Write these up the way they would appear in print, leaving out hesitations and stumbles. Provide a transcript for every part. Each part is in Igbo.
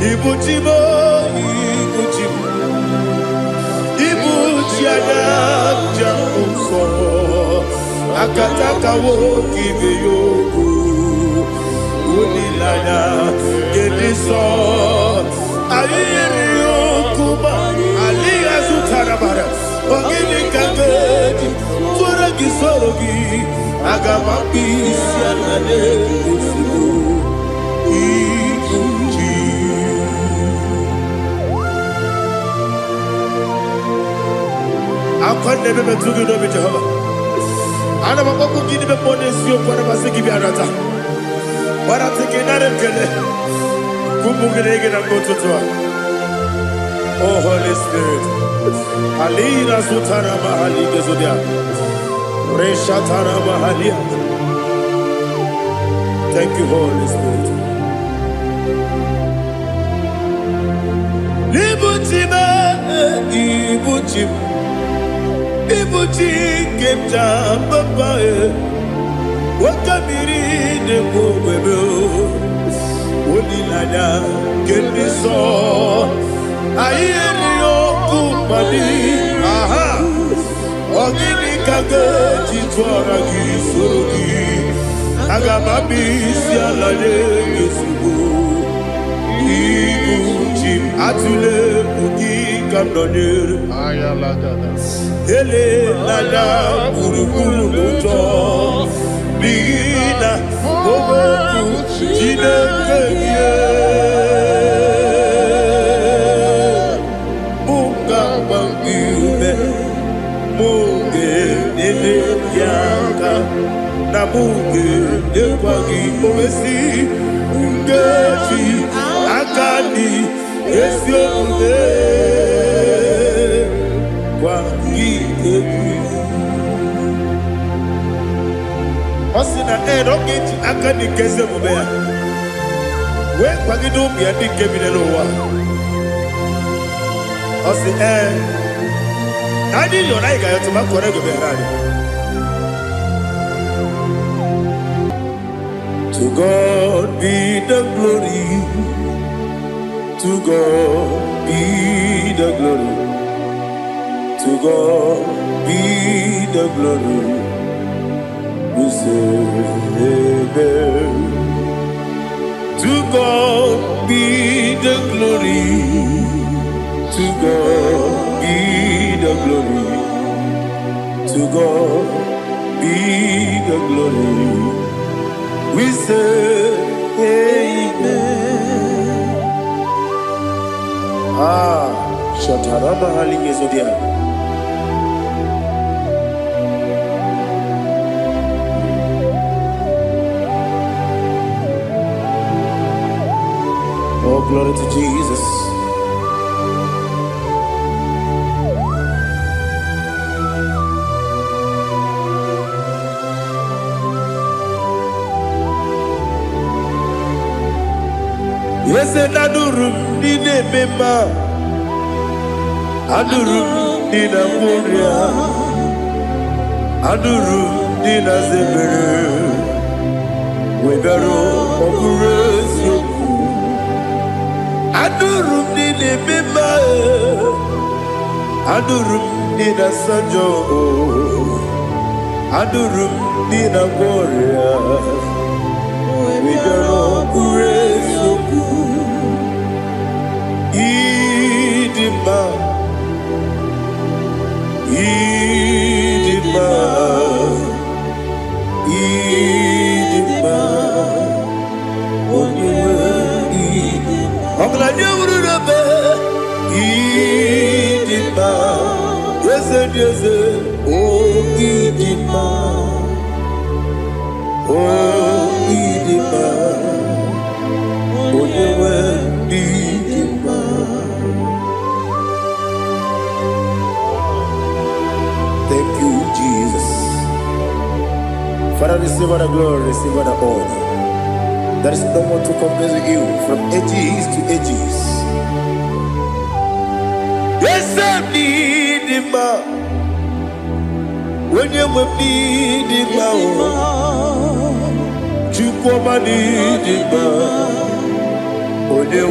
Ibuchimo, Ibuchimo, Ibuchiana, Jamso, Akataka woki beyoku, Unilana, Gediso, Ayiriyokuba, Aliya Zutarabara, Ogini Kangeti, Turagi Sorogi, Agamaki, Sianade, I never met to do with Jehovah. I never could give the bonus you for a Masiki Arata. But I'm taking another killer. Kumugregin and go to Tua. Oh, Holy Spirit. Alina Sutana Mahali Gezodia. Reshatana Mahalia. Thank you, Holy Spirit. Ibuchima, Ibuchim. Ibuchi kemja babae wakamiri de bobebe onilanya kendiso ayeni okupadi aha ogini kage jitwara gisorogi agamabi sialale yesugo Ibuchi atule ugi kamdonyer ayalagada ele lada buruburu moto bina oboku jinekeye munga bangibe munge nene yaka na munge dekwagi omesi ngeji akani esiode Osina don't get akani keze mubea. We kwagido bia di kebine no wa. Osi Adi yo na iga yo tuma kore go berani. To God be the glory. To God be the glory. To God be the glory. We say amen. To God be the glory. To God be the glory. To God be the glory. We say amen. Shataraba halinge zodia. Oh, glory to Jesus. Yes, and Adurum did a member. Adurum did a warrior. Adurum did a zebra. We better operate you. Adurum did a member. Adurum did a sanjo. Adurum did a warrior. We better operate you. Idima, Idima, Idima, Idima, yes, yes, oh, Idima, oh, Idima, oh, Idima. Thank you, Jesus. Father, receive all the glory, receive all the honor. There is no one to compare with you from ages to ages. Yes, I need him. When you need him, you come and need him. When you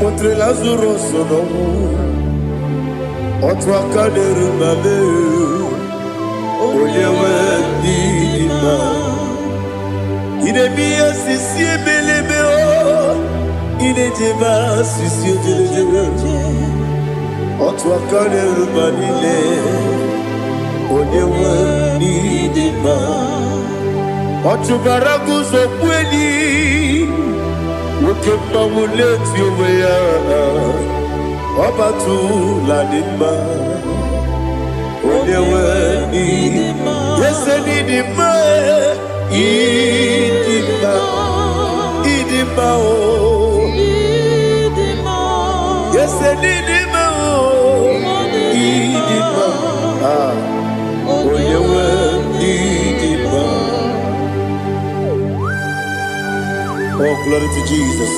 incontré Lazarus no otwa kaderu mame oyewe dima ine biya sisi belebe o ine jeba sisi jebe otwa kaderu manile oyewe dima otubaragu zo kweli Wokemba muleti oweya Obatu la dima Onewe idima Yese nidima Idima Idima o Idima Yese nidima o Idima Onewe idima Oh, glory to Jesus.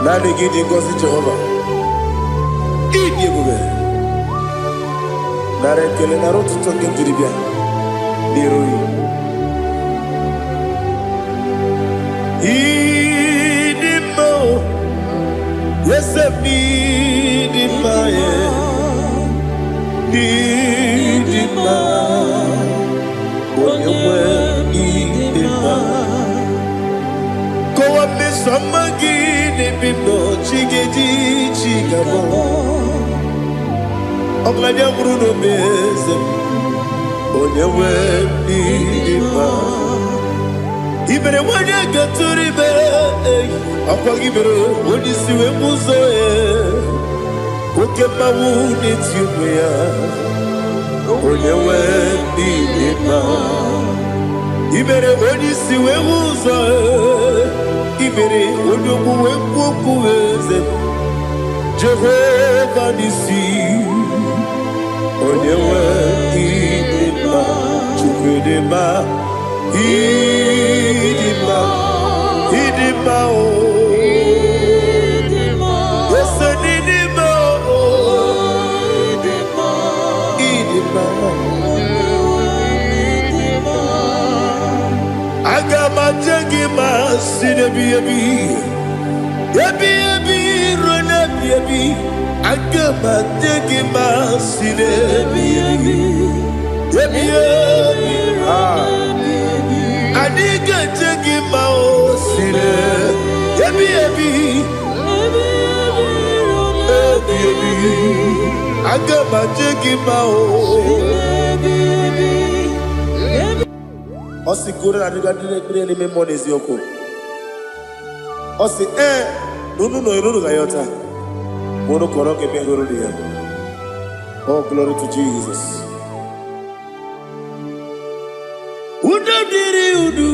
Nani gidi ngozi Jehovah. Idi bube. Nare kele naro tutonge diribia. Niroi. Idi mo. Yes, I need in my need in my when you were in my go up me some again if you know chiggy chigabo I'm glad you're Bruno Bezem when you were in my even when you get to the bed Apagibero, when you see a muzo, Okema wound it's you, when you went in Ibere, when you see a muzo, Ibere, when you go Jehovah Nissi, when you went in Chukudema, Idima, Agama jagima sine biyabi rona biyabi Agama jagima sine biyabi Adiga jagima sine biyabi Agama jagima Osi kure na diga dire me monezi yoko. Osi nunu no iruru gayota. Mono koroke me iruru dia. Oh, glory to Jesus. Udo diri udu.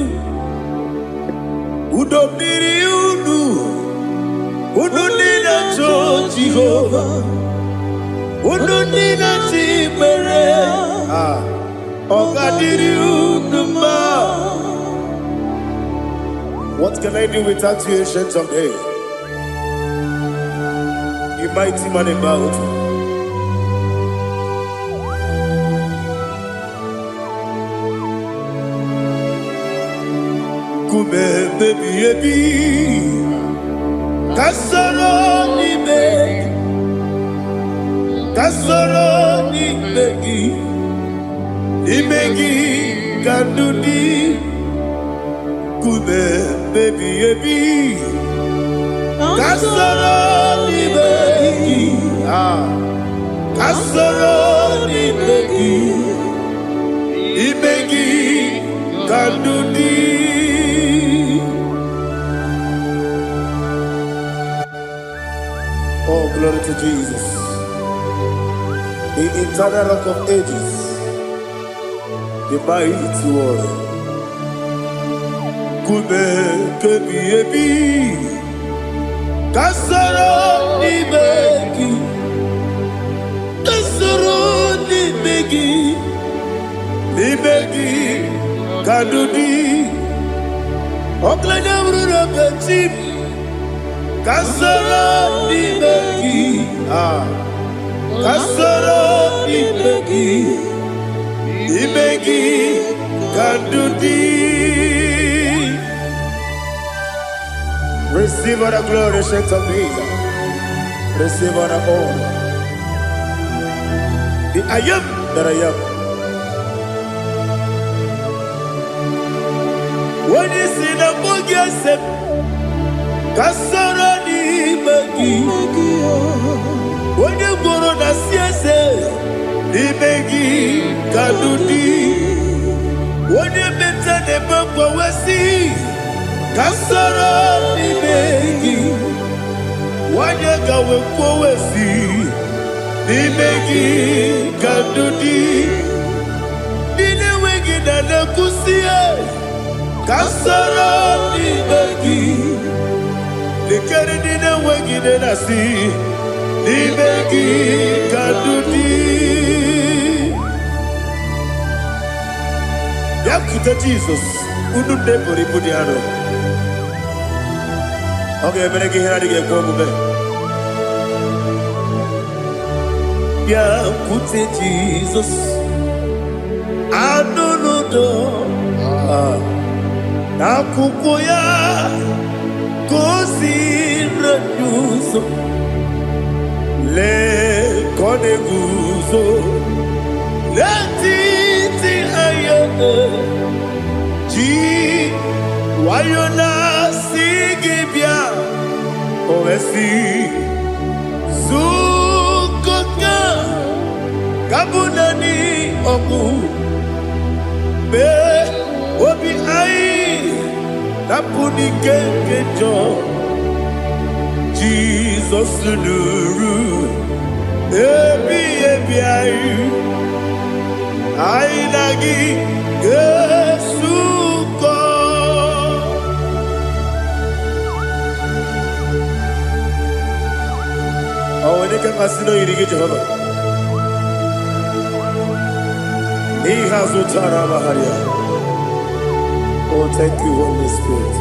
Udo nina cho Jehovah. Udo nina chimere. What can I do without you, ancient of days? You mighty man about. Kume baby, kasoro ni begi. Imegi kandudi kube baby kasoro ni begi kasoro ni begi imegi kandudi Oh, glory to Jesus, the eternal rock of ages, the mighty one. Kube kebi kasoro ni begi kadudi oklanya bruna petip kasoro ni begi kasoro imegi kandudi. Receive all the glory, shake of Jesus. Receive all the honor. The I am that I am. When you see the book, yes, kasoro imegi. When you go on the siese, imegi kandudi. When you better the book, we see. Kasoro imegi. Wanya gawe kwesi nimegi kadudi nine wegi na nakusie kasoro nimegi nikeri nine wegi na nasi nimegi kadudi yakuta Jesus ununde poripudiano. Okay, I'm going to get going. Yeah, put it Jesus. I don't know. Nakukoya, kosi renuso. Le koneguzo. Le titi ayane. Ji wayona. Ovesi Zukoka Kabunani Oku Be Obi Ai Napuni Kekejo Jesus Nuru Ebi Ai Ai Nagi Yesuko. Oh, when you can casino, you get Jehovah. He has Utara Maharia. Oh, thank you, Holy Spirit.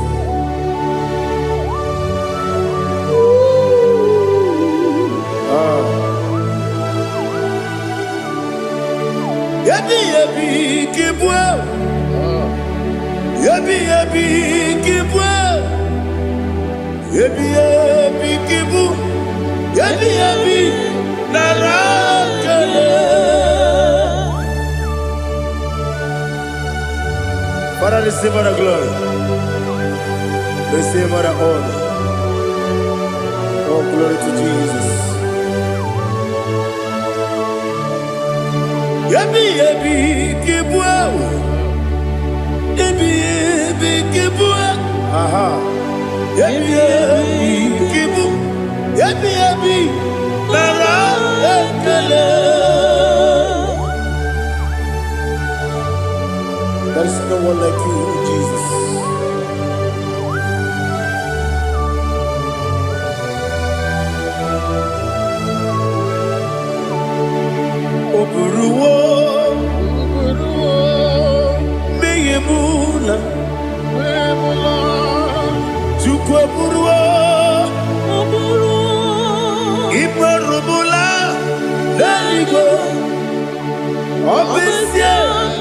Yabi, Kibwa. Yabi, Kibwa. Yabi, Kibu. Yabi, Narakale. Father, receive all the glory. Receive all the honor. Oh, glory to Jesus. Yabi, Kibwa. Yabi, Kibwa. Aha. Yabi, Kibu. Yabi, Narakale. There is no one like you, Jesus. Oburuwo, meyemula, chukwaburuwo. Iparubula, Laligo, Obesia,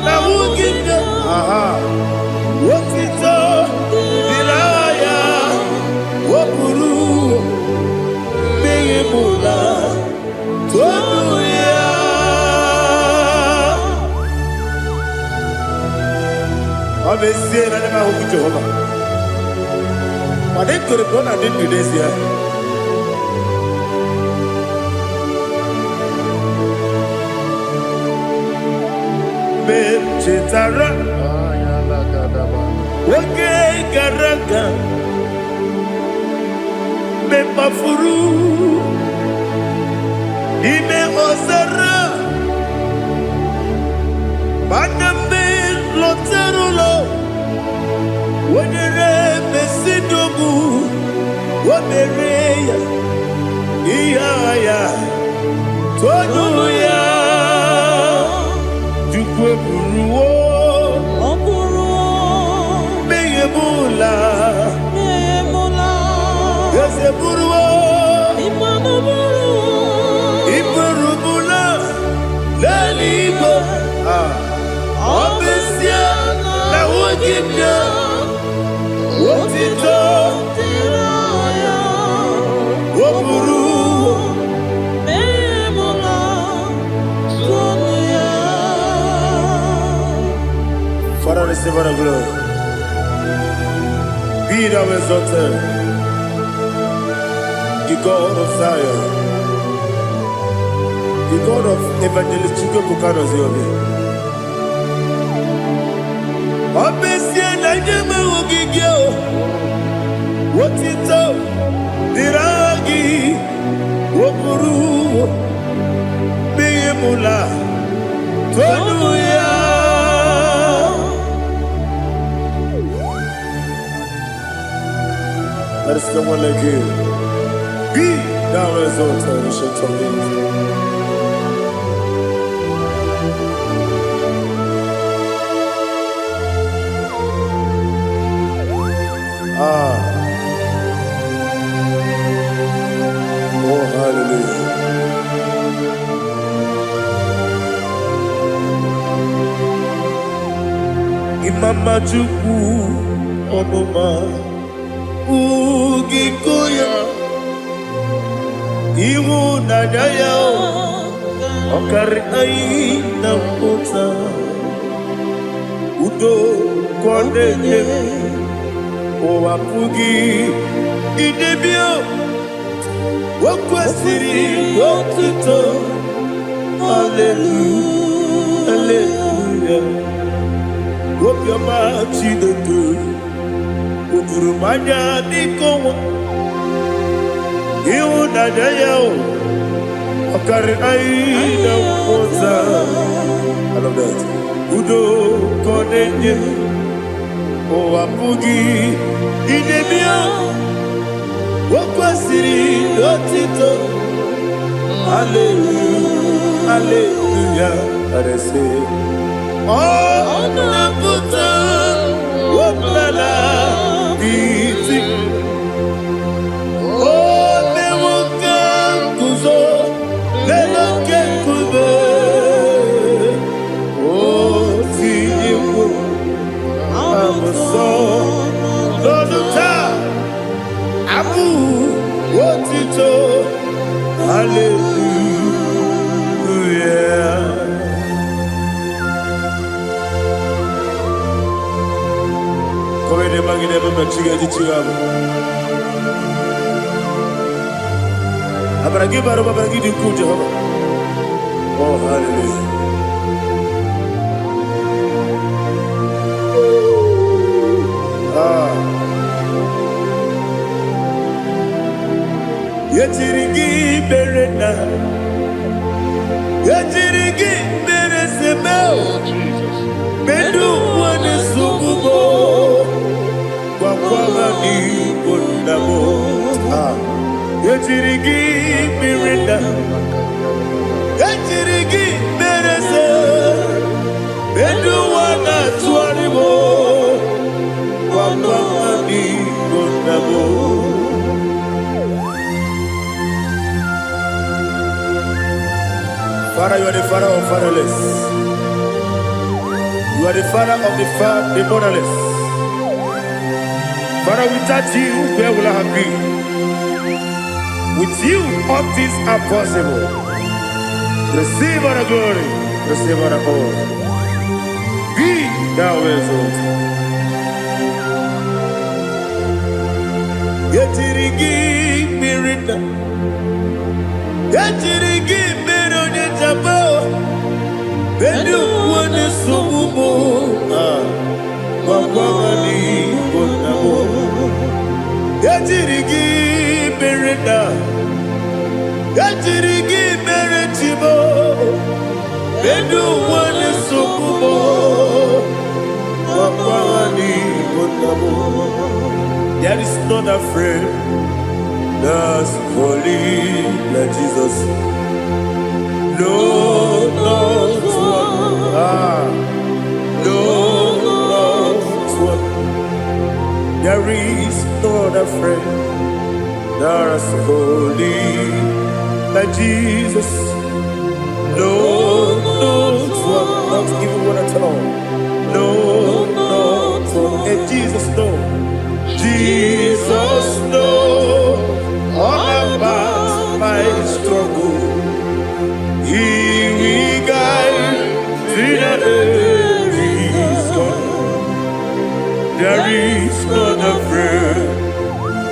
Nawuginga, aha, Wotito, Dilaya, Wapuru, Meyemula, Tonuya. Obesia, Nanema Jehovah. But they could have gone and did this year. Chetara, Wake Garaka, Mepafuru, Ime Osara, Baname Loterulo, Wenere Mesidobu, Wamereya, Iaya, Tonuya. Buruwo, Meyemula, Yese Buruwo, Iparubu, Father, receive all the glory. Be thou exalted, the God of Zion, the God of Evangelist Chico Bukanos Yobi. Obviously, I never will give you what it's up, Diragi, Wopuru, Beyemula, Tonuya. There is no one like you. Be thou exalted, ancient of days. Oh, hallelujah. Imama Juku Onoma Ugikoya Iwu Naija Okari Aina Kota Udo Kondeye Owapugi Idebio Wakwasiri Wotito Hallelujah Hallelujah Wopiama Chidodo Udurumanya Nikowa Iwu Naija Okari Aina Kota I love that Udo Kondeye Owapugi Idebio Wakwasiri Lotito Hallelujah Hallelujah I say Oh Naputa Wopala Biti Oh Newoka Kuzo Leloke Kube Oh Tiyiwo Loduta Abu Wotito Hallelujah Come ne magine baba chiga di chiga Abragi baro babragi di ku Jehovah Oh hallelujah Yachirigi berena Yachirigi beresebel Bedu wane sububo Kwa ni bundabo Yachirigi berena Yachirigi berese Bedu wana tuaribo Kwa ni bundabo Father, you are the father of fatherless. You are the father of the motherless. Father, without you, where will I have been? With you, all things are possible. Receive all the glory, receive all the honor. Be thou exalted. Yetirigi mirina, yetirigi mirona jabo. Bedu wane sububo, wakwani bonabo. Yetirigi mirina, yetirigi miretibo. Bedu wane sububo, wakwani bonabo. There is not a friend that's holy like Jesus. No, not one. No, not one. There is not a friend that's holy like Jesus. No, not one. Not even one at all. No, not one. Jesus knows. Jesus knows all about my struggle. He will guide till there is gone. There is not a friend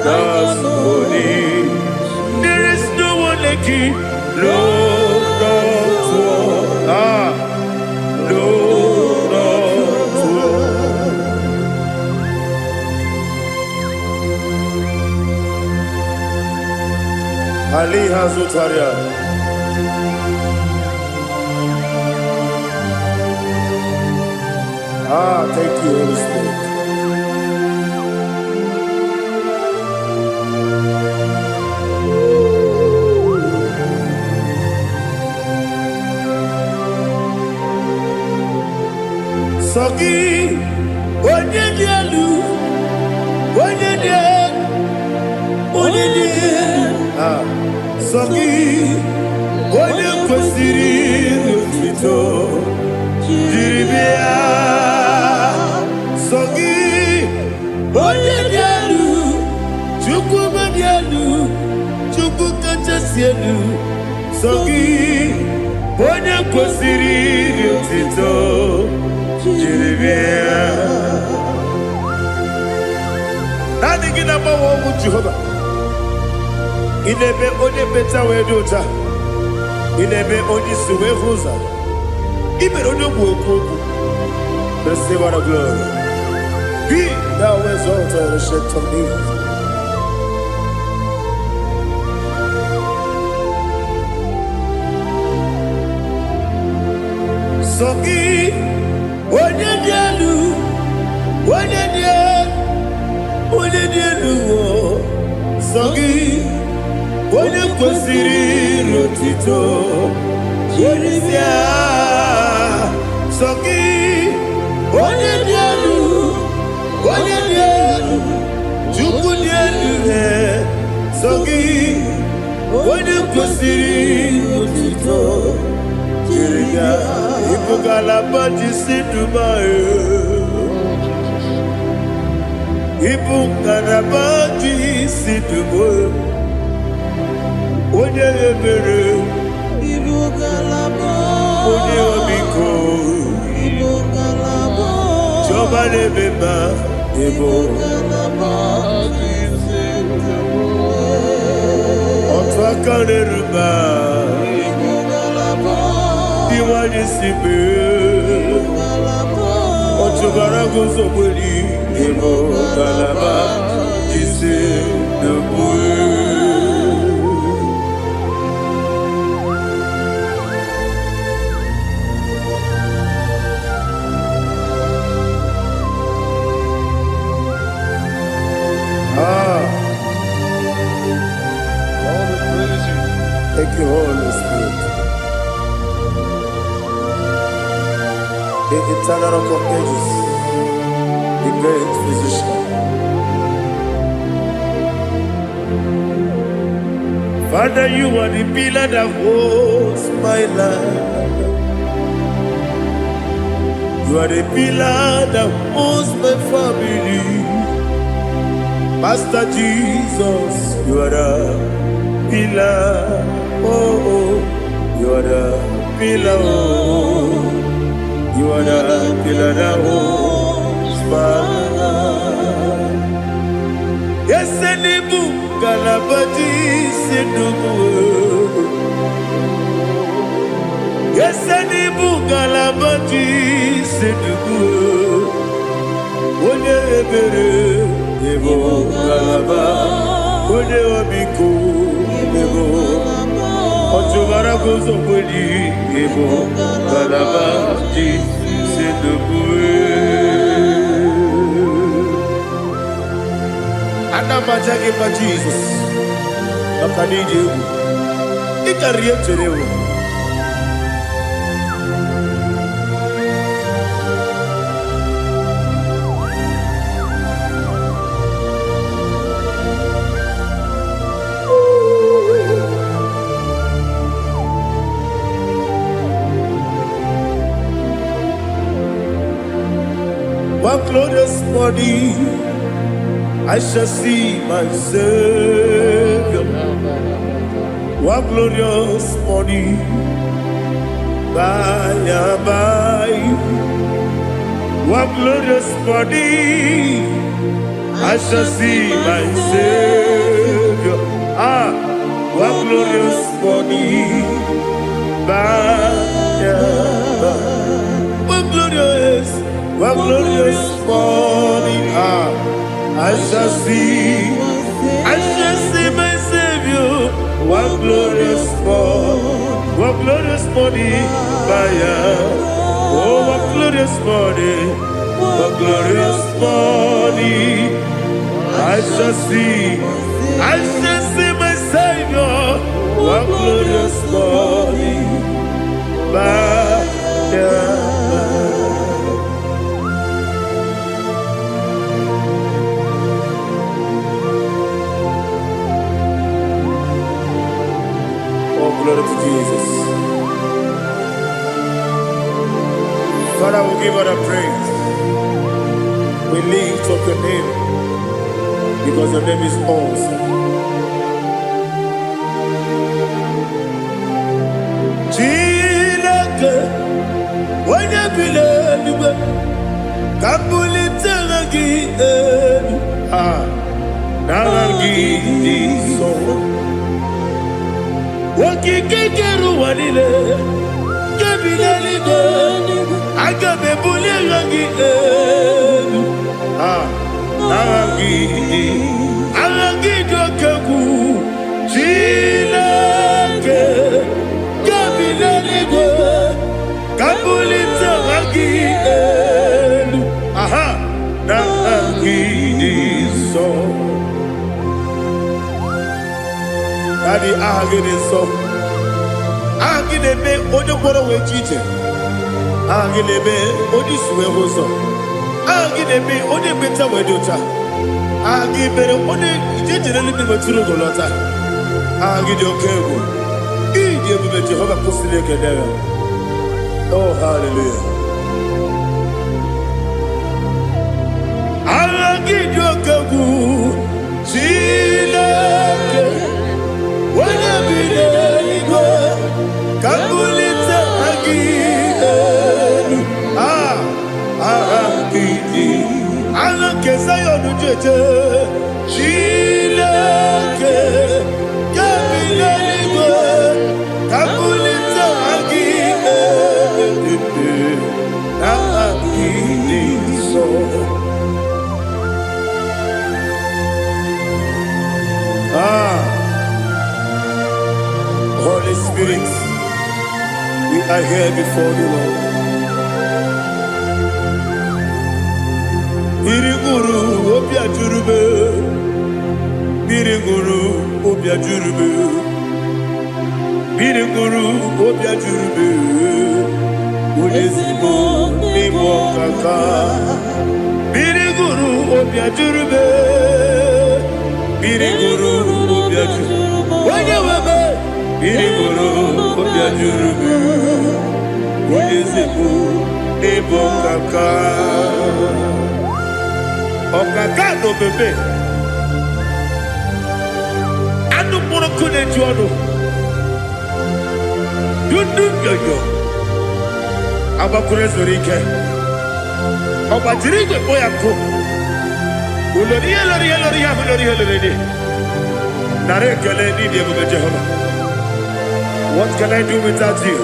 that's holy. There is no one like him. No, not one. No, not one. Ali Hazutaria. Thank you, Holy Spirit. Sogi, onye dielu, onye dielu, onye dielu. Sogi, onye kwesịrị otuto, jiri bịa. Sogi, onye dielu, Chukwu dielu, Chukwu kachasị elu. Sogi, onye kwesịrị otuto. Nothing in about what would Jehovah. In a be only better way to ta. In a be only suwe huza. Even on your work. Let's say what a glory. Be thou exalted and shed on me. Sogi. Onye dielu, onye dielu, Sogi, onye kwesịrị otito, jiri bịa. Sogi, onye dielu, Chukwu dielu, Sogi, onye kwesịrị otito, jiri bịa. Ibugalaba Dubai. Ibugalaba Dubai. Onye ebere. Ibugalaba. Onye omiko. Ibugalaba. Joba lebeba. Ibugalaba Dubai. Otwakaneruba. Iwani sibe Otubara gozoboli Emo kalaba Jise debue All the praise you. Thank you, Holy Spirit. The eternal rock of ages, the great physician. Father, you are the pillar that holds my life. You are the pillar that holds my family. Master Jesus, you are the pillar. Oh, you are the pillar. Oh. You are the pillar that holds my life. Yes, Enibu Galabati Sidubu. Yes, Enibu Galabati Sidubu. Onye ebere Ebo Galaba. Onye obiku Ebo. Otubara gozoboli Ebo Galaba Anamajagi pa Jesus. Makaniji. Ikariyeterewo. One glorious morning. I shall see my Savior. What glorious morning, by and by. What glorious morning, I shall see my Savior. Ah, what glorious morning, by and by. What glorious morning, ah, I shall see my Savior. What glorious morning, by and oh, what glorious morning, I shall see my Savior. What glorious morning, by oh, glory to Jesus. Father, we give all the praise. We lift up your name because your name is awesome. Chilake, when you believe, Kapulitagi, Nagi, so. Wakikeru wanile, Kabilaligo, Agabe Bulirangi, Arangi Dokaku, Chilake, Kabilaligo, Kabulita Ragi, aha, Nagi, so. Daddy, agide so. Agide be ojo boro we chiche. Agide be odi suwe hoso. Agide be odi beta we dota. Agide be odi jejere libi beturu golota. Agide okego. Ije be Jehovah kusile kedera. Oh, hallelujah. Agide okego. Chileke. When you believe, Kabulita again. Agidi. Alakesayo Jeje. Chileke. Kabilaligo. Kabulita again. Agidi so. Holy Spirit, we are here before you, Lord. Biriguru obia jurube, Biriguru obia jurube, Biriguru obia jurube, Ulezimo nimo kaka, Biriguru obia jurube, Biriguru obia jurube, Wanyawebe. Biriguru obia jurube, Ulezimo nimo kaka. Okaka no bebe. Anu moro kone juano. Dundu yoyo. Abakure zorike. Obajirige boyako. Uloriya. Nare kele ni diye Jehovah. What can I do without you?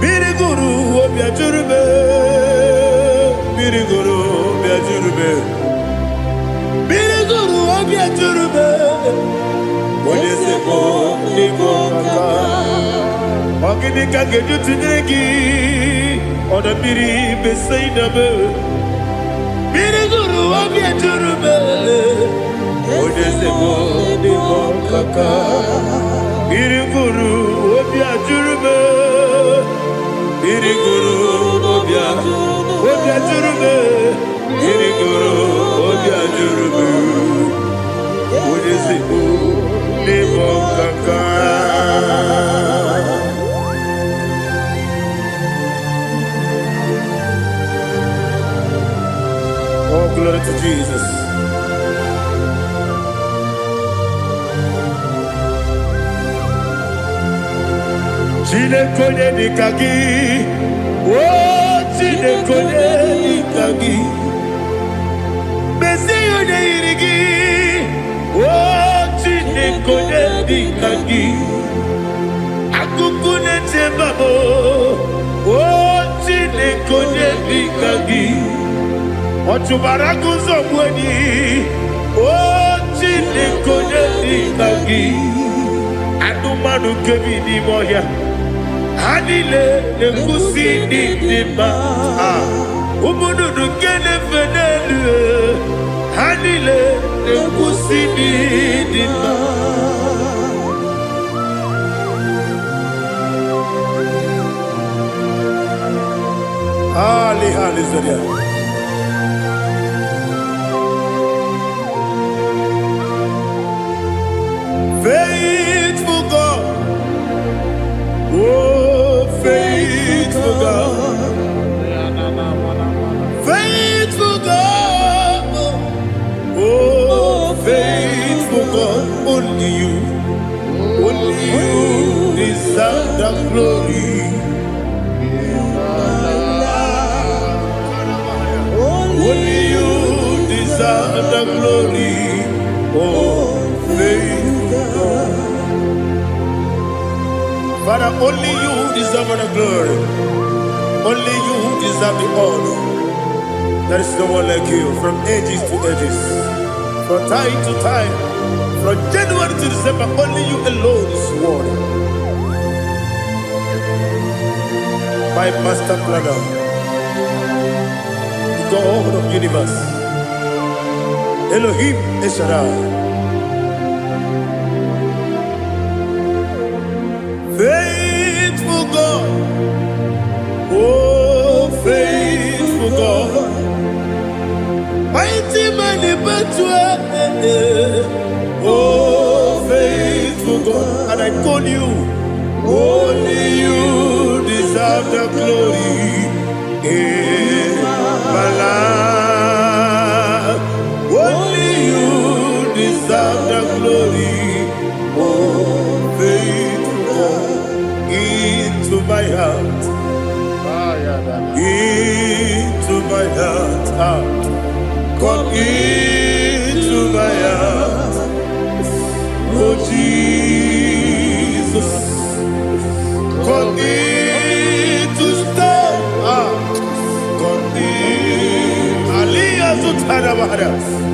Biriguru obia jurube, Biriguru obia jurube, Biriguru obia jurube. Olezemo nimo kaka, ogini kageju tinegi, oda biri beseinabe. Biriguru obia jurube, Olezemo nimo kaka, Biriguru obia jurube. Biriguru obia jurube, Biriguru obia jurube, Ulezimo nimo kaka. glory to Jesus. Chinekonye nikagi, oh chinekonye nikagi, Mesiyo ne irigi, oh chinekonye nikagi, Akukune chembabo, oh chinekonye nikagi, Ochubaraku zobweni, oh chinekonye nikagi, Adumanu kevini moya. Hanile ne kusi ni ma, umudu kene fenelu. Hanile ne kusi ni ma. Ali zodia. Faithful God, oh faithful God, faithful God, oh faithful God, only you deserve the glory. Only you deserve the glory, oh faithful God. Father, only you deserve the glory. Only you deserve the honor. There is no one like you, from ages to ages, from time to time, from January to December. Only you alone is worthy. My master planner, the God of the universe, Elohim Eshadai. Faithful God, oh faithful God, mighty man in battle, oh faithful God, and I call you, only you deserve the glory in my life, only you deserve the glory, oh faithful God. Into my heart, into my heart, come into my heart, oh Jesus, come in to stay, come in, Aliyah to Tanabara,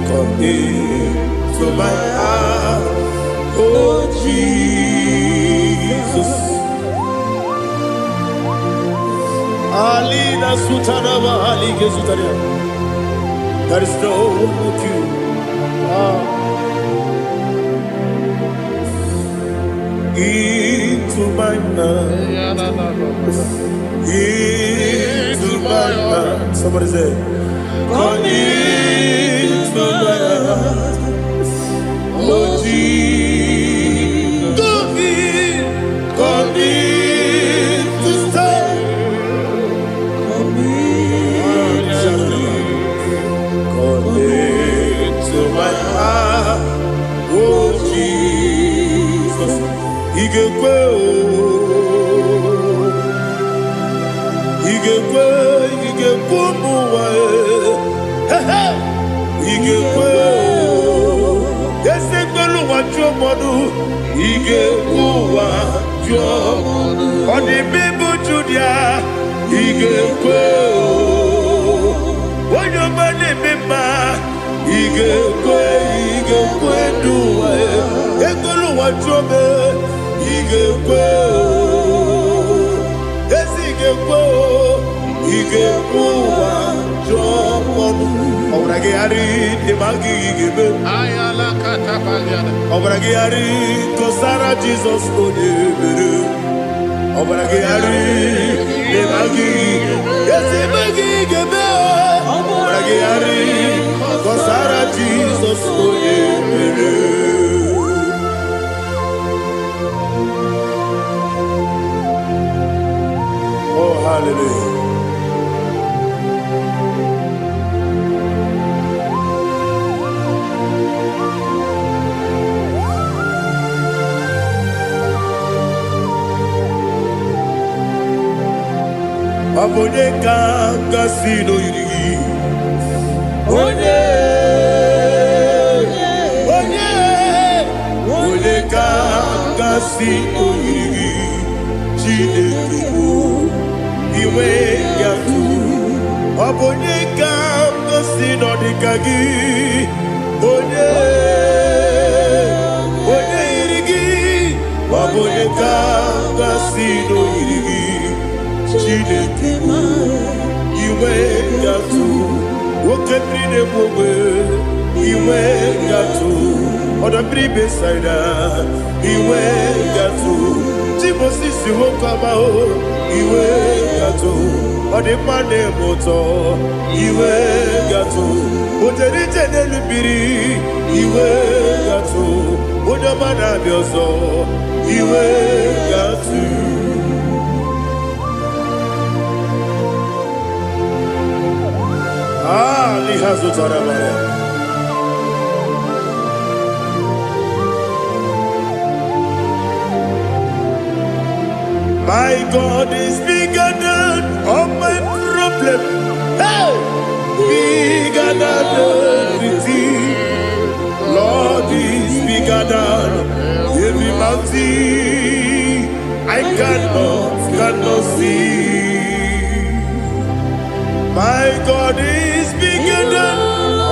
come into my heart, oh Jesus. Alina Sutanaba Ali Gesutaria. There is no one like you. Into my heart. Into my heart. Somebody say, come into my heart. Oh Jesus. Come in to stay. To my heart, oh Jesus, Igekwe, muwa, Igekwe, Esegbelu wajomodu, Igekwe wajomodu, Odi bibu Judia, Igekwe, Wanyomane mema. Igekwe duwa, Egolu wajome, Igekwe, Igekwe wajomodu. Obrage ari demagi igebe. Ayala katapaliana. Obrage ari kosara Jesus odebere. Obrage ari demagi igebe. Obrage ari kosara Jesus odebere. Oh hallelujah. Obonye kanga sino yirigi. Onye kanga sino yirigi. Chineke iwe yatu. Obonye kanga sino dikagi. Onye yirigi. Obonye kanga sino yirigi. Chineke iwe yatu. Woke brine mwe iwe yatu. Oda bribe saida iwe yatu. Timosisi wokama o iwe yatu. Ode mane moto iwe yatu. Ode jene lubiri iwe yatu. Ode mana bioso iwe yatu. Lihazo tarabaya. My God is bigger than all my problem. Hey, bigger than everything. Lord is bigger than every mountain. I cannot see. My God is bigger than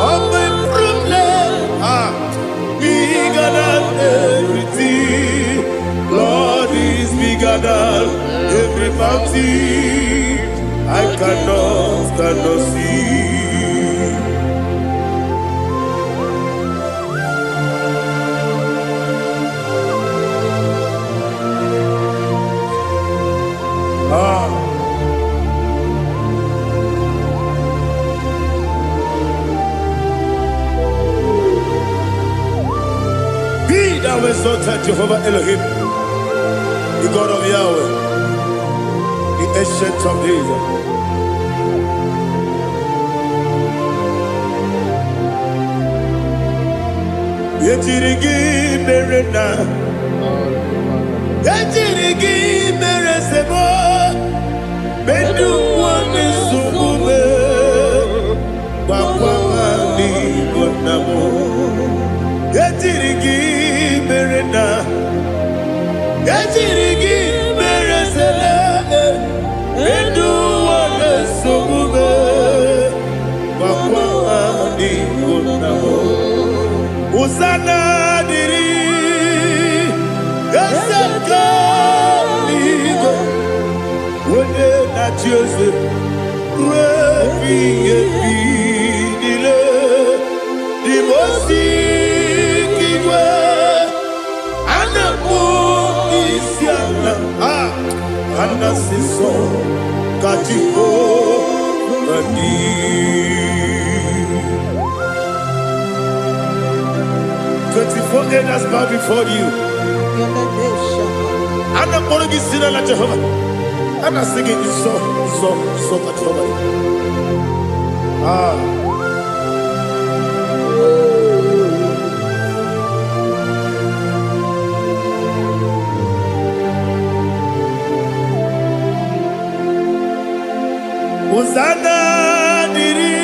all my problems. Bigger than everything. Lord is bigger than every mountain. I cannot see. Thou exalted Jehovah Elohim, the God of Yahweh, the ancient of days. Yetirigi merena, yetirigi meresebo, bedu wane sumube, wakwamani gonamo. Yetirigi merena, yetirigi meresele, bedu wane sumube, wakwamani gonamo. Usana diri, esaka ligo, wone na Joseph, wepi dile, dimosi kiwe, anamu isiana, anasiso katiko kadi. 24 elders bow before you. And I'm going to be singing like Jehovah. And I'm singing this song like Jehovah. Hosanna diri,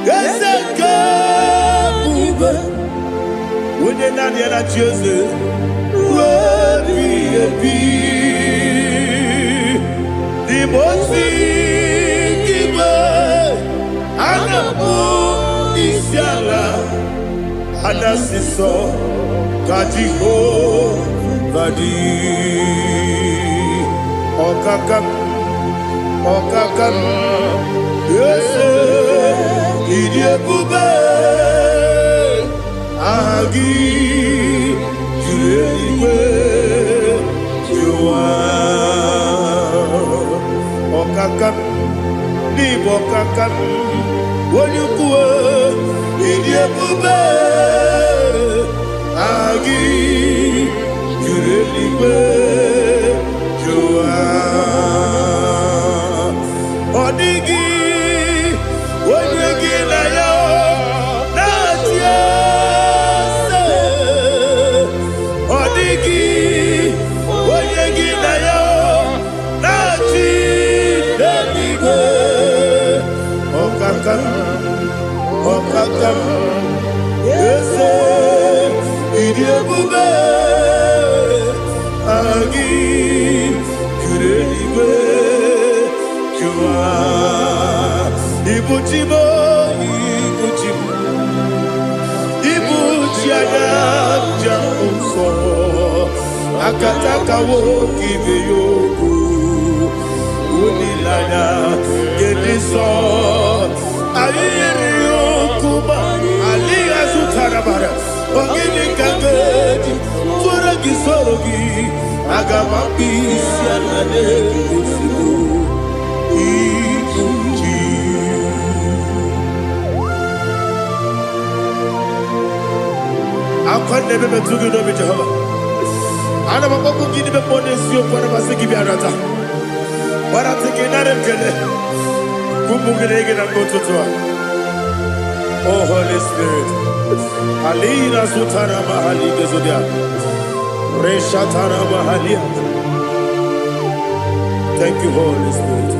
Eseka. When you're not yet at Joseph, the most giver, and the moon is yalla, and the sister, Kajiho, Kadi, Okakam, yes, Idiot Bube. Agi julewe juwa okakam ni bokakam wonyukwe idiebube agi julewe juwa odigi wonyegi na yo natia. Odigi, oyegi na yo, nachi. Okaka Ese Idiabube Agi Kureliwe Jua Ibuchimo Ibuchimo Ibuchiana Jamso Akataka woki beyoku Unilana Gediso Ayeri yokuba Aliya Zutarabara Ogini kagedi Fura gisorogi Agamapi Sianane Usibu Ibuchi Akwande bebe tugi nobi Jehovah Ana maboku gini be ponesio kwa nabasiki biarata. Baratiki narekele. Kumugirege na kototoa. Oh Holy Spirit. Alina sutara mahali gezodia. Reshatara mahali. Thank you, Holy Spirit.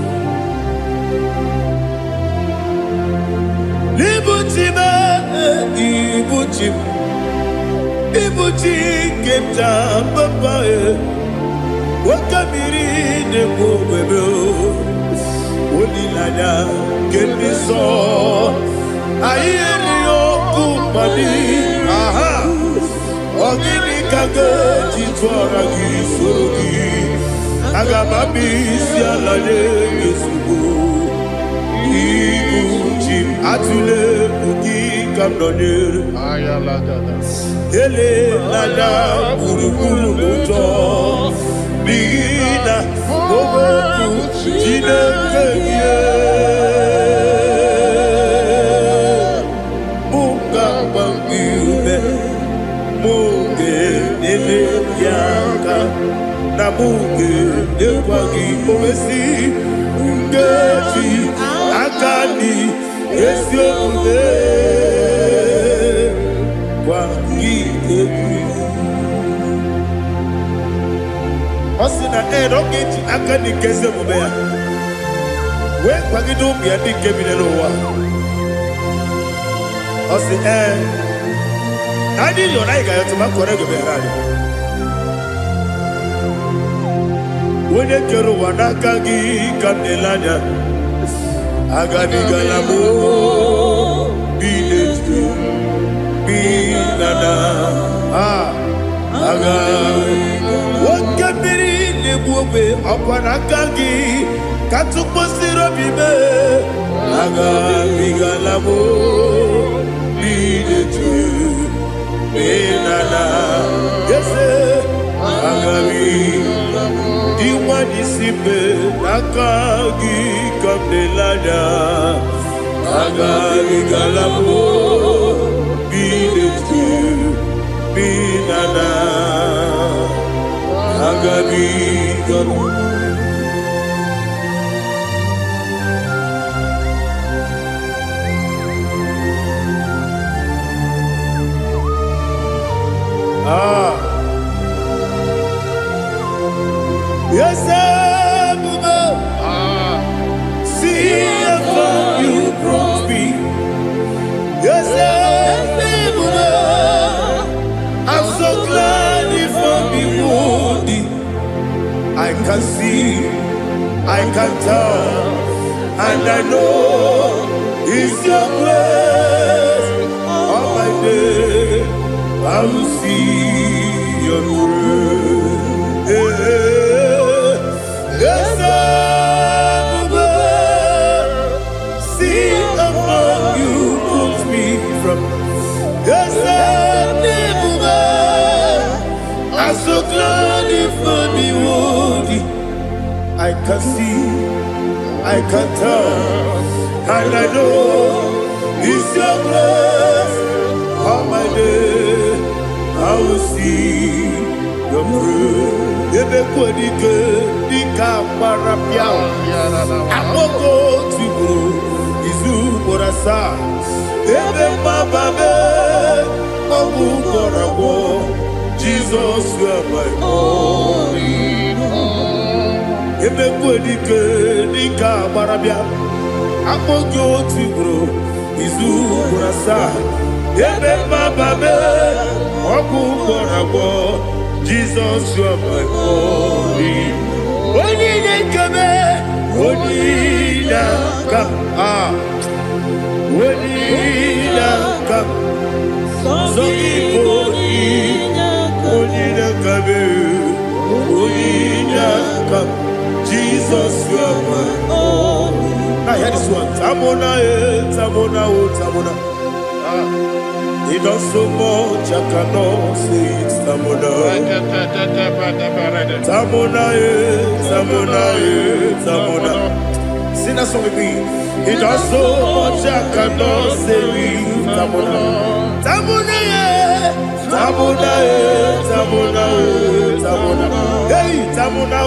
Libutime, ibutime. Ibuchi kemta papa wakamiri de bobebe olilanya kemiso ayeri okupani aha ogini kage titwara gisorogi agamabi sialale yesugo ibuchi atule buki kamdonir ayalagada ele lada buruburu moto bina oboku jinekeye munga bangiube munge nele yaka na munge nekwagi owesi ngeji akani esiode Osina rogeji akani keze mubea. We kwagido biadi kebinelo wa. Osi nadi yona igayo tuma korego berani. Wene kero wanakagi kamnelanya. Agadi galamo binetu binana aga wakabiri lebuwe akwanakagi katuposiro bibe aga bigalamo binetu binana yese aga diwani sipe nakagi kamdelanya aga bigalamo binetu binana agabi gamu yes Buddha see how you brought me yes Buddha I'm so glad if I'm wounded. I can see, I can tell, and I know it's your grace. On my day, I will see your grace. Yes, see among you puts me from. Yes, I'm so glad if only would I can see, I can tell, and I know it's your grace. On my day, I will see your grace. Ebe kodike dika parapia, amoko tibo izu borasa. Ebe mababe, obu korabo. Jesus, you are my only home. Ebe kodike dika parapia, akpọgị otu ugboro izu ugboro asaa ebe mmababe ọgwụ gwọrọ agwọ Jesus you are my body onye na-ekebe onye na-aka onye na-aka sọ Igbo onye na-akabe onye na-aka Jesus you are my body. I hear this one. Tamona, Tamona, Tamona. He does so much, I cannot say it. Tamona, Tamona, Tamona, Tamona. Sing that song with me. He does so much, I cannot say it. Tamona, Tamona, Tamona, Tamona, Tamona. Hey, Tamona,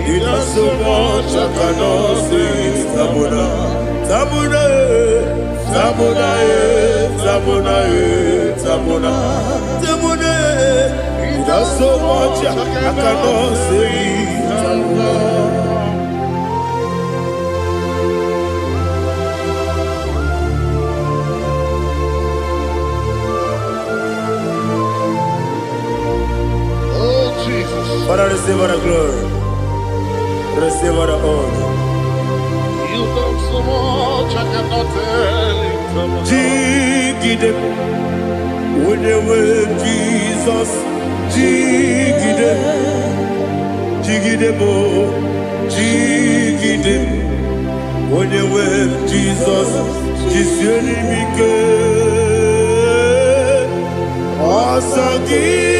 he does so much, I cannot say it. Tamona, Tamona, Tamona, Tamona, Tamona, Tamona. He does so much, I cannot say it. Tamona. Oh Jesus. Father, receive all the glory. Receive all the honor. You done so much, I cannot tell it. Jigide, when you were Jesus, Jigide, Jigide bo, Jigide, when you were Jesus, Jisyenimike, Asagi.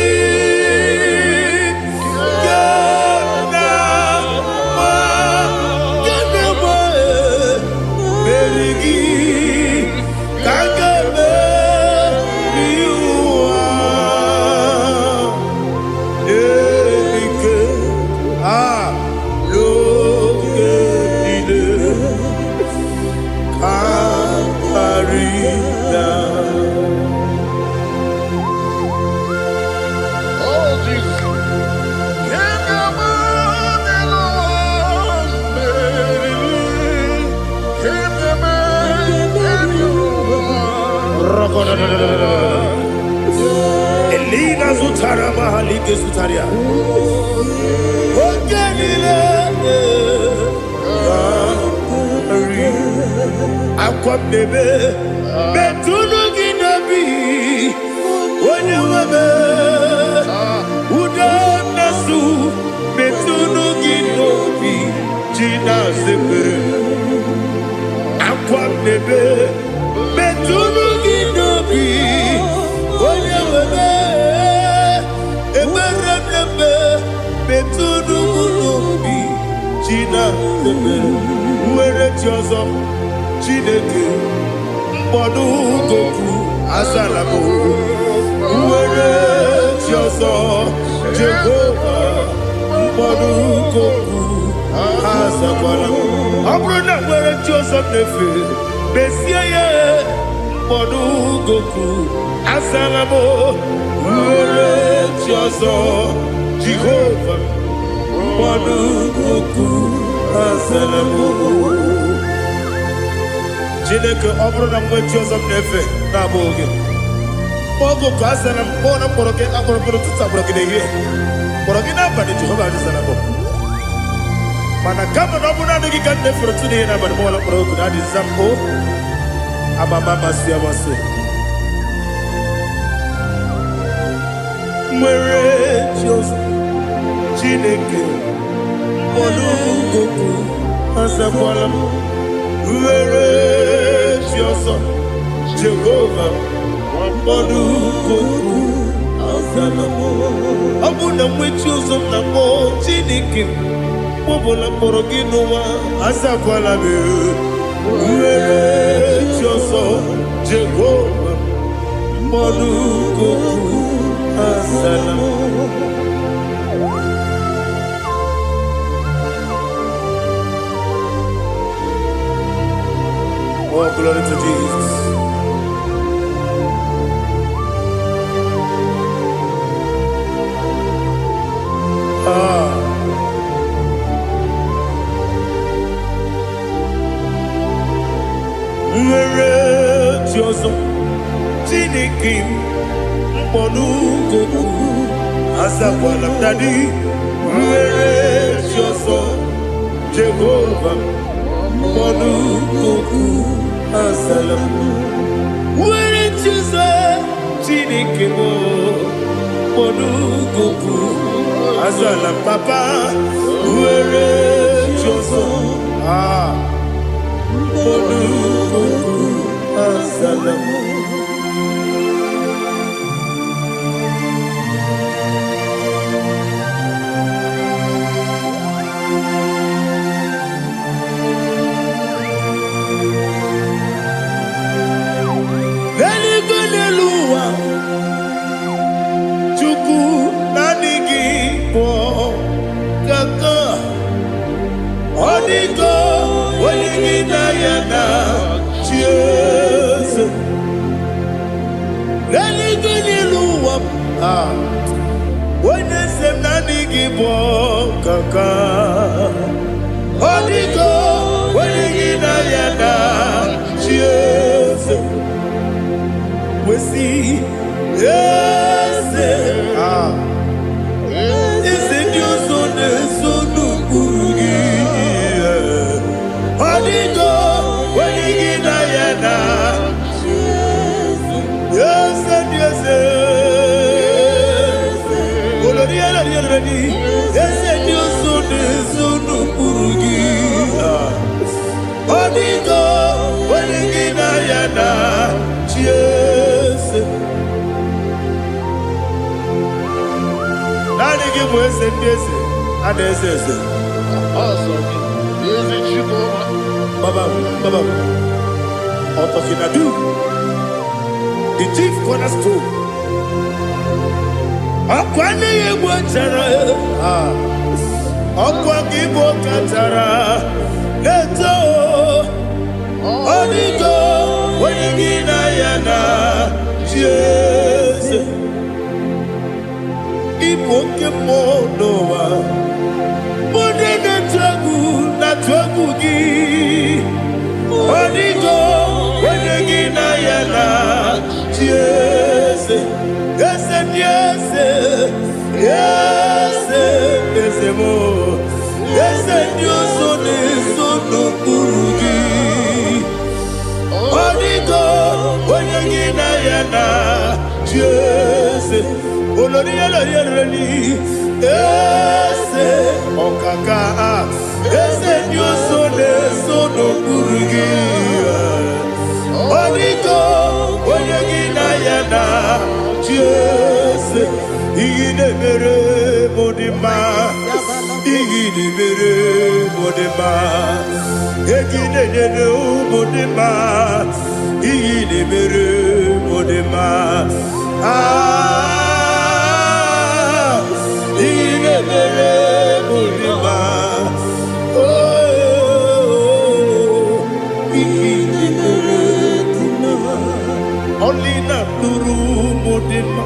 Elina Zutara Mahalike Zutaria. Ogenile Aqua bebe Betunu Ginabi Onye webe Uda Nasu Betunu Ginobi Jina Zepere Aqua bebe Betunu Ginobi Onye webe Eberebe Betunu Ginobi Jina Zepere Uwere Tiozo Chineke Mbodu Goku Azalabo Uwere Tiozo Jehovah Mbodu Goku Azalabo Abrona Uwere Tiozo Nefe Besiye Mbodu Goku Azalabo Uwere Tiozo Jehovah Mbodu Goku Azalabo Chineke ọ bụrụ na mgbe chi ọzọ m na-efe na-abụ oge ogo ka a sara m kpọọ na mkpọrọ gị akpọrọ mkpọrọ ụtụtụ akpọrọ gị n'ehihie kpọrọ gị n'abalị Jehova adịzara m mana kama na ọ bụrụ na adịghị ka m na-efere otu n'ihe n'abalị mụọla mkpọrọ oku na adịza m o amama amasị amasị nwere chi ọzọ Chineke mkpọrọ oku azakwala m Uwere Chioso Jehovah Mbodu Goku Azalamo Abuna mwechi ozo na mo Chineke Mbobola mkpọrọ gị n'ụwa Azakwala m Uwere Chioso Jehovah Mbodu Goku Azalamo Oh, glory to Jesus. ọzọ Chineke mkpọnụ goku azakwala m dadi nwere chi ọzọ Jehova mkpọnụ goku azala m nwere chi ọzọ Chineke mkpọnụ goku azala m papa nwere chi ọzọ mkpọnụ goku azala m. The chief cornerstone. Akwane Igbo chara, akwa Igbo kachara, leto, onigo, wenigina yana, Jesus. Igbo kemo noa, mone na twagu gi, onigo, wenigina yana, Jesus. Yes, yes, yes, yes, mo. Yes, Dios son no kurugi. Onigo, onagina yana, yes. Olori olori. Yes, okaka. Yes, Dios son no kurugi. Onigo, onagina yana. Yes, igide mere modima, igide mere modima, igide mere modima, igide mere modima, igide mere modima, igide mere modima, only not Nuru modima.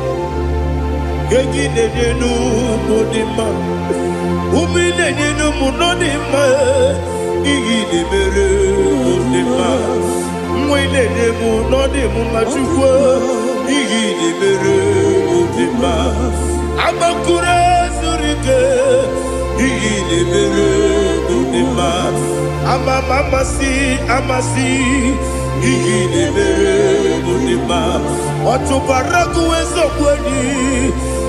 Gegine nenu modima, umine nenu munodima, igide mere modima, mwine nemu nodimu machukwa, igide mere modima, amakure surike, igide mere modima, amasi, igide mere modima, otubaraku ezokweni.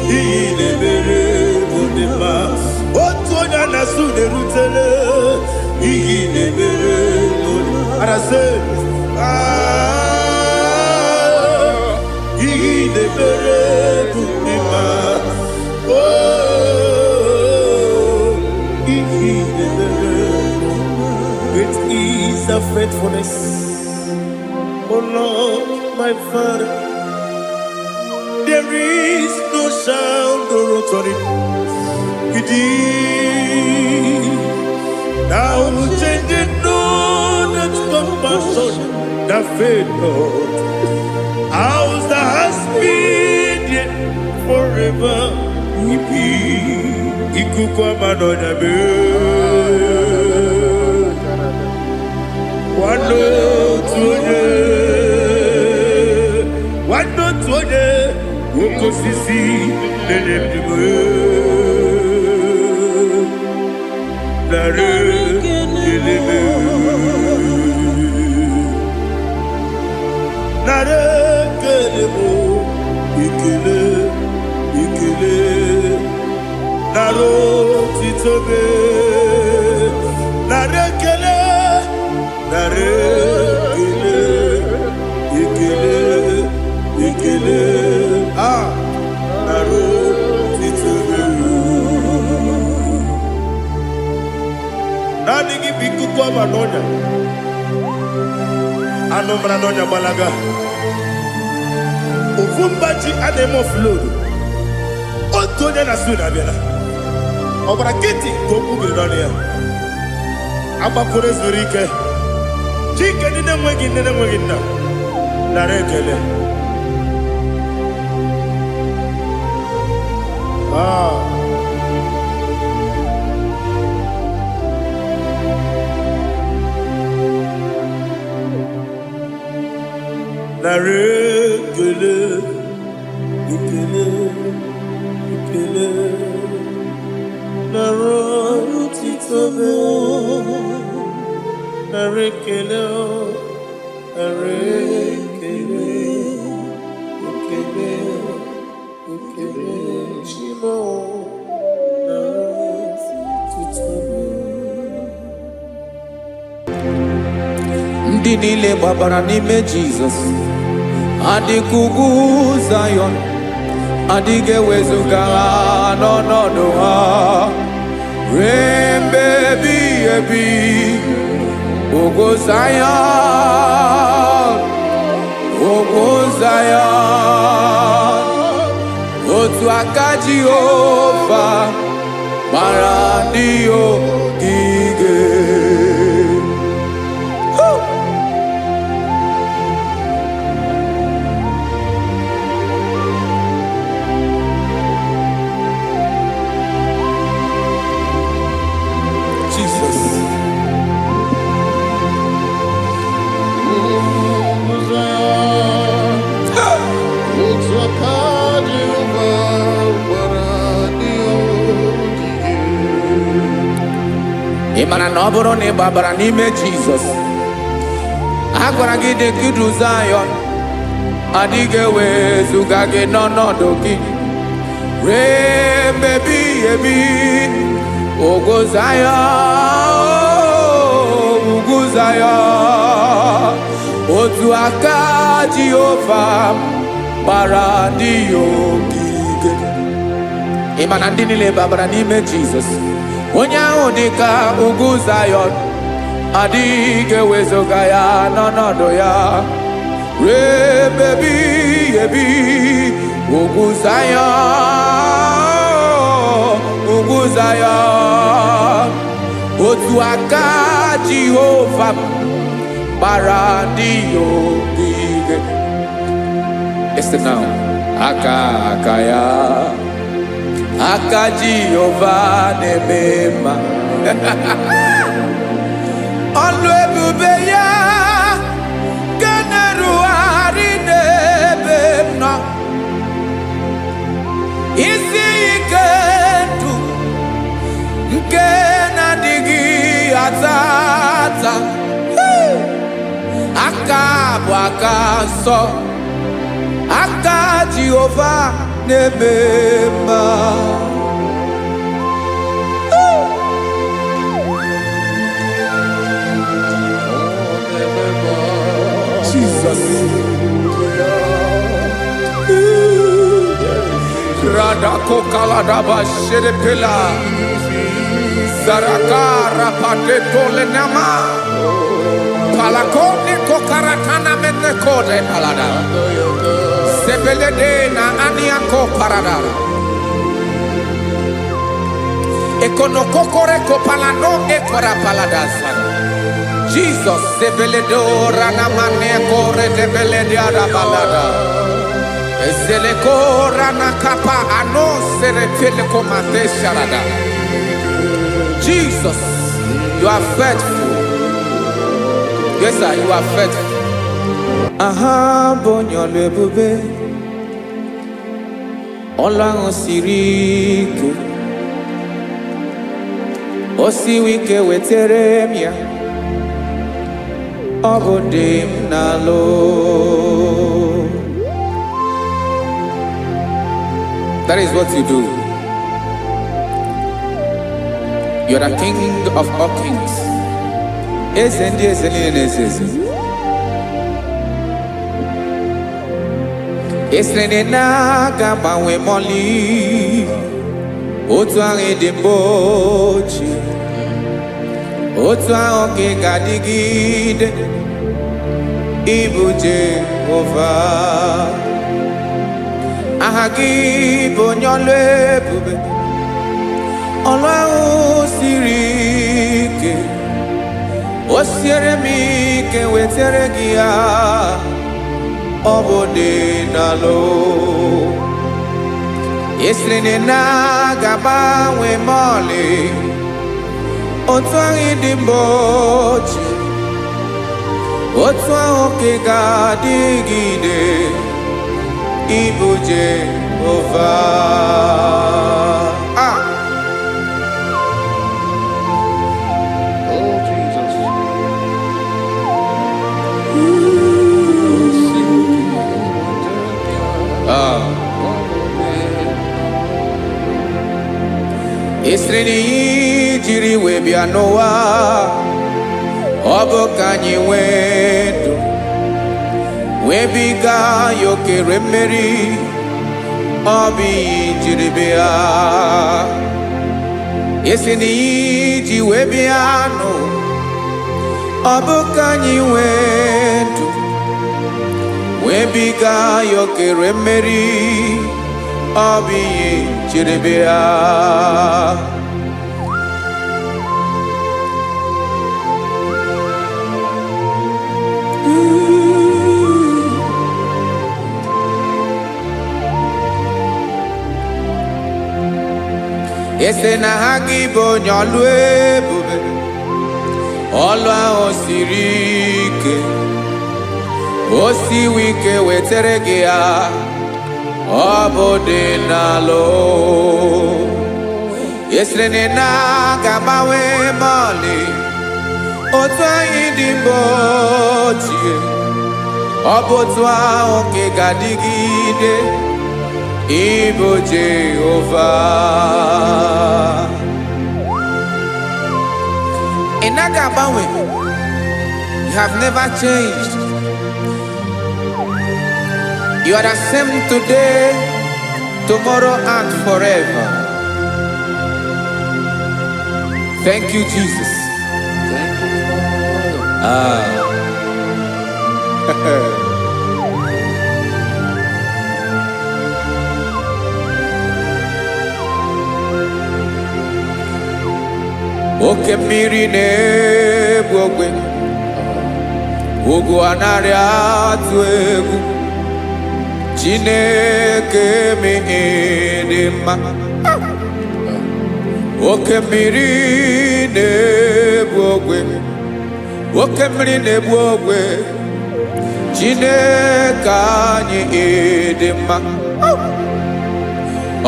Igide mere modima, otonya na sude rutele. Igide mere modima, arase. Igide mere modima, oh, igide mere modima. Great is thy faithfulness, oh Lord, my Father. There is no sound or authority. Now changing no that compassion that faith not. Ours that has been yet forever. Ikukwa manonya be. Wano tunye. osisi na-enyemdigo nara keleme nara kelemo ikele ikele nara otitobe nara kele nara kele ikele ikele nara otitobe nani gi bikuko manonya anomra nonya balaga Ufumbaji anemo flood. Otonya na suna biela. Obra kiti koku bironia. Aba kore zurike. Chike nine mwegi na. Narekele. Narekele, ikele, ikele, narotitobe, narekele, narekele, ikele, ikele, chimo, narotitobe. Ndị niile gbabara n'ime Jizọs adịkugu Zion adịghị ewezuga ha n'ọnọdụ ha ruo mgbe ebighị ebi. Ogo Zion, ogo Zion, otu aka Jehova gbara ndị ogige. Ịmara na ọ bụrụ na ị gbabara n'ime Jizọs, a gwara gị dị kidu Zion adịghị ewezuga gị n'ọnọdụ gị ruo mgbe ebighị ebi. Ogo Zion, ugwu Zion, otu aka Jehova gbara ndị ogige. Ịma na ndị niile gbabara n'ime Jizọs, onye ahụ dị ka ugwu Zion adịghị ewezuga ya n'ọnọdụ ya ruo mgbe ebighị ebi. Ugwu Zion, ugwu Zion, otu aka Jehova gbara ndị ogige. Listen now, aka ya, aka Jehova na-eme mma. Ọlụ ebube ya ga na-erugharị n'ebe m nọ. Isi ike ndụ nke na-adịghị ata ata. Aka bụ aka nsọ, aka Jehova na-eme mma. Jesus. Radako kaladaba sherepela zarakara pateto lenama palakone kokaratana mene kode palada sebelede na aniako parada ekono kokore kopalano ekora paladasa. Jesus sebeledo rana mane kore debelede ada balada. Ezele kora na kapa ano serepele komate sharada. Jesus, you are faithful. Yes sir, you are faithful. Aha bonyo lebube ọlụ ahụ siri ike o siwe ike wetere m ya ọ bụ dị m n'alụ. That is what you do. You are the king of all kings. Eze ndị eze niile na-eze eze. Esere na-aga gbanwe mọlị otu ahụ dị mgbe ochie, otu ahụ ka ị ga-adịgide ịbụ Jehova. Aha gị bụ onye ọlụ ebube, ọlụ ahụ siri ike o siere m ike wetere gị ya ọ bụ dị n'alụ. Esiri na ga-agbanwe m ọlị otu ahụ dị mgbe ochie, otu ahụ ka ị ga-adịgide ịbụ Jehova. Oh, Jesus. Esiri na ihe jiri wee bịa n'ụwa ọ bụ ka anyị nwee ndụ wee biga ya okere mmeri, ọ bụ ihe jiri bịa. Esi na ihe ji wee bịa nụ ọ bụ ka anyị nwee ndụ wee biga ya okere mmeri, ọ bụ ihe jiri bịa. Ese na ha gị bụ onye ọlụ ebube, ọlụ ahụ siri ike o siwe ike wetere gị ya ọ bụ dị n'alụ. Esere na ga-agbanwe m ọlị otu anyị dị mgbe ochie, ọ bụ otu ahụ ka ị ga-adịgide ịbụ Jehova. Ị naghị agbanwe. You have never changed. You are the same today, tomorrow and forever. Thank you, Jesus. Thank you, Lord. Oke mmiri na-egbu ogwe, ugwu anaghị atụ egwu, Chineke mee dị mma. Oke mmiri na-egbu ogwe, oke mmiri na-egbu ogwe, Chineke anyị dị mma.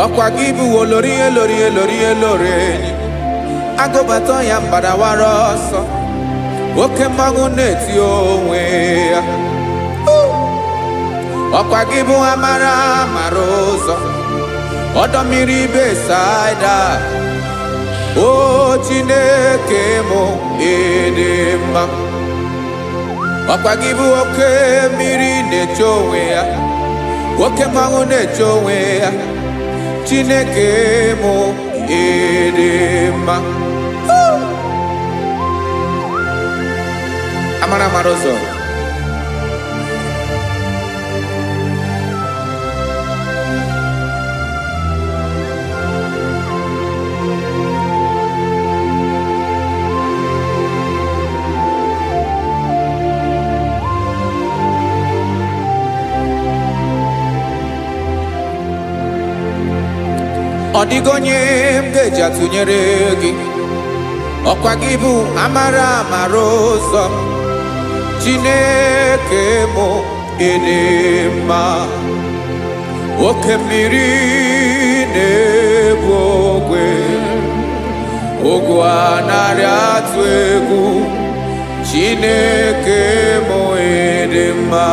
Ọkwa gị bụ olori elori elori elori enyi, agụbata ya mbadawara ọsọ, oke mmanwụ na-eti onwe ya. Ọkwa gị bụ amara amara ụzọ, ọdọ mmiri Besaida, o Chineke mụ ịdị mma. Ọkwa gị bụ oke mmiri na-eche onwe ya, oke mmanwụ na-eche onwe ya, Chineke mụ ịdị mma. Amara amara ụzọ, ọ dịghị onye m ga-eji atụnyere gị. Ọkwa gị bụ amara amara ụzọ, Chineke mụ ịdị mma. oke mmiri na-egbu ogwe ogwu anarị atụ egwu Chineke mụ ịdị mma.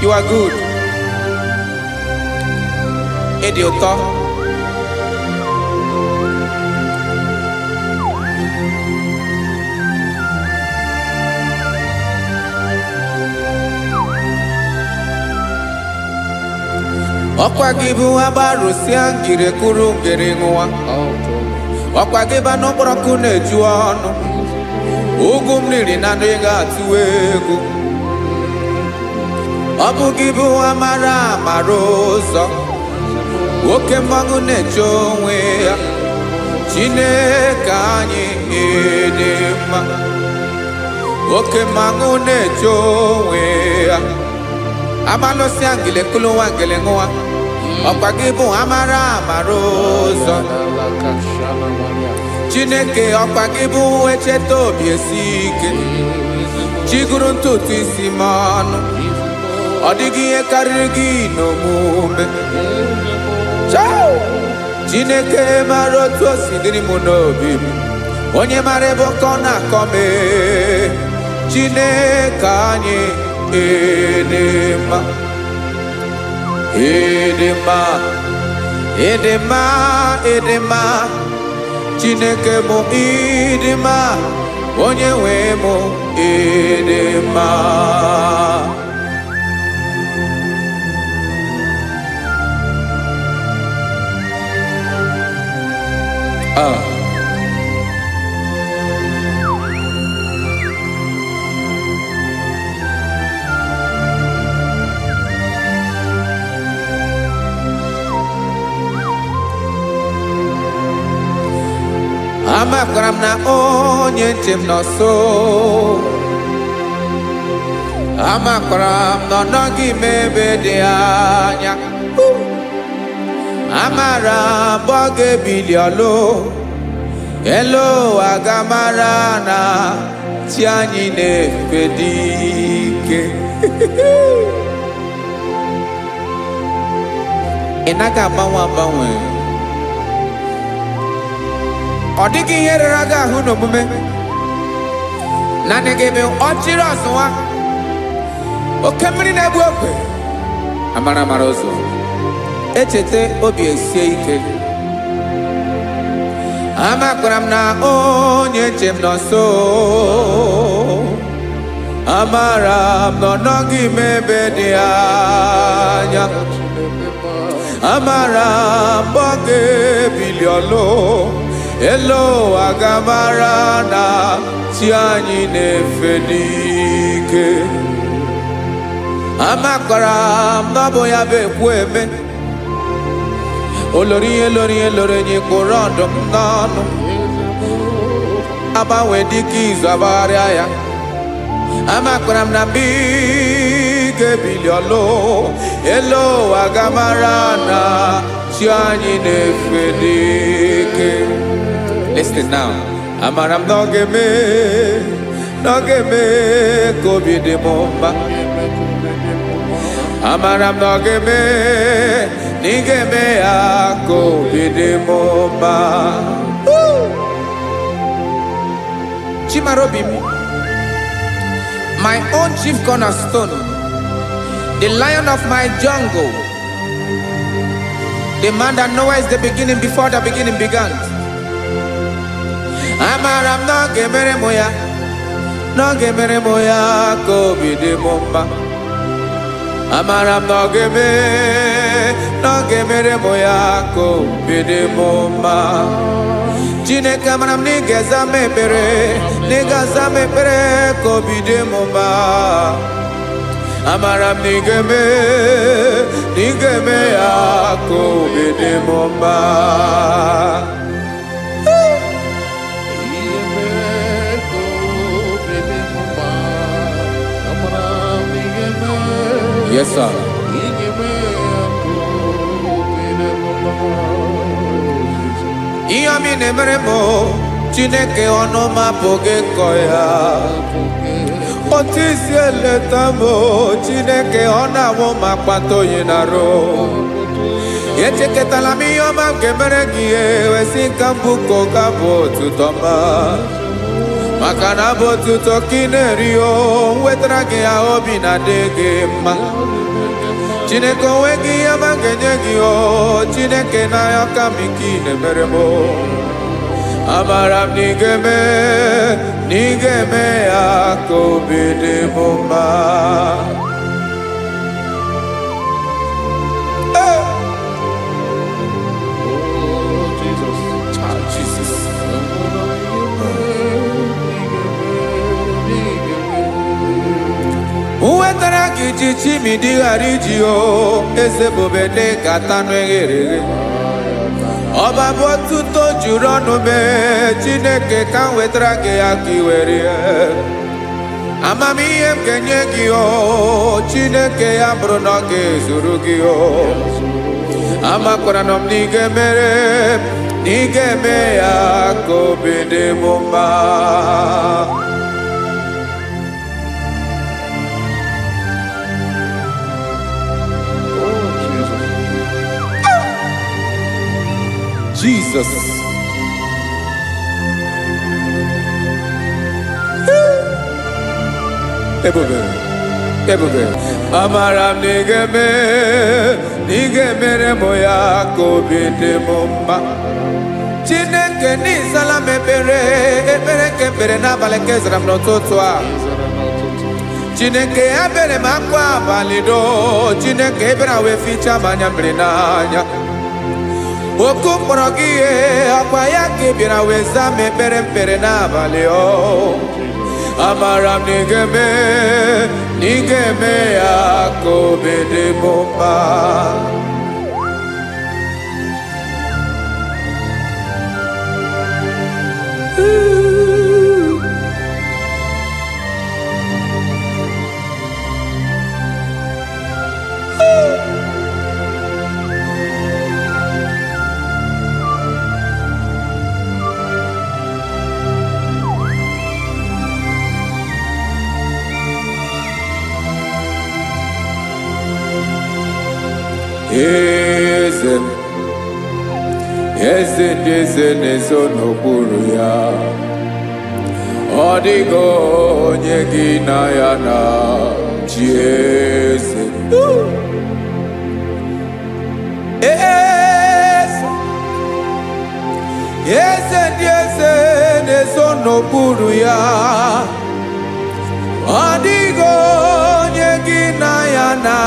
You are good. Ịdị ụtọ. Ọkwa gị bụ agbarụsịa ngire kụrụ ngere nwa. Ọkwa gị bụ n'ọkpọrọkụ na-eju ọnụ. Ugwu mmiri na ndị ga-atụ egwu. Ọ bụ gị bụ amara amara ụzọ. Oke mmanwụ na-eche onwe ya. Chineke anyị ịdị mma. Oke mmanwụ na-eche onwe ya. Amalụsịa ngile kụlụ nwa ngele nwa. Ọkwa gị bụ amara amara ụzọ. Chineke ọkwa gị bụ echeta obi esi ike. Chiguru ntutu isi m ọnụ. Ọ dịghị ihe karịrị gị n'omume. Chineke mara otu o si dịrị m n'obi m. Onye mara ebe ọkọ na-akọ m. Chineke anyị ịdị mma. Ịdị mma. Ịdị mma. Ịdị mma. Chineke mụ ịdị mma. Onye nwe mụ ịdị mma. Amakwara m na onye nche m nọ nso. Amakwara m na ọ nọghị m ebe dị anya. Amara m ọ ga-ebili ọlụ. Elu aga mara na chi anyị na-efe dị ike. Ị naghị agbanwe agbanwe. Ọ dịghị ihe rere gị ahụ n'omume. Naanị gị bụ ọchịrị ọzụwa. Oke mmiri na-egbu ogwe. Amara amara ụzọ. Echete obi esie ike. Amakwara m na onye nche m nọ nso. Amara m na ọ nọghị m ebe dị anya. Amara m ọ ga-ebili ọlụ. Elu aga mara na chi anyị na-efe n'ike. Amakwara m na ọ bụ ya bụ ekwu eme. Olori ihe lori ihe lori enyi kpụrụ ọdụm n'ọnụ. Agbanwe dịka izu agbagharịa ya. Amakwara m na mgbe ị ga-ebili ọlụ. Elu aga mara na chi anyị na-efe n'ike. Listen now. Amara m na ọ ga-eme ka obi dị m mma. Amara m na ọ ga-eme na ị ga-eme ya ka obi dị m mma. Chimarobi m, my own chief cornerstone, the lion of my jungle, the man that knows the beginning before the beginning began. Amara m na ọ ga-emere m ya, na ọ ga-emere m ya ka obi dị m mma. Amara m na ọ ga-emere m ya ka obi dị m mma. Chineke amara m na ị ga-aza m ekpere, na ị ga-aza m ekpere ka obi dị m mma. Amara m na ị ga-eme ya ka obi dị m mma. Yes, sir. Ihe ọmị na-emere m Chineke ọnụ m apụghị ịkọ ya. Otisi eletamo Chineke ona wo makpato yinaro. Yecheketala mi yoma kemere giye wesika mbuko kabo tutoma. Makana bo tuto kinerio wetrage ya obi na dege ma. Chineke wegi yama genye o Chineke na yakamiki nemeremo. Amaram nigeme akobede mumba. Jesus. Uwetara kichichi midigarijio eze bobede katanu eghere. Oba botuto juru ọnụ mee Chineke ka m wetara gị ya ka i were amamihe m ga-enye gị o Chineke ya bụrụ na ọ ga-ezuru gị o amakwara na m na ị ga-eme ya ka obi dị m mma. Jesus. Ebube. Amaram nigeme moya kobide mumba. Chineke ni salam ebere kebere na baleke zram no totwa. Chineke ebere makwa balido. Chineke ebere we ficha manya mrinanya. Oku morogie akwa yake bira weza mepere mpere na baleo. Amaram nigeme yako bede bomba. Eze n'ezo n'okpuru ya. Ọ dịghị onye gị na ya na chi eze. Eze n'ezo n'okpuru ya. Ọ dịghị onye gị na ya na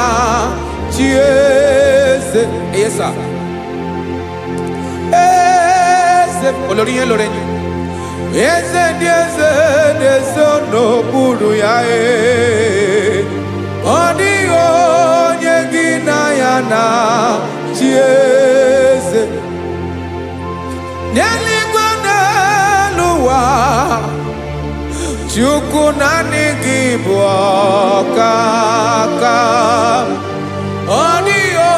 chi eze. Yes, sir. Olórí lórenyi. Eze n'okpuru ya ọ dịghị onye gị na ya na chi eze. N'eluigwe n'elu ụwa Chukwu naanị gị bụ ọkaka. Ọ dịghị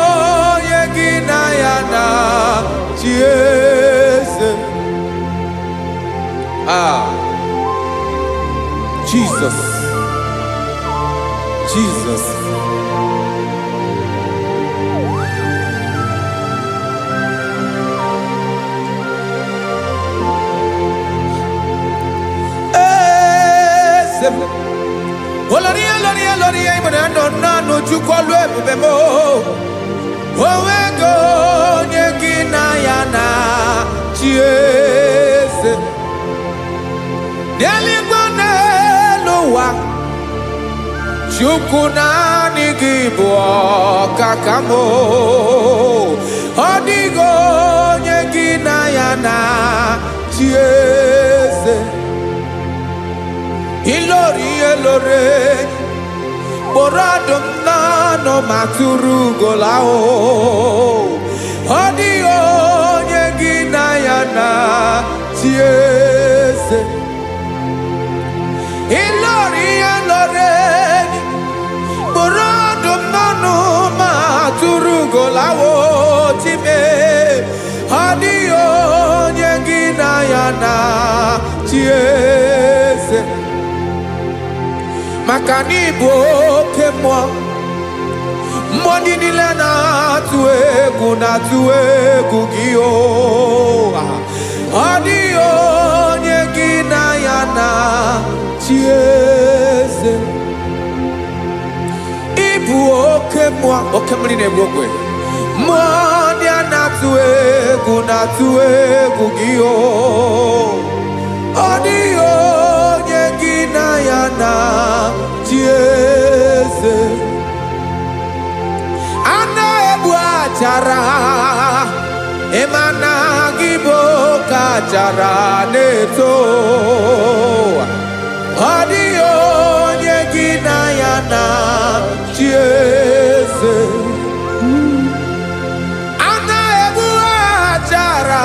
onye gị na ya na chi eze. Jesus. Olórí ìmọ̀nà nọ Chukwu ọlụ ebube mo. Onwego onye gị na ya na chi eze. N'eluigwe n'elu ụwa Chukwu naanị gị bụ ọkaka m. Ọ dịghị onye gị na ya na chi eze. Ilori kpọrọ ọdụm n'ọnụ ma tụrụ ugola o. Ọ dịghị onye gị na ya na chi eze. Ilori kpọrọ ọdụm n'ọnụ ma tụrụ ugola o. Time ọ dịghị onye gị na ya na chi eze. maka na ịbụ oke mmụọ. Mmụọ ndị niile na-atụ egwu gị o. Ọ dịghị onye gị na ya na-achị eze. Ịbụ oke mmụọ, oke mmiri na-egbu ogwe. Mmụọ ndị a na-atụ egwu gị o. Ọ dịghị onye gị na ya na-achị eze. A na-egbu achara, ịma na gị bụ oke achara na-eto. Ọ dịghị onye gị na ya na-achị eze. A na-egbu achara,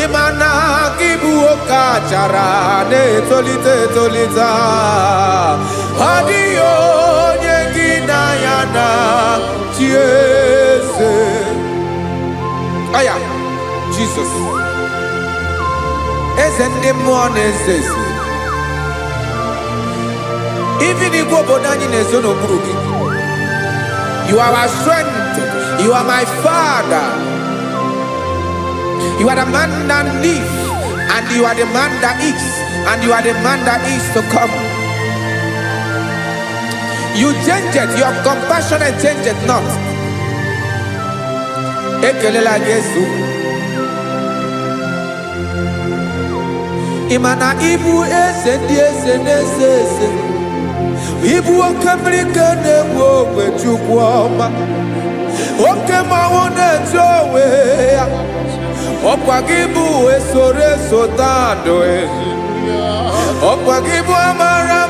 ịma na gị bụ oke achara na-etolite etolite. Ọ dịghị onye gị na ya na-achị eze. Aya, Jesus. Eze ndị mmụọ na-eze eze. Even Igbo obodo anyị na-ezo n'okpuru gị. You are our strength. You are my Father. You are the man that lives, and you are the man that is, and you are the man that is to come. You change it. Your compassion change it not. Ekelela Yesu. Imana ibu eze ndị eze na-eze eze. Ibu oke mmiri ka na-egbu ogwe Chukwu ọma. Oke mmanwụ na-eche onwe ya. Ọkwa gị bụ esoro tando. Ọkwa gị bụ amara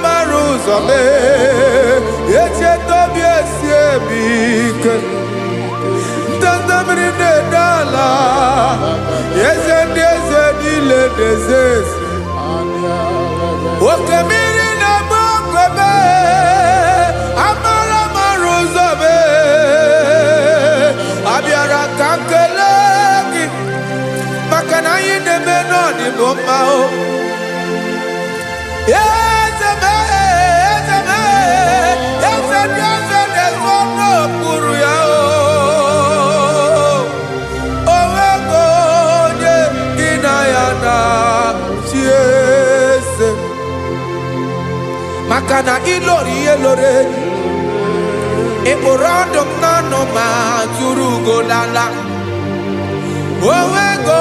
ụzọ mee. Echeta obi esi ebi ike. Ndanda mmiri na-ede ala. Eze ndị eze niile na-eze eze. Oke mmiri na-agba ogwe mee. Amara ụzọ mee. Abịara ka nkele gị. Maka na anyị na-eme n'ọdịbụ mma o. Eze mee, eze mee. Eze ndị eze na-ezo n'okpuru ya o. O nwego onye gị na ya na-achị eze. Maka na ịlọrọ ihe lọrọ enyi. Ịkpụrụ ọdụ m n'ọnụ ma tụrụ ugo n'ala. O nwego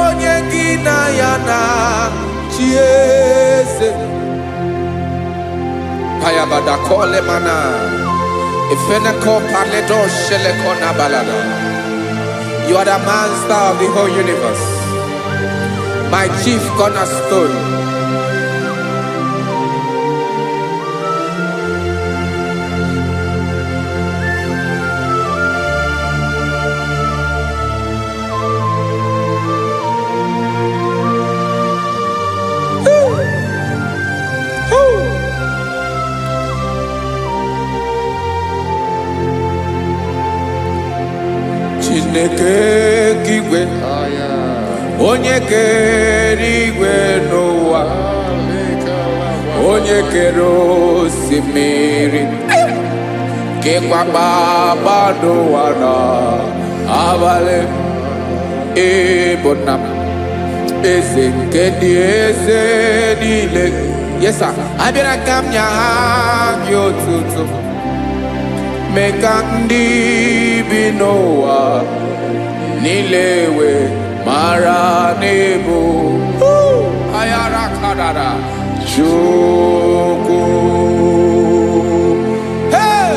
onye gị na ya na-achị eze. Payabada kole mana. Ifeneko paledo sheleko na balada. You are the master of the whole universe. My chief cornerstone. Chineke kigwe, onye kere igwe n'ụwa, onye kere osimiri, kekwa kpakpando ụwa n'abalị. Ịbụ nna m, eze nke ndị eze niile. Yes sir, abịara ka m nye gị otuto. Mee ka ndị bi n'ụwa niile wee mara n'ebu ayara kadara Chukwu. Hey!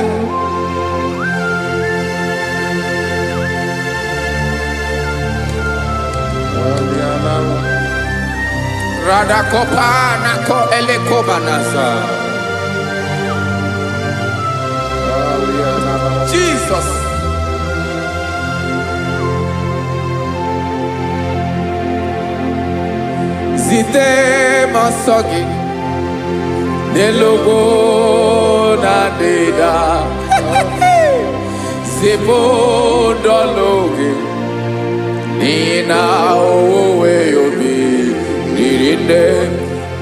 Radakopa nako elekobanasa. Jesus. Zite masogi nelogo na deda. Zipo dologi nina owe yobi nirinde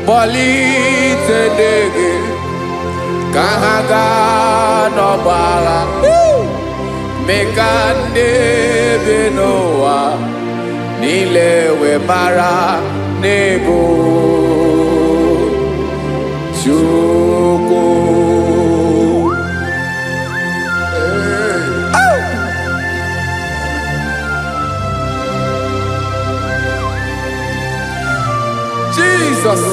polite dege kahaga no bala mekande benoa nilewe mara nebo chuko Jesus.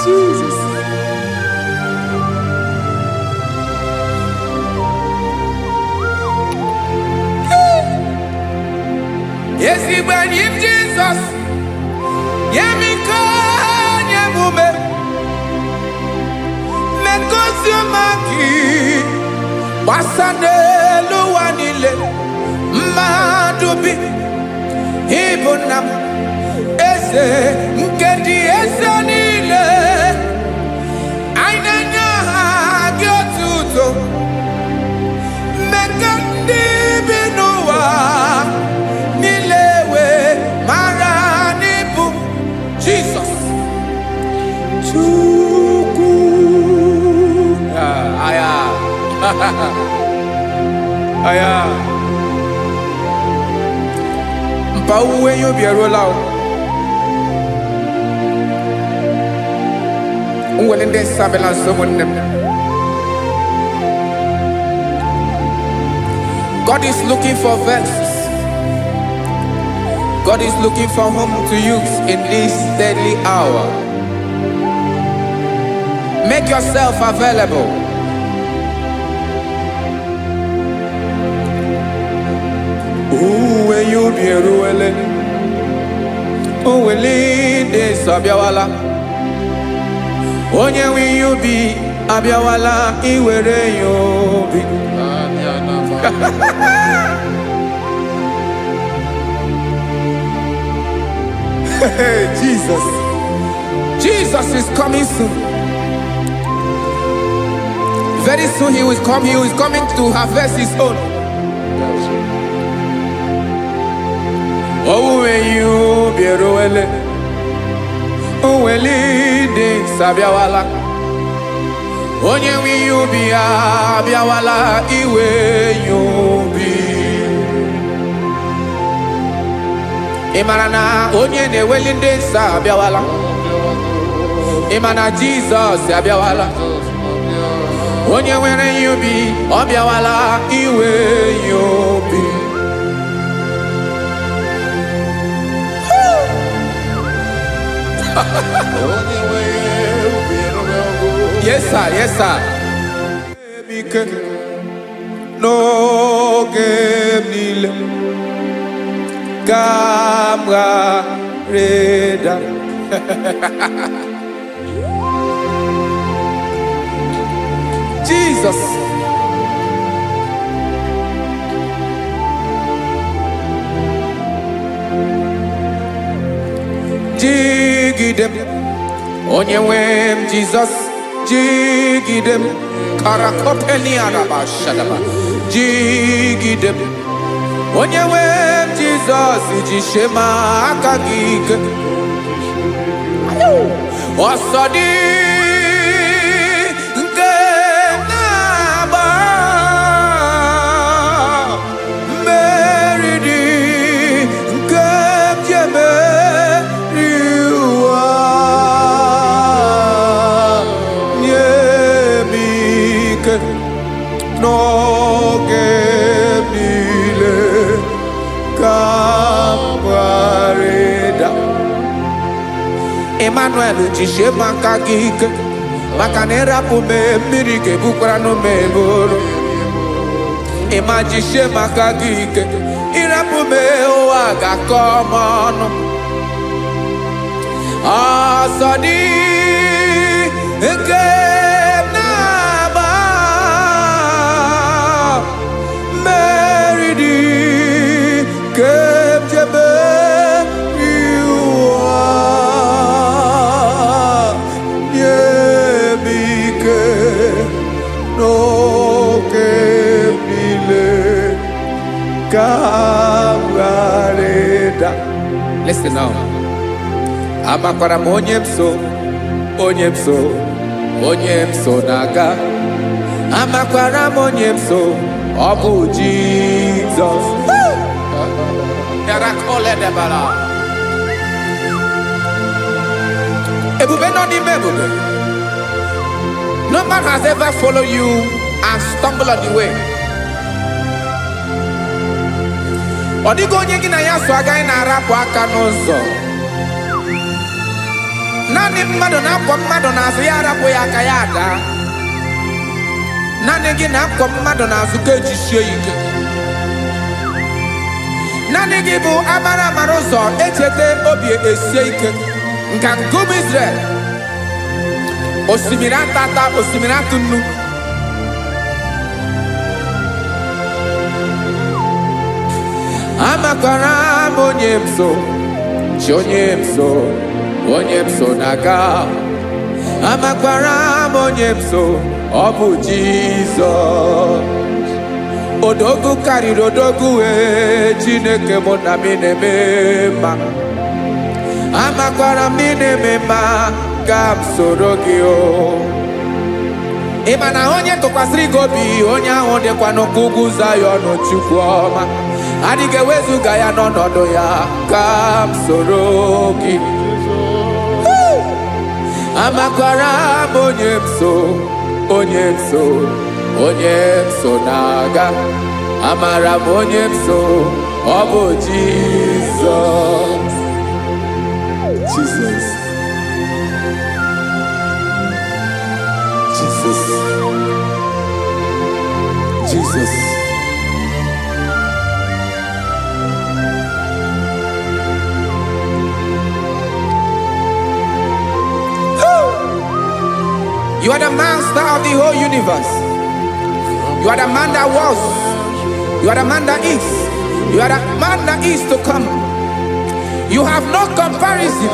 Jesus. Yes, he when him Jesus. Yemiko nyemume. Mekosiomaki. Basane luwanile. Madubi. Ibunam. Ese nkedi ese nile. Ainanya gyotuto. Mekandi binuwa. Nilewe maranibu. Jesus. Chuku. Aya. Aya. Mpauwe yo bierola. Unwelende sabela someone. God is looking for verses. God is looking for whom to use in this deadly hour. Make yourself available. When you be ruele, de sabiawala. Onye when you be abiawala, iwere you be. Jesus. Jesus is coming soon. Very soon he will come. He is coming to harvest his own. Oh, when you be roele, oh, when leading sabiawala. Onye when you be abiawala, iwe you be. Imanana onye ne welinde sabiawala. Imana Jesus sabiawala. Onye were you be obiawala iwe you be. Yes sir, yes sir. No game nile. Camera reda. Jesus. Jigidem. Onyewem Jesus. Jigidem. Karakopeni araba shadaba. Jigidem. Onyewem Jesus. Jishema akagike. Osodi. No gemile kambareda Emmanuel jishe makagike makanera pume mirike bukrano meboro Ema jishe makagike irapume oaga komono Asadi No que Listen now. Amakwara m onye m so, onye m so, onye m so na-aga. Amakwara m onye m so, ọ bụ Jizọs. Yarakoledebara. Ebube nọ n'ime ebube. No man has ever followed you and stumbled on the way. Ọ dịghị onye gị na ya so agaghị na-arapụ aka n'ụzọ. Naanị mmadụ na-akwọ mmadụ n'azụ ya arapụ ya aka ya ada. Naanị gị na-akwọ mmadụ n'azụ ka ejisie ike. Naanị gị bụ amara amara ụzọ echete obi esie ike. Nka ngụm Israel. Osimiri atata, osimiri atụ nnu. Amakwara m onye m so, chi onye m so, onye m so na-aga. Amakwara m onye m so, ọ bụ Jizọs. Odogwu karịrị odogwu Chineke mụ na m na-eme mma. Amakwara m na-eme mma ka m soro gị o. Ị ma na onye tụkwasịrị gị obi, onye ahụ dịkwa n'ụkwụ ugwu Zayọn Chukwu ọma. Adịghị ewezuga ya n'ọnọdụ ya ka m soro gị. Amakwara m onye m so, onye m so, onye m so na-aga. Amara m onye m so, ọ bụ Jizọs. Jesus. Jesus. Jesus. You are the master of the whole universe. You are the man that was. You are the man that is. You are the man that is to come. You have no comparison.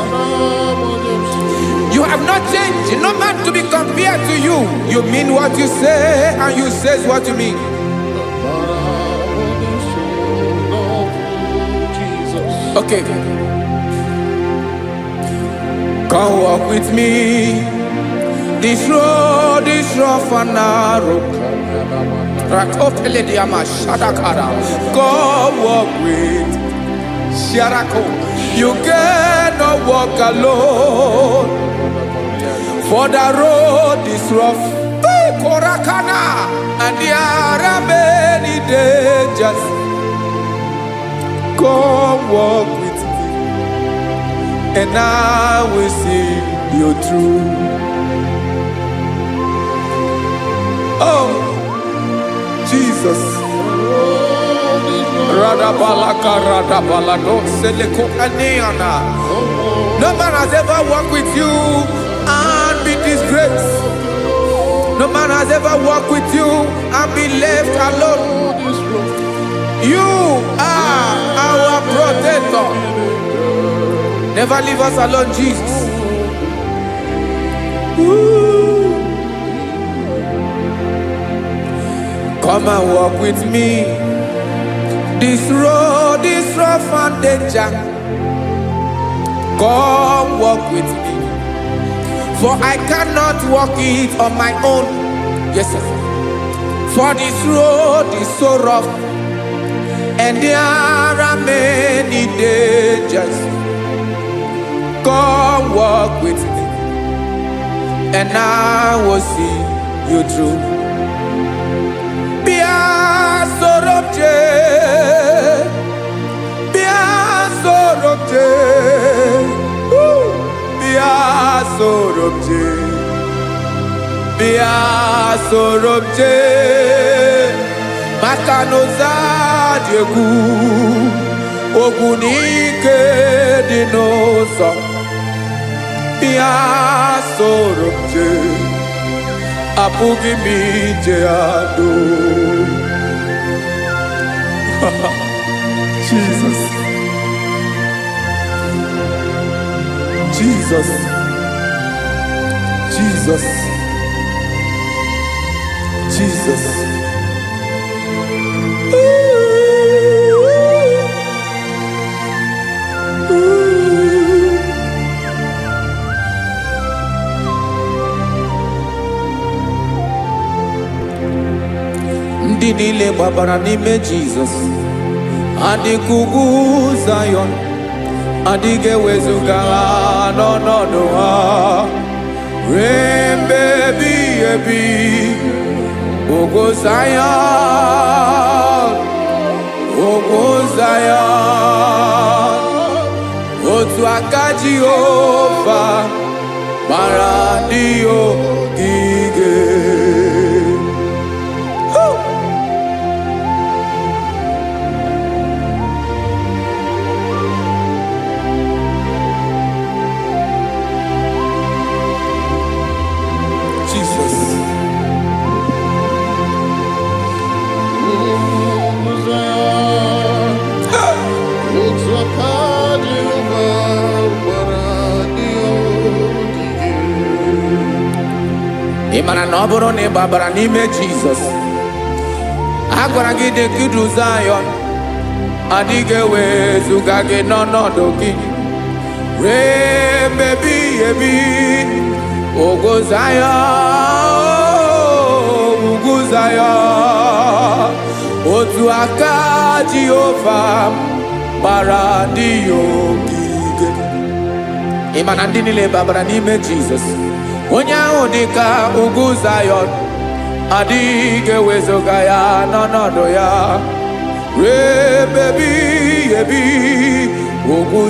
You have not changed. No man to be compared to you. You mean what you say and you say what you mean. Okay. Come walk with me. This road is rough and narrow. Go walk with Sharako. You cannot walk alone. For the road is rough. Korakana. And there are many dangers. Go walk with me. And I will see you through. Oh, Jesus. No man has ever walked with you and be disgraced. No man has ever walked with you and be left alone. You are our protector. Never leave us alone, Jesus. Ooh. Come and walk with me. This road is rough and danger. Come walk with me. For I cannot walk it on my own. Yes, sir. For this road is so rough. And there are many dangers. Come walk with me. And I will see you through. Makanoza diegu ogunike dinosa bia sorobje apugi mije ado. Jesus. Jesus. Jesus. Jesus. Ooh. Ooh. ndị niile gbabara n'ime Jizọs adịghị ugwu Zayọn, adịghị ewezuga ha n'ọnọdụ ha ruo mgbe ebighị ebi. Ugwu Zayọn, ugwu Zayọn, otu aka Jehova gbara ndị ogige. Ị mara na ọ bụrụ na ị gbabara n'ime Jizọs, a gwara gị dị ka Zayọn, adịghị ewezuga gị n'ọnọdụ gị ruo mgbe ebighị ebi. Ugwu Zayọn, ugwu Zayọn, otu aka Jehova gbara ndị ogige. Ị ma na ndị niile gbabara n'ime Jizọs, onye ahụ dị ka ugwu Zayọn, adịghị ewezuga ya n'ọnọdụ ya ruo mgbe ebighị ebi. Ugwu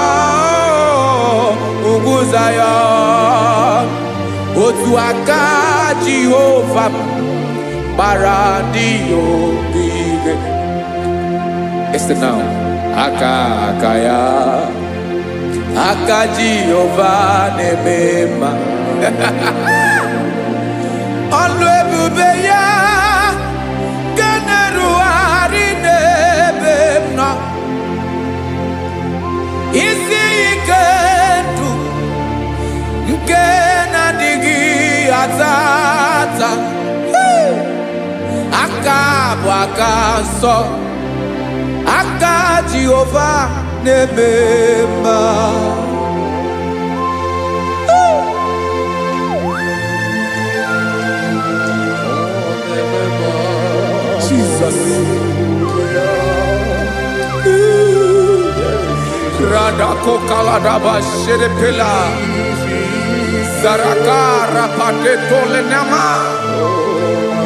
Zayọn, ugwu Zayọn, otu aka Jehova gbara ndị ogige. Listen now, aka ya, aka Jehova na-eme mma. Ọlụ ebube ya ga na-erugharị n'ebe m nọ. Isi ike ndụ nke na-adịghị ata ata, aka bụ aka nsọ, aka Jehova na-eme mma. Jesus. Radako kaladaba sherepela zarakara pateto lenama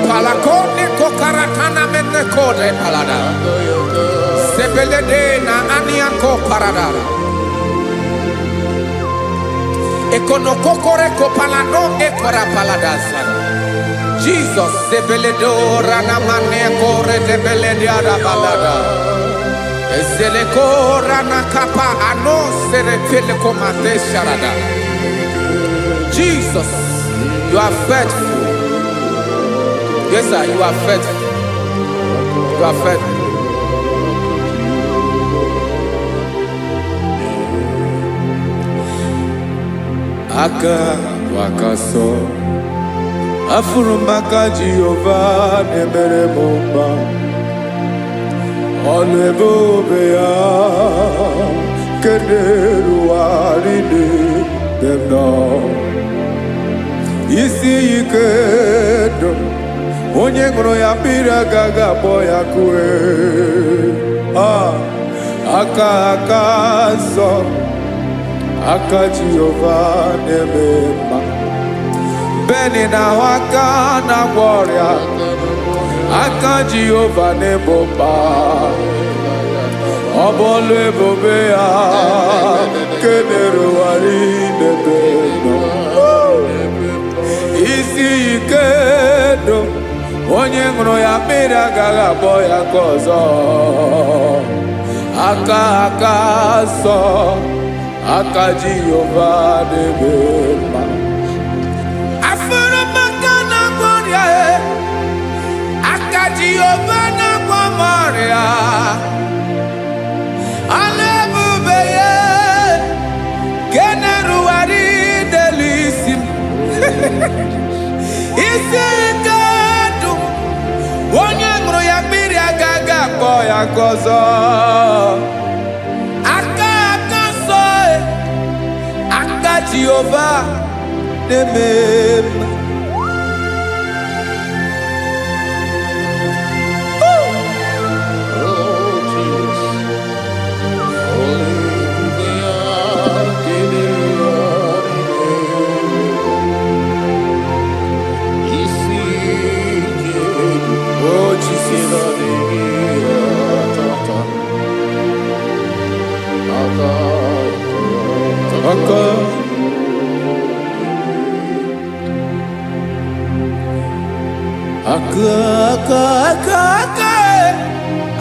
palakone kokaratana mene kode palada sebelede na aniako paradara ekono kokore kopalano ekora paladasa. Jesus sebeledo rana mane kore debelede ada balada. Eseleko rana kapa ano serepele komate sharada. Jesus, you are faithful. Yes, sir, you are faithful. You are faithful. Aka wakaso afurumaka Jehova nemere mumba. Ọlụ ebube ya keneruwarị n'ebe m nọ. Isi ike ndụ onye ṅụrụ ya mmiri agaghị akpọ ya kue. Aka nsọ, aka Jehova na-eme mma. Beni na-ahụ aka na-agwọ ọrịa, aka Jehova na-egbo mkpa. Ọ bụ ọlụ ebube ya kenerugharị n'ebe m nọ. Isi ike ndụ onye ṅụrụ ya mmiri agaghị akpọ ya ka ọzọ. Aka nsọ, aka Jehova na-eme mma. Jehova na-agwọ m ọrịa, ọlụ ebube ya nke na-erugharị n'elu isi m. Isi ike ndụ onye ṅụrụ ya mmiri agaghị akpọ ya ka ọzọ. Aka nsọ, aka Jehova na-eme mma.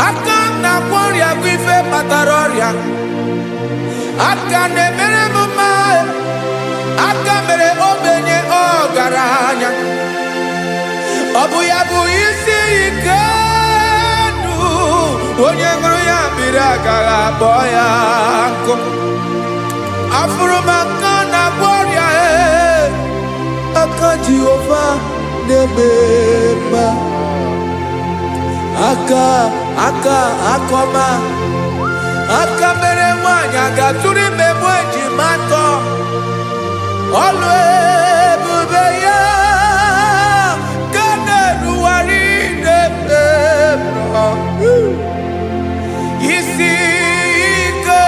Aka na kwọrịa bụ ife kpatara ọrịa. Aka na-emere m mma. Aka mere ogbenye ọgaranya. Ọ bụ ya bụ isi ike ndụ. Onye ṅụrụ ya mmiri agaghị akpọ ya nkụ. Afụrụ m aka na kwọrịa. Aka Jehova na-eme mma. Aka akọma. Aka mere nwanyị agatụrụ ime mụ ejima atọ. Ọlụ ebube ya ka na-erugharị n'ebe nọ. Isi ike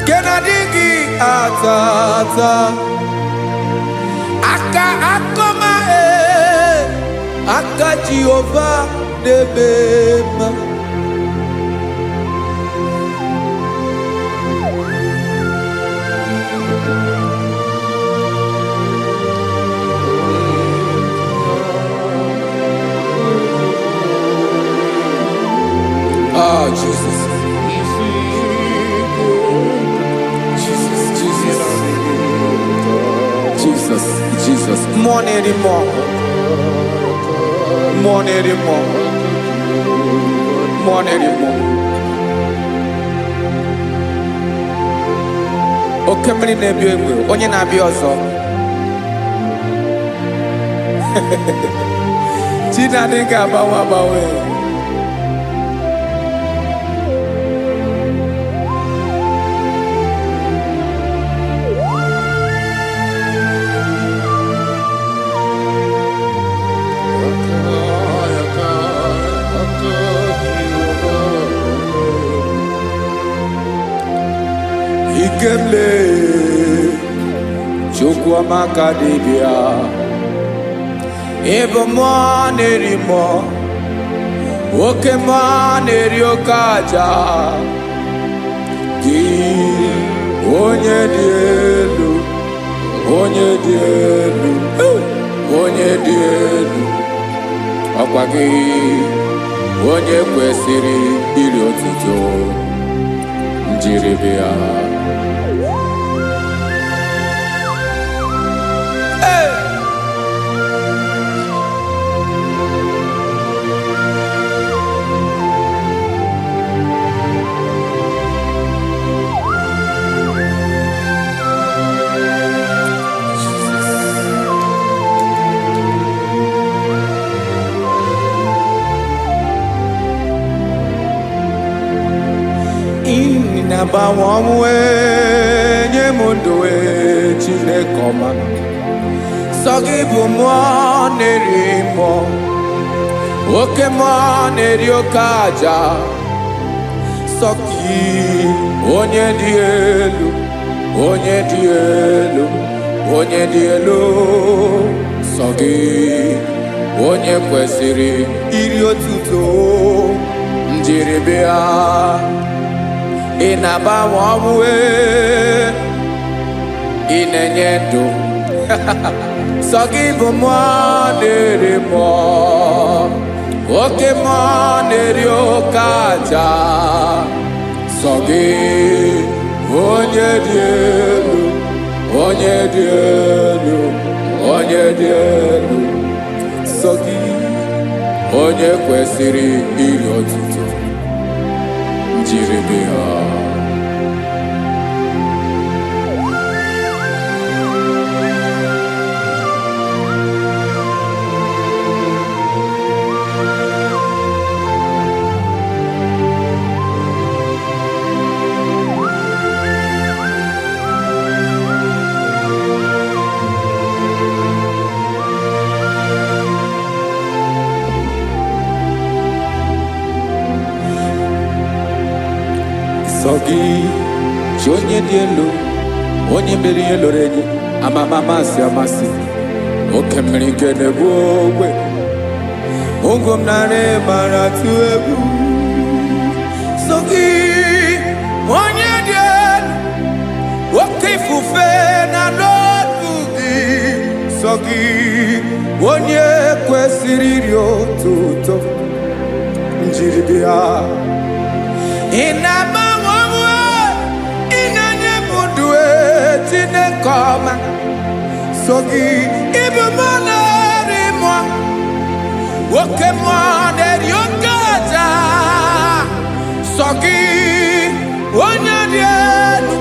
nke na-adịghị ata ata. Aka akọma aka Jehova na-eme mma. Oh, Jesus. Jesus. More anymore. More anymore. More anymore. Oke mmiri na-ebi egbe, onye na-abịa ọzọ. Chinadị ga-agbanwe agbanwe. Ikemle Chukwamaka dibia Ebo mwa nerimo Oke mwa neriokaja Ki onye dielu Onye dielu Onye dielu Ọkwa gị onye kwesịrị iri otuto njiribia Nabawanwe nye mundoe Chineke ọma. Sọ gị bụ mmụọ na-eri mmụọ. Oke mmụọ na-eri oke aja. Sọ gị onye dị elu. Onye dị elu. Onye dị elu. Sọ gị onye kwesịrị iri otuto njiribia. Ịna-agbanwe ọmụwe ị na-enye ndụ. Sọ gị bụ mmụọ na-eri mmụọ. Oke mmụọ na-eri oke aja. Sọ gị onye dị elu. Onye dị elu. Onye dị elu. Sọ gị onye kwesịrị iri otuto njiribia. Sọ gị chi onye dị elu, onye mere ihe loro enyi, amama amasị amasị, oke mmiri nke na-egbu ogbe, ungum nare baratu ebu sogi onye dien woke fufe na lodugi sogi onye kwesiri riotuto njiribia inama wawa inanye mudwe tine koma sogi ibu monari mwa woke mwaneri yokaja sogi onye dielu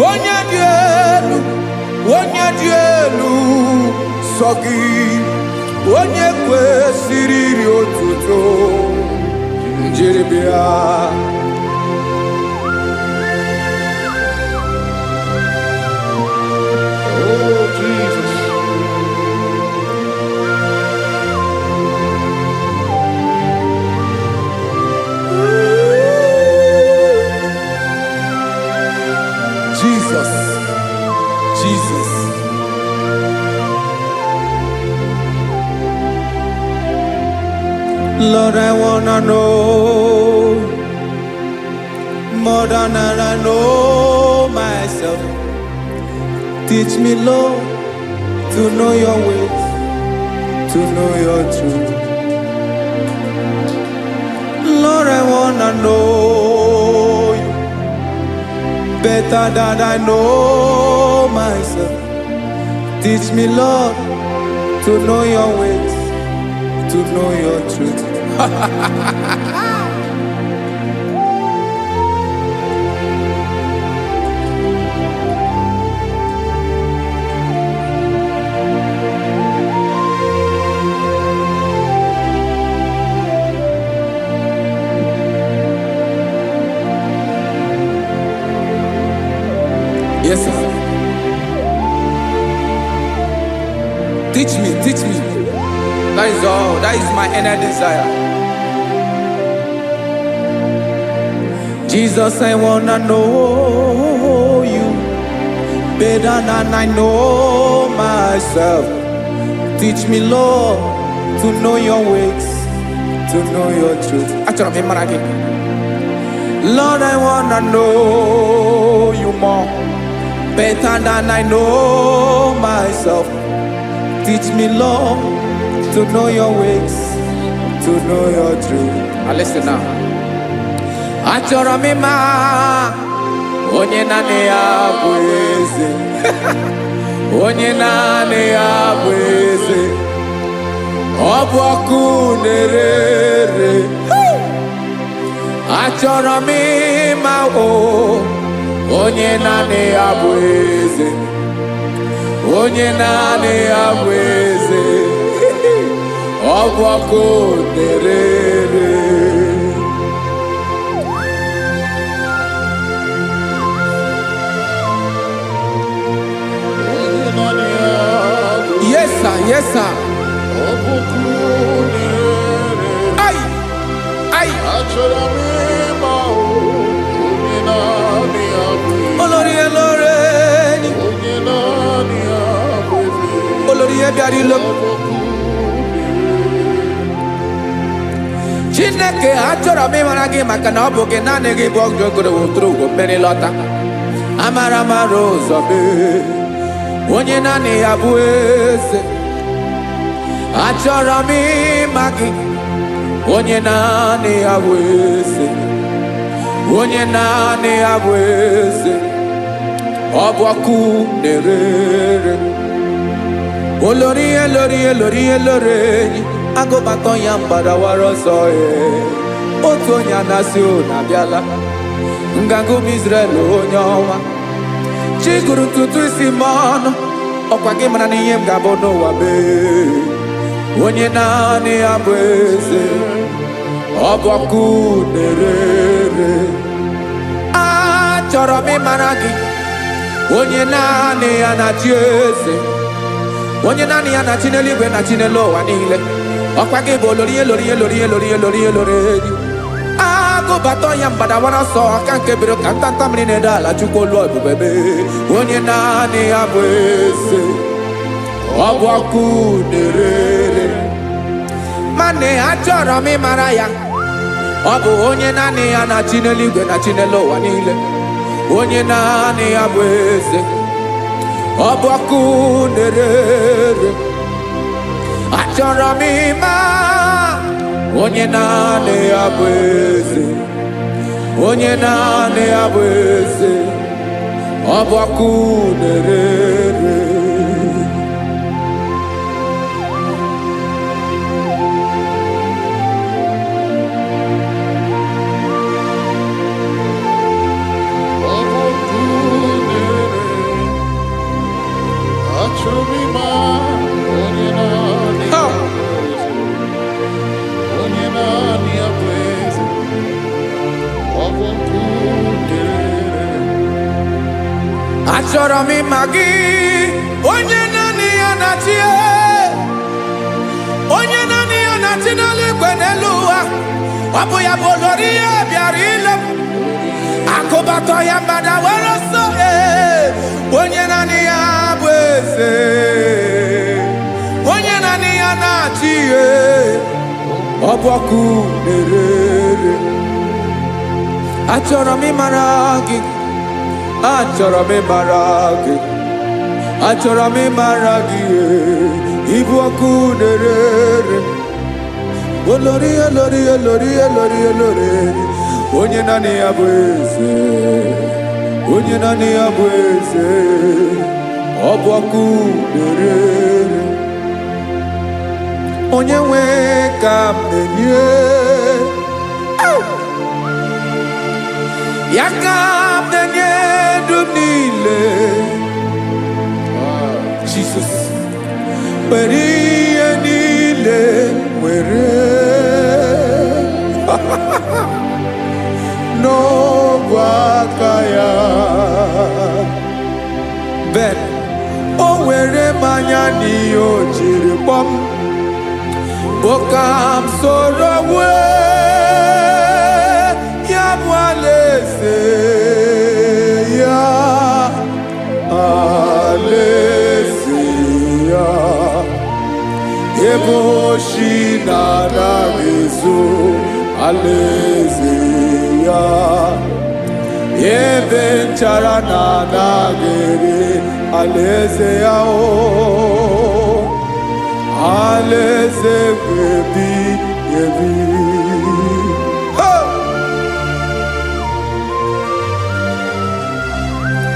onye dielu onye dielu sogi onye kwesiri riotuto njiribia Oh, Jesus. Jesus, Jesus. Lord, I wanna know more than I know myself. Teach me, Lord, to know your ways, to know your truth. Lord, I wanna know you better than I know myself. Teach me, Lord, to know your ways, to know your truth. Yes, sir. Teach me, teach me. That is all. That is my inner desire. Jesus, I wanna know you better than I know myself. Teach me, Lord, to know your ways, to know your truth. Actually, I'm again. Lord, I wanna know you more, better than I know myself. Teach me, Lord, to know your ways, to know your truth. Listen now. Achọrọ m ịma onye naanị ya bụ eze. Onye naanị ya bụ eze. Ọ bụ ọkụ na-ere. Achọrọ m ịma onye naanị ya bụ eze. Onye naanị ya bụ eze. Ọ bụ ọkụ na-ere. Yes, sir. Yes, sir. Ay, ay. Olórí Elóreni. Olórí Ebiarilo. Chineke achọrọ m ịmara gị maka na ọ bụ gị naanị gị bụ ọgụgụrụ woturu ugwo mmeri lọta. Amara mara ụzọ mee. Onye naanị ya bụ eze. Achọrọ m ịma gị. Onye naanị ya bụ eze. Onye naanị ya bụ eze. Ọ bụ ọkụ na-ere. Olórí Elóreni. Agụbatọ ya mgbadawara ọsọ ya. Otu onye anasị na-abịala. Nganga ụmụ Izrel onye ọma. Chiguru ntutu isi m ọnụ. Ọkwa gị mara na ihe m ga-abụ n'ụwa mee. Onye naanị ya bụ eze. Ọ bụ ọkụ na-ere. Achọrọ m ịmara gị. Onye naanị ya na-achị eze. Onye naanị ya na-achị n'eluigwe na-achị n'elu ụwa niile. Ọkwa gị bụ Olórí Elóreni. Agụbatọ ya mgbadawara ọsọ aka nke biri ka ntanta mmiri na-ede ala Chukwu olu ebube mee. Onye naanị ya bụ eze. Ọ bụ ọkụ na-ere. Mane achọrọ m ịmara ya. Ọ bụ onye naanị ya na-achị n'eluigwe na chi n'elu ụwa niile. Onye naanị ya bụ eze. Ọ bụ ọkụ na-ere ere. Achọrọ m ịma onye naanị ya bụ eze. Onye naanị ya bụ eze. Ọ bụ ọkụ na-ere ere. Achọrọ m ịma gị, onye naanị ya na-achị, onye naanị ya na-achị n'eluigwe n'elu ụwa. Ọ bụ ya bụ olori ya bịara ile m, akụbatọ ya mgbada were ọsọ. Onye naanị ya bụ eze, onye naanị ya na-achị ihe. Ọ bụ ọkụ na-ere ere. Achọrọ m ịmara gị, achọrọ m ịmara gị, achọrọ m ịmara gị. Ịbụ ọkụ na-ere ere. Olori olori olori olori olori. Onye naanị ya bụ eze, onye naanị ya bụ eze. Ọ bụ ọkụ na-ere ere. Onye nwe ka m na-enye, ya ka m na-enye dum niile. Jesus, were ihe niile were n'ọbụ aka ya. Ben, o were mmanya n'ihe o jiri kpọọ m, bụ ka m soro wee ya bụ alaeze ya, alaeze ya. Ebe oshi na-anaghị ezo, alaeze ya. Ebe nchara na-anaghị ere, alaeze ya. Alaeze ebi ebi.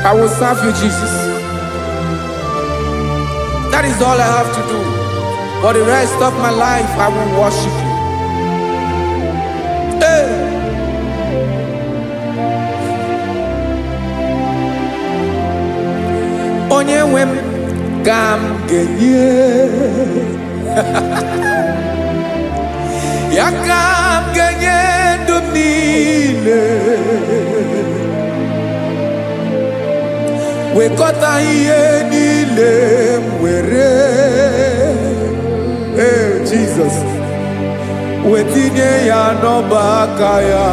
I will serve you, Jesus. That is all I have to do. For the rest of my life, I will worship you. Hey. Onye nwe m ka m ga-enye, ya ka m ga-enye ndụ m niile. Wekọta ihe niile m were, Jesus, wetinye ya n'ọba aka ya.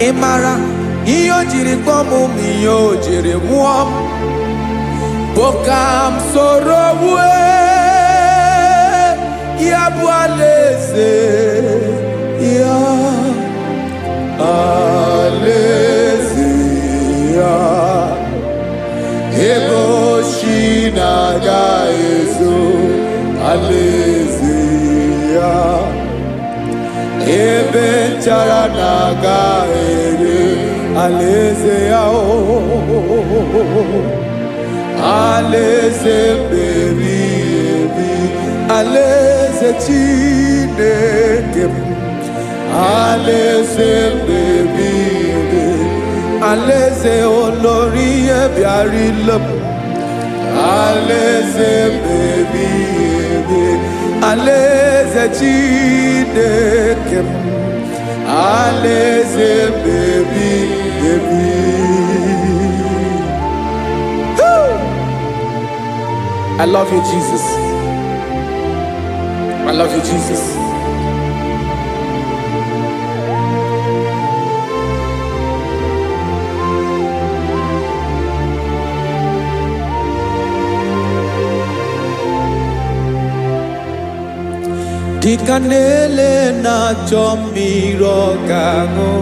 Ị mara ihe o jiri kpọọ m, ihe o jiri mụọ m, bụ ka m soro wee ya bụ alaeze ya, alaeze ya. Ebe oshi na-agaghị ezo, alaeze ya. Ebe nchara na-agaghị ere, alaeze ya. Alaeze ebi ebi, alaeze Chineke m. Alaeze ebi ebi, alaeze olori ya bịara ile m. Alaeze ebi ebi, alaeze Chineke m. Alaeze ebi ebi. I love you, Jesus. I love you, Jesus. Dikanele na chomirogango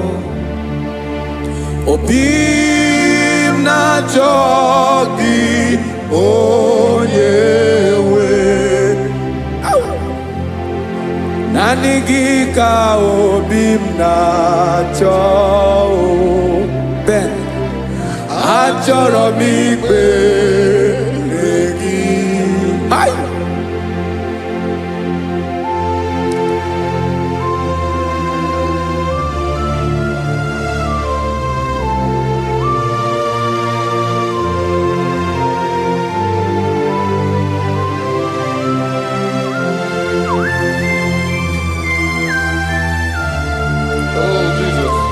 Obim na chogi onyewe Nanigi ka obim na cho Ben Achoro mi pe legi Hai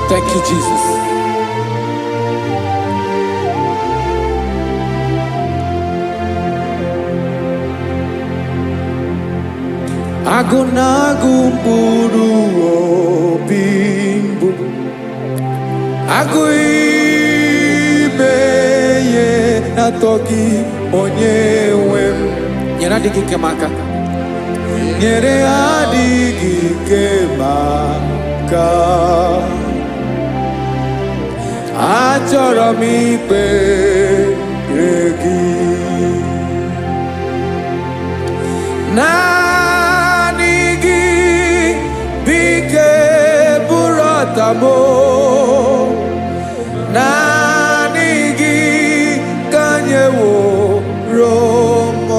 Thank you, Jesus. Agunagu buru obimbu Aguibeye natoki onyewe Nyere adigi kemaka Nyere adigi kemaka Achọrọ m ikpere gị naanị gị bike bụrụ ọtamo naanị gị ka nyeworo m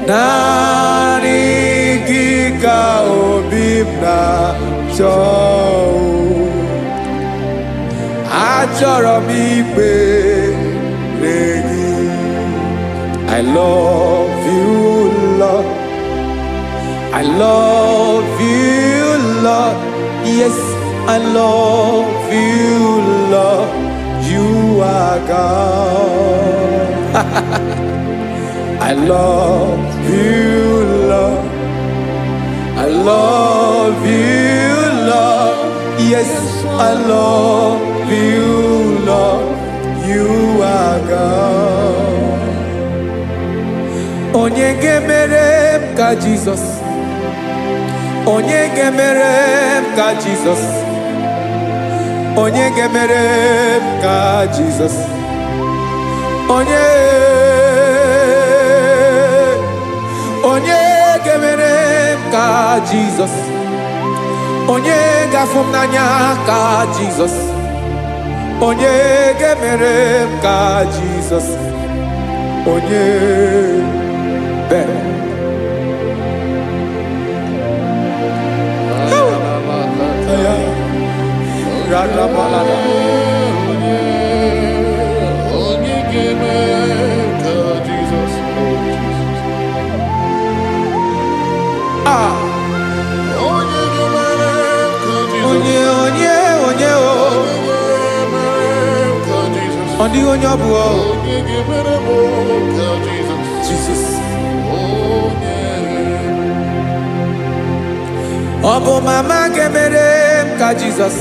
naanị gị ka obi m na-achọ Achọrọ m ikpere gị I love you, Lord. I love you, Lord. Yes, I love you, Lord. You are God. I love you, Lord. I love you, Lord. Yes, I love you, Lord. You are God. Onye gemere ka Jesus. Onye gemere ka Jesus. Onye gemere ka Jesus. Onye gemere ka Jesus. Onye gafum n'anya ka Jesus. Onye gemere ka Jesus. Onye Ben. Jesus. Obo mama gemere ka Jesus.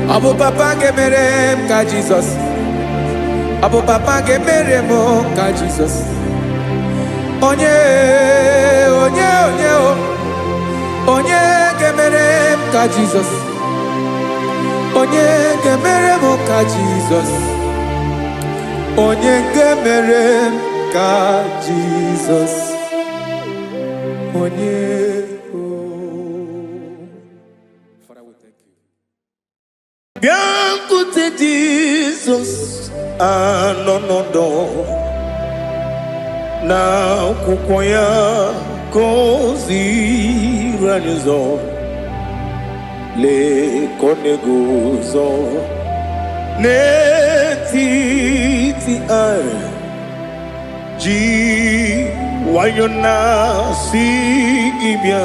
Obo papa gemere ka Jesus. Obo papa gemere mo ka Jesus. Onye gemere ka Jesus. Onye gemere mo ka Jesus. Onye gemere ka Jesus. Onye Biancote Jesus anonodo na kukwaya kozi ranizo le konegozo ne titi ai ji wayona sigibia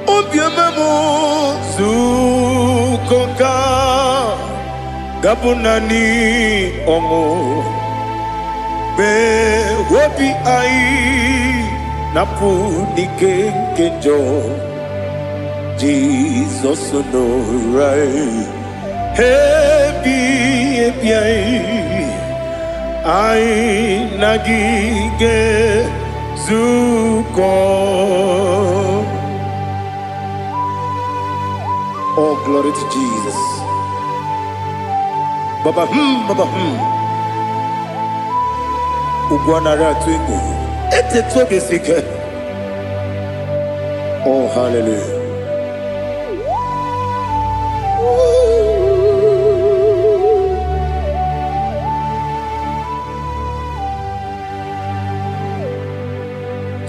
Obiamamo zukoka gabunani omo be wobi ai napu nikenjo Jesus no right hebi ai anyị na gị ga-ezukọ. Oh, glory to Jesus. Baba, Baba, Ugwanara twingo. Ete tobe sike. Oh, hallelujah.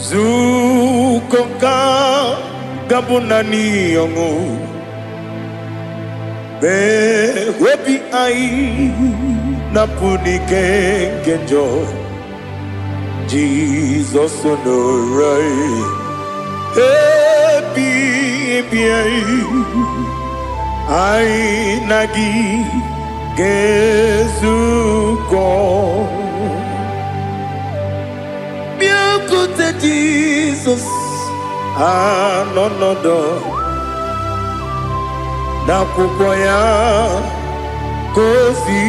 Zukonka gabunani yongo. Be webi ai na punike kenjo. Jesus no right. Happy ai nagi gezuko. Biakute Jesus no na kukoya kosi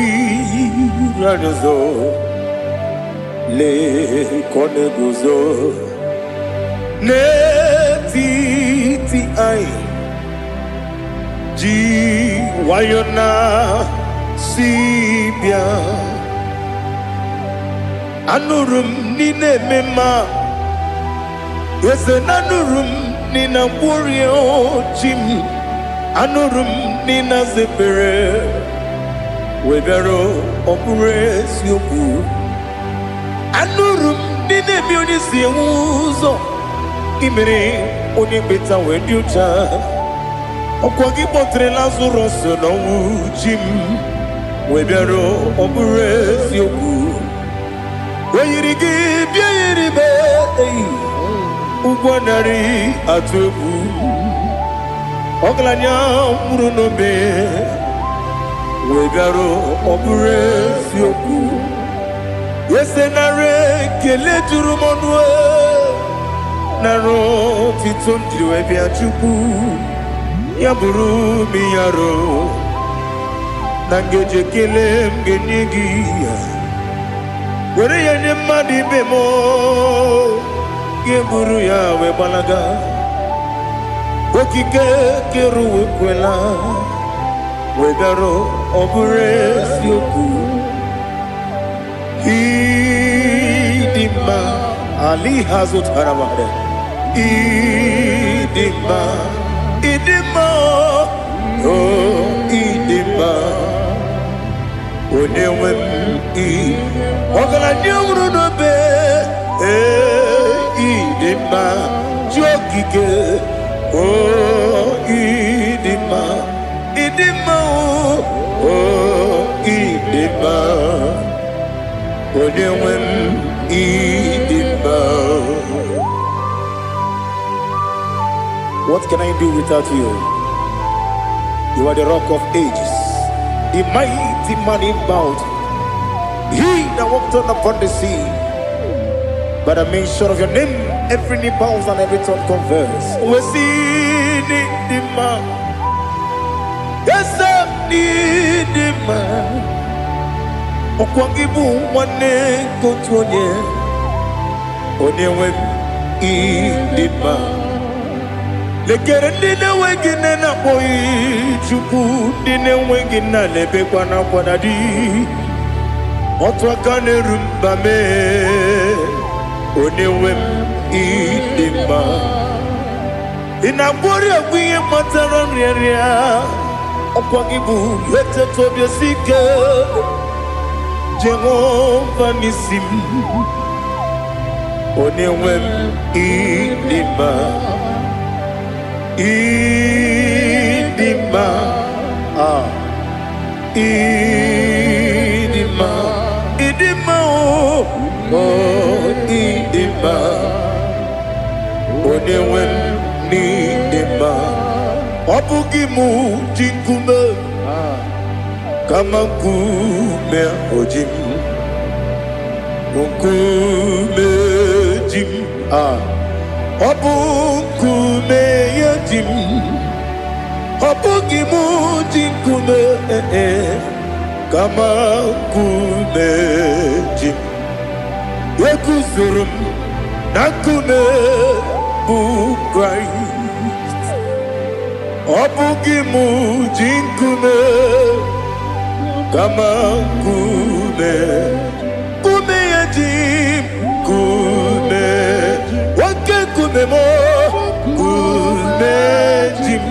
rajozo le koneguzo ne titi ai ji wayona sibia anurum nine mema yese nanurum nina burio chim anurum nina zepere webero opure sioku anurum nine mioni siuzo imere oni beta wediucha okwagi potre Lazarus no jim webero opure sioku weyirigi biayiribe ugwanari atubu oglanya murunobe wegaro obure sioku yesenare kele turumonwe naro titondriwe biachuku yaburu miyaro nangeje kele mgenigi were yenye madi bemo geburu ya we balaga okike keru wekwela wegaro obure sioku idima ali hazut haramade idima oh idima onewem ogala nyuru no be idima jokike oh idima oh idima onewem idima. What can I do without you? You are the rock of ages, the mighty man in battle. He that walked on upon the sea. By the mention of your name, every knee bows and every tongue confess. We see the man. Yes, the man. Okwangibu wane kotuonye. Onyewe idima. Lekere ndine wengine na boy chuku ndine wengine lebe kwa na kwanadi. Otwakane rumbame. Onewem idima inabori agwiye matara nriaria okwagibu yete tobye sike Jehova nisim onewem idima idima idima oh idima onewem nidima obugimu jinkume kama nkume ojim nkume jim obukume yajim obugimu jinkume kama nkume jim Ekuzuru m na nkume bụ Kraịst. Ọ bụghị m ji nkume kama nkume. Nkume ya ji nkume. Nwoke nkume m nkume ji m.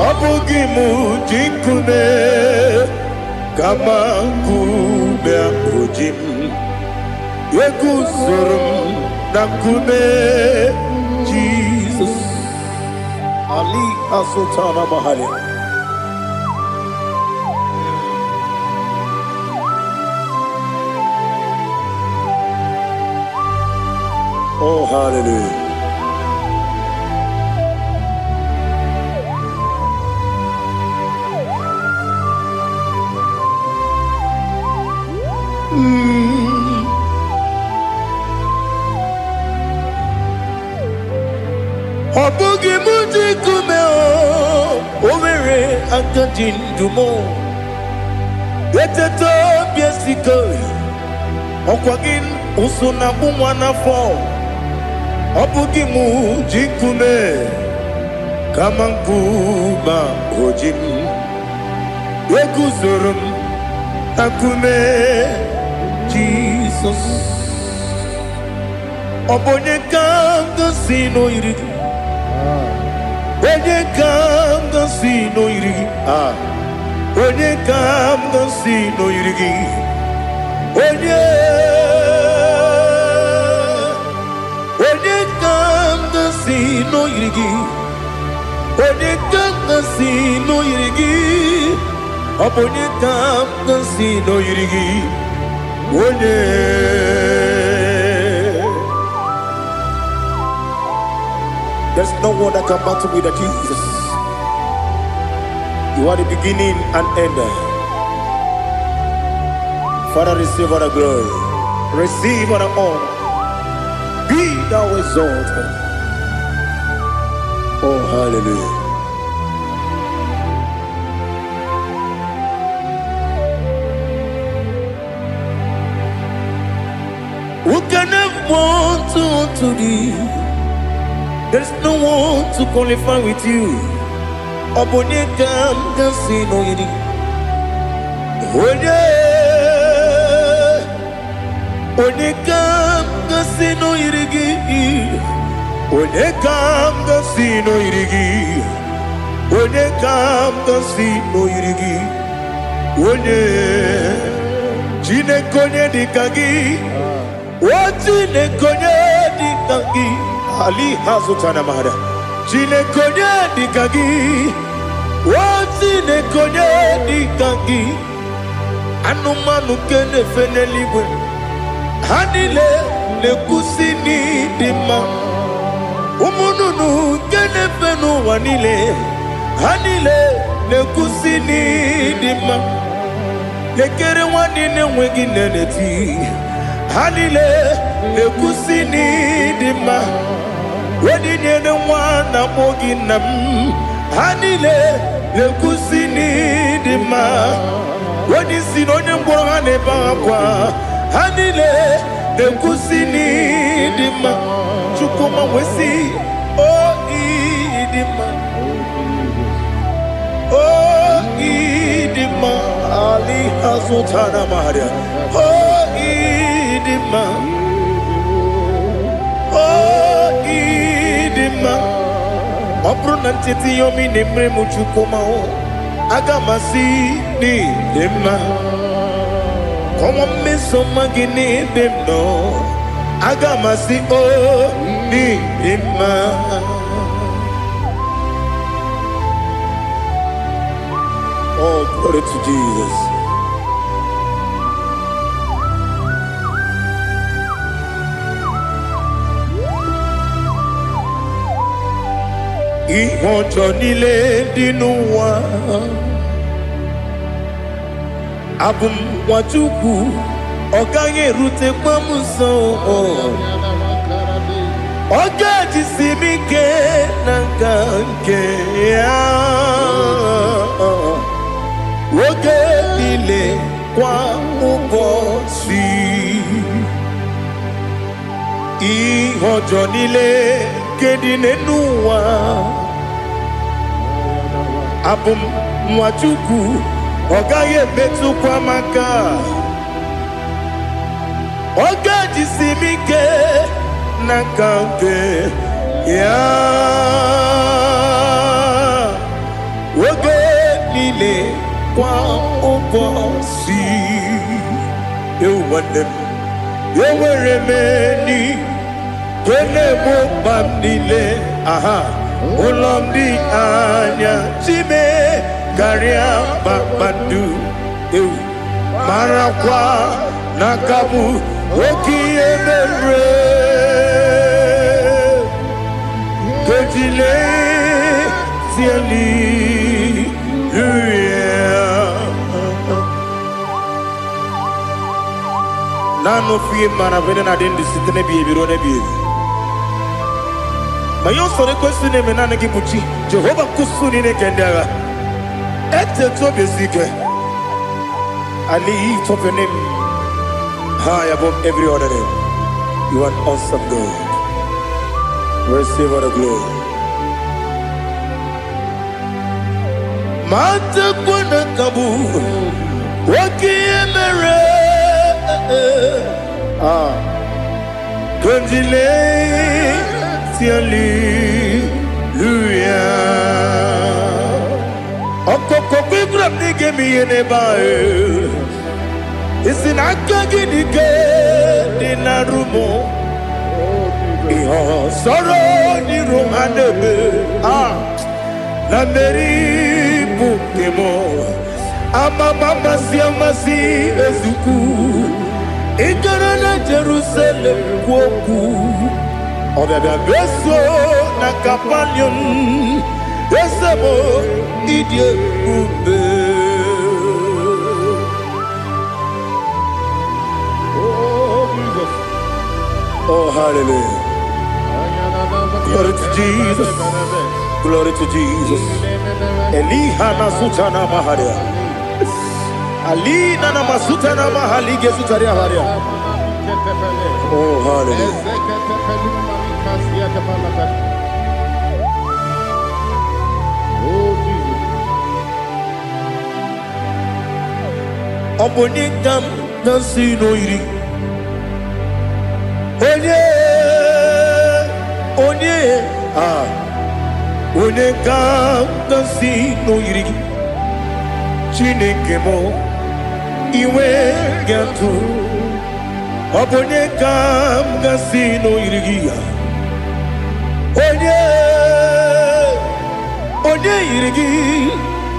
Ọ bụghị m ji nkume kama nkume ahụ ji m. Ekuzuru m na nkume Jesus. Ali Asultana Mahali. Oh, hallelujah. Ọ bụghị m ji nkume o nwere aka ji ndụ m. Eteta obi esiko ọkwa gị ụsụ na mụ nwa n'afọ. Ọ bụghị m ji nkume kama nkume o ji m. Ekuzuru m na nkume Jesus. Ọ bụ onye ka m gosi n'oyiri gị. Onye ka m gosi n'oyiri gị. Onye ka m gosi n'oyiri gị. Onye ka m gosi n'oyiri gị. Onye ka m gosi n'oyiri gị. Ọ bụ onye ka m gosi n'oyiri gị. Onye there's no one that can battle with Jesus. You are the beginning and end. Father, receive all the glory. Receive all the honor. Be thou exalted. Oh, hallelujah. Who can have one to thee? There's no one to qualify with you. Onye ka m gosi n'oyiri. Onye ka m gosi n'oyiri gị. Onye ka m gosi n'oyiri gị. Onye ka m gosi n'oyiri gị. Onye Chineke onye dịka gị. O Chineke onye dịka gị. Ali Hazutana Mahada. Chineke onye dịka gị. O Chineke onye dịka gị. Anụmanụ nke na-efe n'eluigwe. Ha niile na-ekwusi n'ịdị mma. Ụmụ nnụnụ nke na-efe n'ụwa niile. Ha niile na-ekwusi n'ịdị mma. Lekere nwanne na-enweghị nne n'eti. Ha niile na-ekwusi n'ịdị mma. Odinyere nwa na mụ gị nna m. Ha niile na-ekwusi n'ịdị mma. Odisi na onye mkpọrọ ha na-ebe akwa. Ha niile na-ekwusi n'ịdị mma. Chukwuma wesi o ịdị mma. O ịdị mma. Ali Azutana Maria. O ịdị mma. O ịdị mma. Ọ bụrụ na ntete yomi na-emere m Chukwuma aga m asị n'ịdị mma. Kọwa mmeso mma gị n'ebe m nọ. Aga m asị o n'ịdị mma. Oh, glory to Jesus. Ihe ọjọọ niile dị n'ụwa. Abụ m nwa Chukwu, ọ gaghị erutekwa m nso. Ọ ga-ejisi m ike na nka nke ya. Oge niile kwa ụbọchị. Iho jonile kedine nuwa Abum mwachuku Ogaye betu kwa maka Oga jisimike Nakanke Ya Oge nile kwa obosi Ewanem Eweremeni Kene mo bamdile Aha Ulomdi anya Chime Garia babandu Marakwa Nakabu Oki emere Kejile Tiali Nano fiye mana vene na den disitene biye biro ne biye. Mayo sore kusune mena ne kibuchi. Jehova kusuni ne kendera. Ete to besike. I lift up your name high above every other name. You are an awesome God. Receive all the glory. Mata kuna kabu. Waki emere. Konjile tiali luya Okoko kwigram nige miyene bae Isinaka gidike dinarumo Iho soro ni romanebe Na meri bukemo Ama mama siamasi ezuku Ikarana Jerusalem kwoku Obebe beso na kapanion Esebo idye ube Oh, Jesus. Oh, hallelujah. Glory to Jesus. Glory to Jesus. Elihana sutana maharia Ali nana masuta na mahali gesutaria haria. Oh, hallelujah. Oh, Jesus. Obonikam nasino iri. Onye Onekam nasino iri. Chineke mo Iwe gatu Obonye kam gasino irigia Onye irigi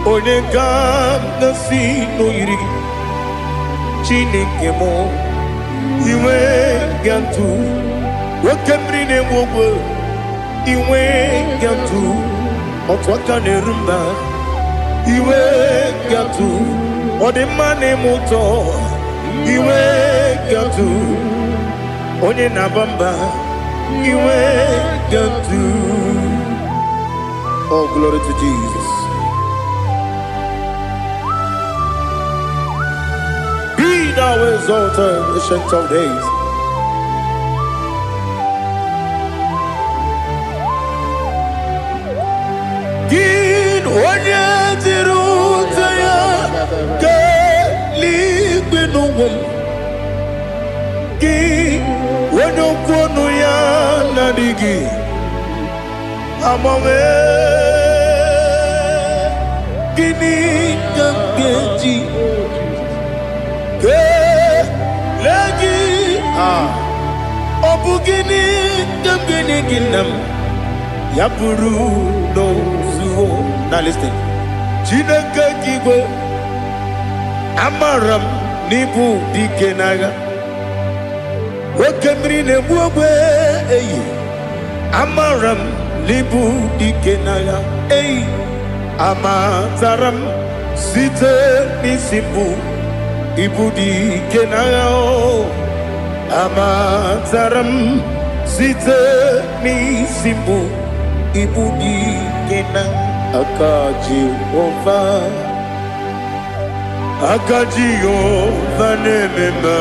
Onye kam gasino irigi Chineke mo Iwe gatu Wakemrine mwogo Iwe gatu Otwaka nerumba Iwe gatu Ode mane moto Iwe gatu Onye nabamba Iwe gatu. Oh, glory to Jesus. Be thou exalted, ancient of days. Gin onye tirutaya Liquinum Ki Wano Kono ya Nadigi Amame Gini Kamgeji Ke Lagi Obugini Kamgini Ginam Yapuru no Zuho. Now listen. Chineke Kigwe Amaram Nibu Dikenaga Wakemri Nebuwe Amaram Nibu Dikenaga Amazaram Site Nisibu Ibu Dikenaga Amazaram Site Nisibu Ibu Dikenaga Akajiova Akajiova nemema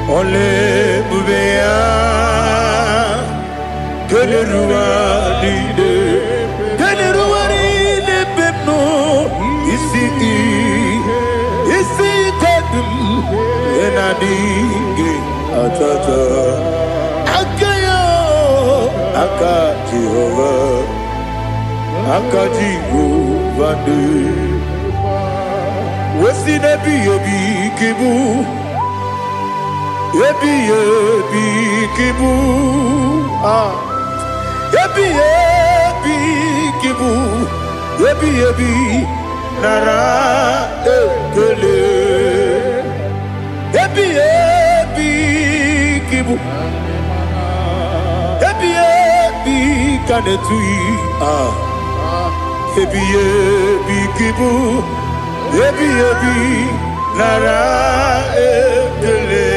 Ole bubea Keleruarine pepno isi kadum enadinge atata akayo aka Jehovah aka Jehovah de wesi nebi obi kibu Ebi kibu Ebi kibu Ebi nara ekele Ebi kibu Ebi kanetui Ebi kibu Ebi nara ekele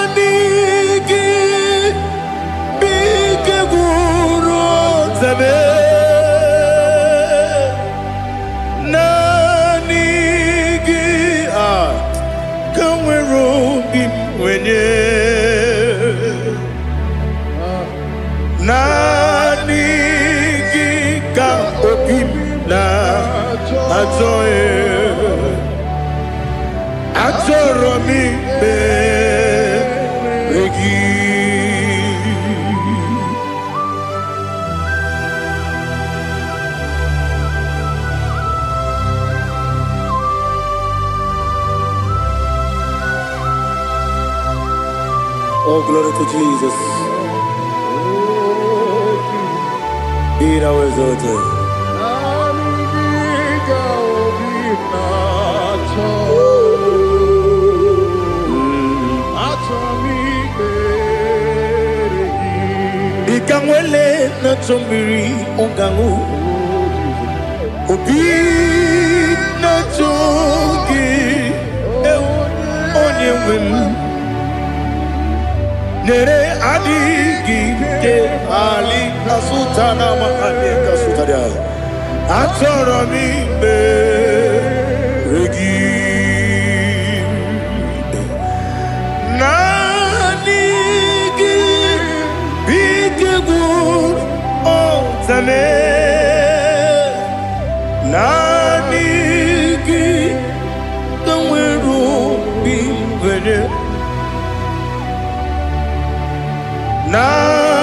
Nanigi bige guru zabe Nanigi kamweru bimwenye Nanigi ka opim na azoe Atoromi beregi Oh, glory to Jesus. Be thou exalted. Ikangwele na chombiri ongangu Obi na chogi onye wim Nere adigi ke ali kasutana mahane kasutaria Atoro mi beregi Zame Nanigi Kamweru bimwene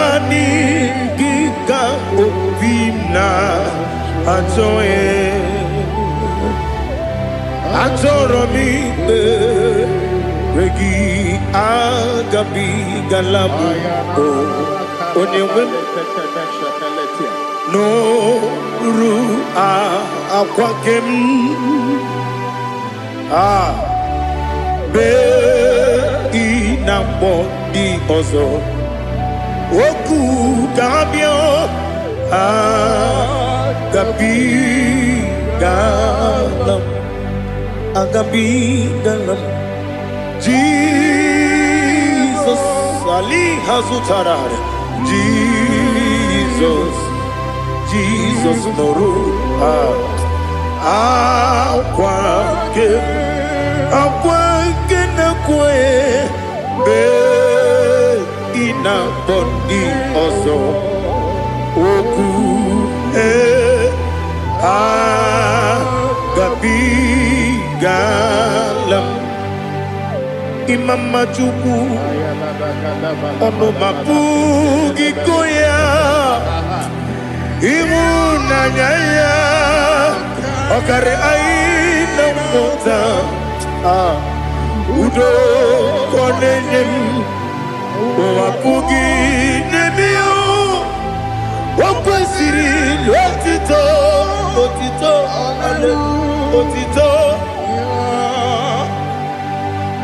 Nanigi ka opimna Atoye Atoromi Regi agabi galabu Onyewen No ru akwakem be inambo di ozo oku kabio agabi galam Jesus ali hazutarare Jesus noru akwake na kwe be ina bondi ozo oku gabi galam imama chuku ono mapugi koya Imuna nyaya Okare aina mota Udo konenyem Wapugi nemio Wakwasiri Otito Otito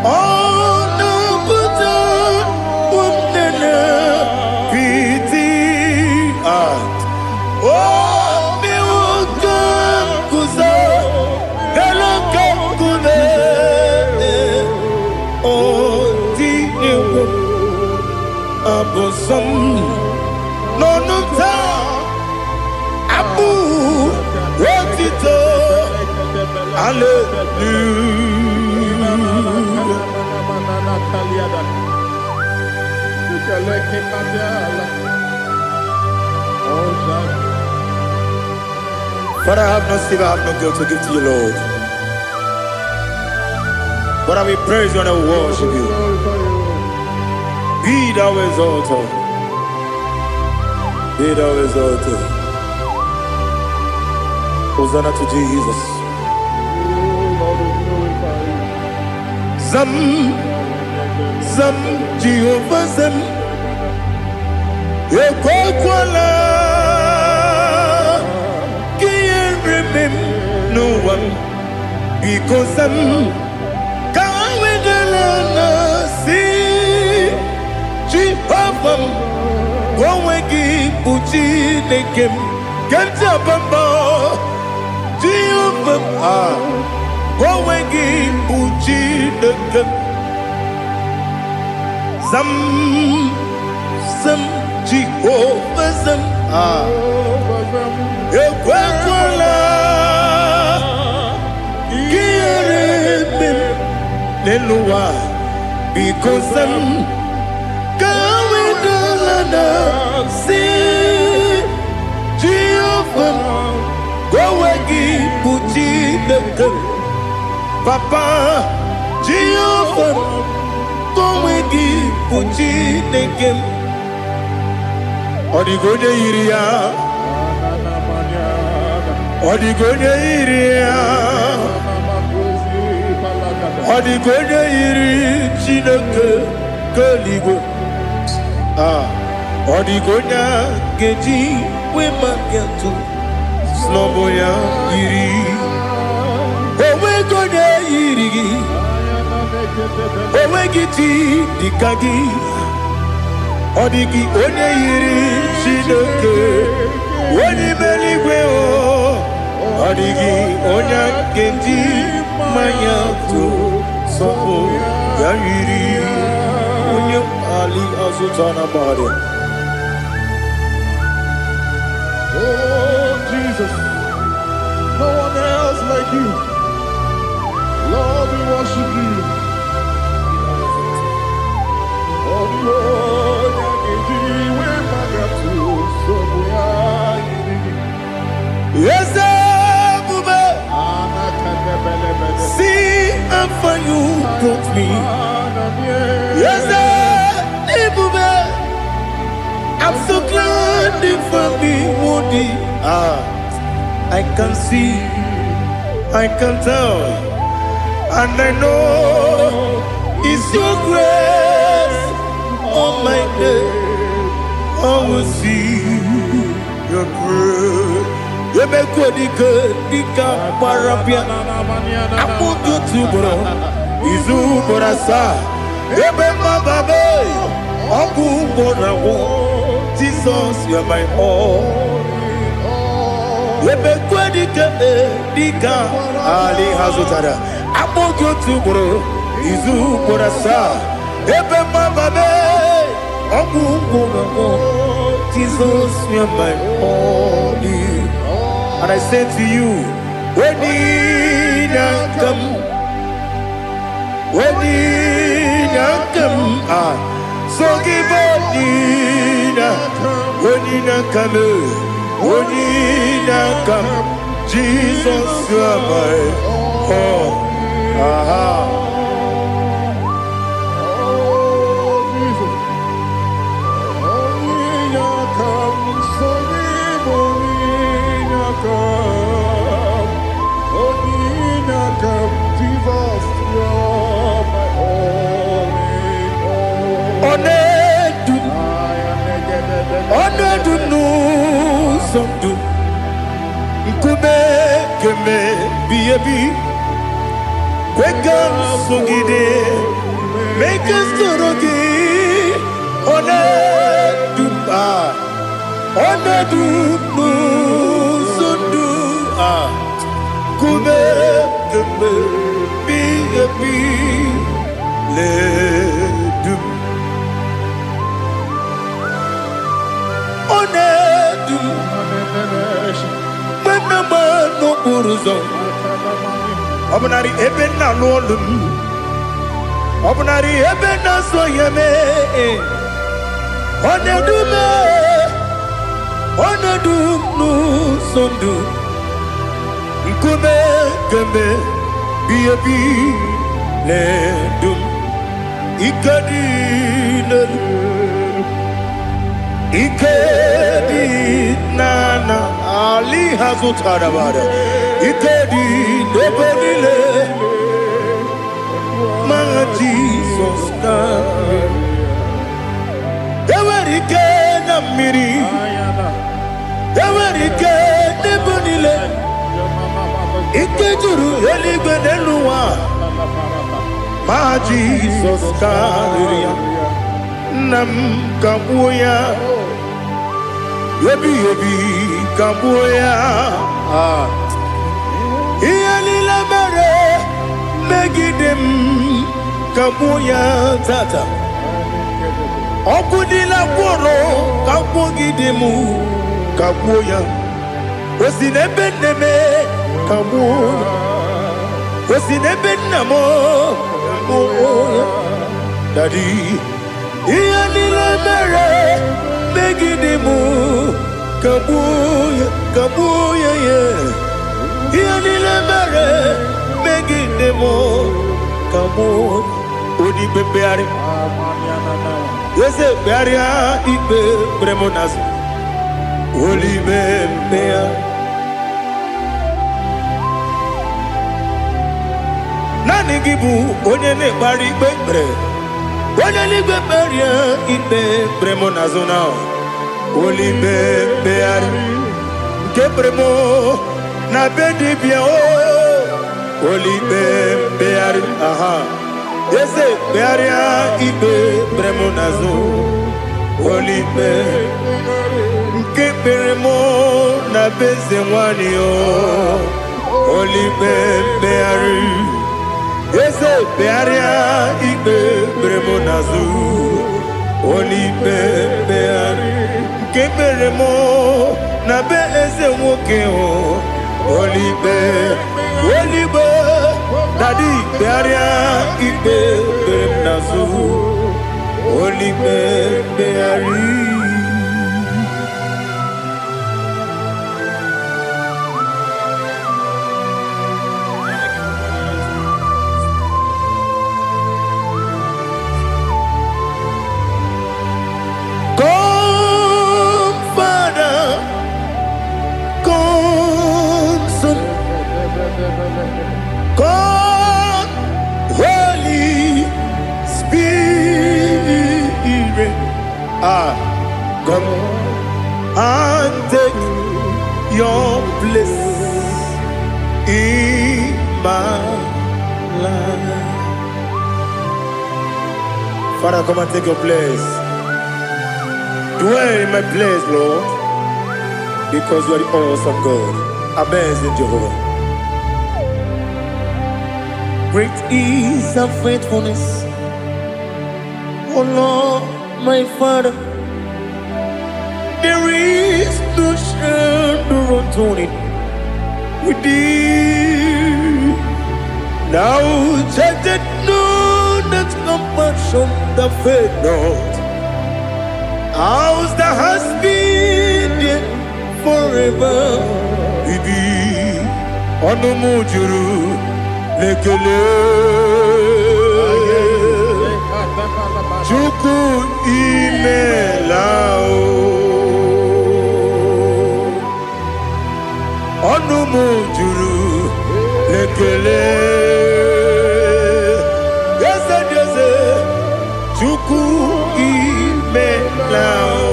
Ono buta Umnene Piti Oh, mi uka kuzo, hello kule, awesome. No, no, Abu, what it all? But I have no silver, I have no gold to give to you, Lord. But I will praise you and I will worship you. Be thou exalted. Be thou exalted. Hosanna to Jesus. Zam, Zam, Jehovah Zam. Ekwakwala. Can't remember no one. Because I'm Jehovah, go wegi puchi nekem, kenta bamba. Jehovah, go wegi puchi nekem. Zam, Zam, Jehovah Zam. Ekwakwala, kiyeremem, neluwa, because I'm see Jehovah, go wagi puchi nekem, Papa Jehovah, go wagi puchi nekem. Odigonya iria, Odigonya iria, Odigonya iri chineke keligo. Odigonya geji we magetu sloboya iri. Owe gonya iri, owe giti dikagi. Odigi onye iri chineke, onye meligwe o. Odigi onya geji mayatu sloboya iri. Onye ali azutana bari. Oh, Jesus, no one else like you. Lord, we worship you. Oh, Lord, yes, Bube. See how far you brought me. Yes, Bube. I'm so glad you found me, Woody. I can see, I can tell, and I know it's your grace. Oh my day, I will see your grace. You make good, Dika Parapia. I put you to bro. Izu Borasa. You make my baby. Aku Borawo. Jesus, you are my all. You make good, Dika Ali Hazutara. I put you to bro. Izu Borasa. You make my baby. Aku Borawo. Jesus, you are my all. And I say to you, when you come, so give up, when you come, Jesus, you are my all. Make us Obunari ebe na n'olu m. Obunari ebe na so yeme. Onedume. Onedum n'usondu. Nkume kembe biyebi ledum. Ikedi nelu. Ikedi nana Ali hazutarabara. Ikedi nebonile. My Jesus God. Ewerike na miri. Ewerike nebonile. Ikejuru eligwe neluwa. My Jesus God. Nam kabuya. Yebi kabuya. Iyalila mere megidem kabuya tata. Okudila kworo kabugidemu kabuya. Osinebendeme kabuya. Osinebennamo kabuya. Daddy. Iyalila mere megidemu kabuya kabuya yeah. Iyalila mere megidemu kabuya. Odi bebeari. Yese bearia ibe bremonas. Oli bebea. Nani gibu onye ne bari bebre. Onye ligwe beria ibe bremonazona. Oli bebeari. Nke bremo na bedi bia o. Oli bebeari. Aha. Yese bearia ibe bremonazo. Oli be. Nke bremo na beze wani o. Oli bebeari. Yese bearia ibe bremonazo. Oli bebeari. Nke bremo na beze woke o. Oli be. Oli be. Daddy bearia ibe bremonazo. Oli beari. God, Holy Spirit, come and take your place in my life. Father, come and take your place. Dwell in my place, Lord, because you are the awesome God. Amazing Jehovah. Great is thy faithfulness, O Lord, my Father. There is no shadow of turning with thee. Now judged know that compassion that faith not. Ours that has been there forever. Bibi, Onomujuru. Lekele Chuku imelao Onumujuru Lekele Yese Yese Chuku imelao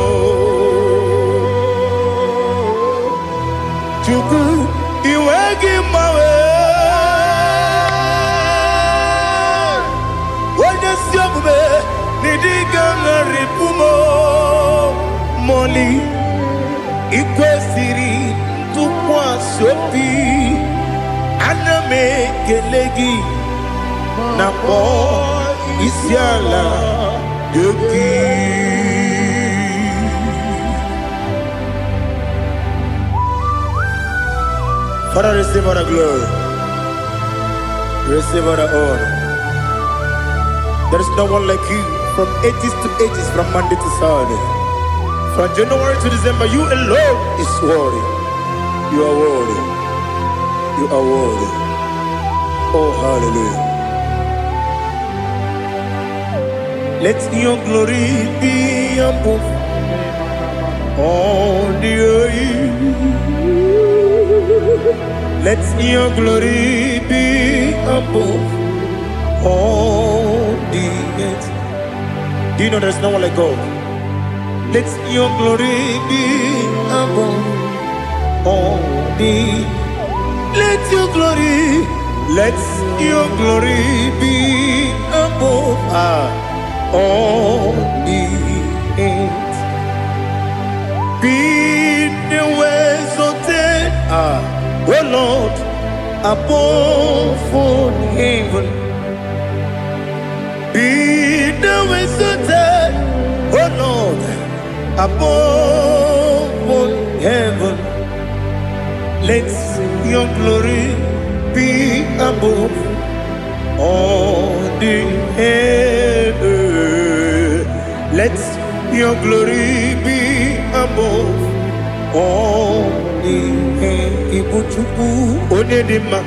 Chuku iwegi mawe Moli ikwesiri tukwasopi aname kelegi na po isiala yoki. Father, receive our glory. Receive all the honor. There is no one like you from ages to ages, from Monday to Saturday. From January to December, you alone is worthy. You are worthy. You are worthy. Oh, hallelujah. Let your glory be above all the earth. Let your glory be above all the earth. Do you know there's no one like God? Let your glory be above all the earth. Let your glory be above all the earth. Be the ways of death, oh Lord, above all heaven. Be the ways of death, oh Lord, above all heaven. Let your glory be above all the earth. Let your glory be above all the earth. Ibuchuku onedima,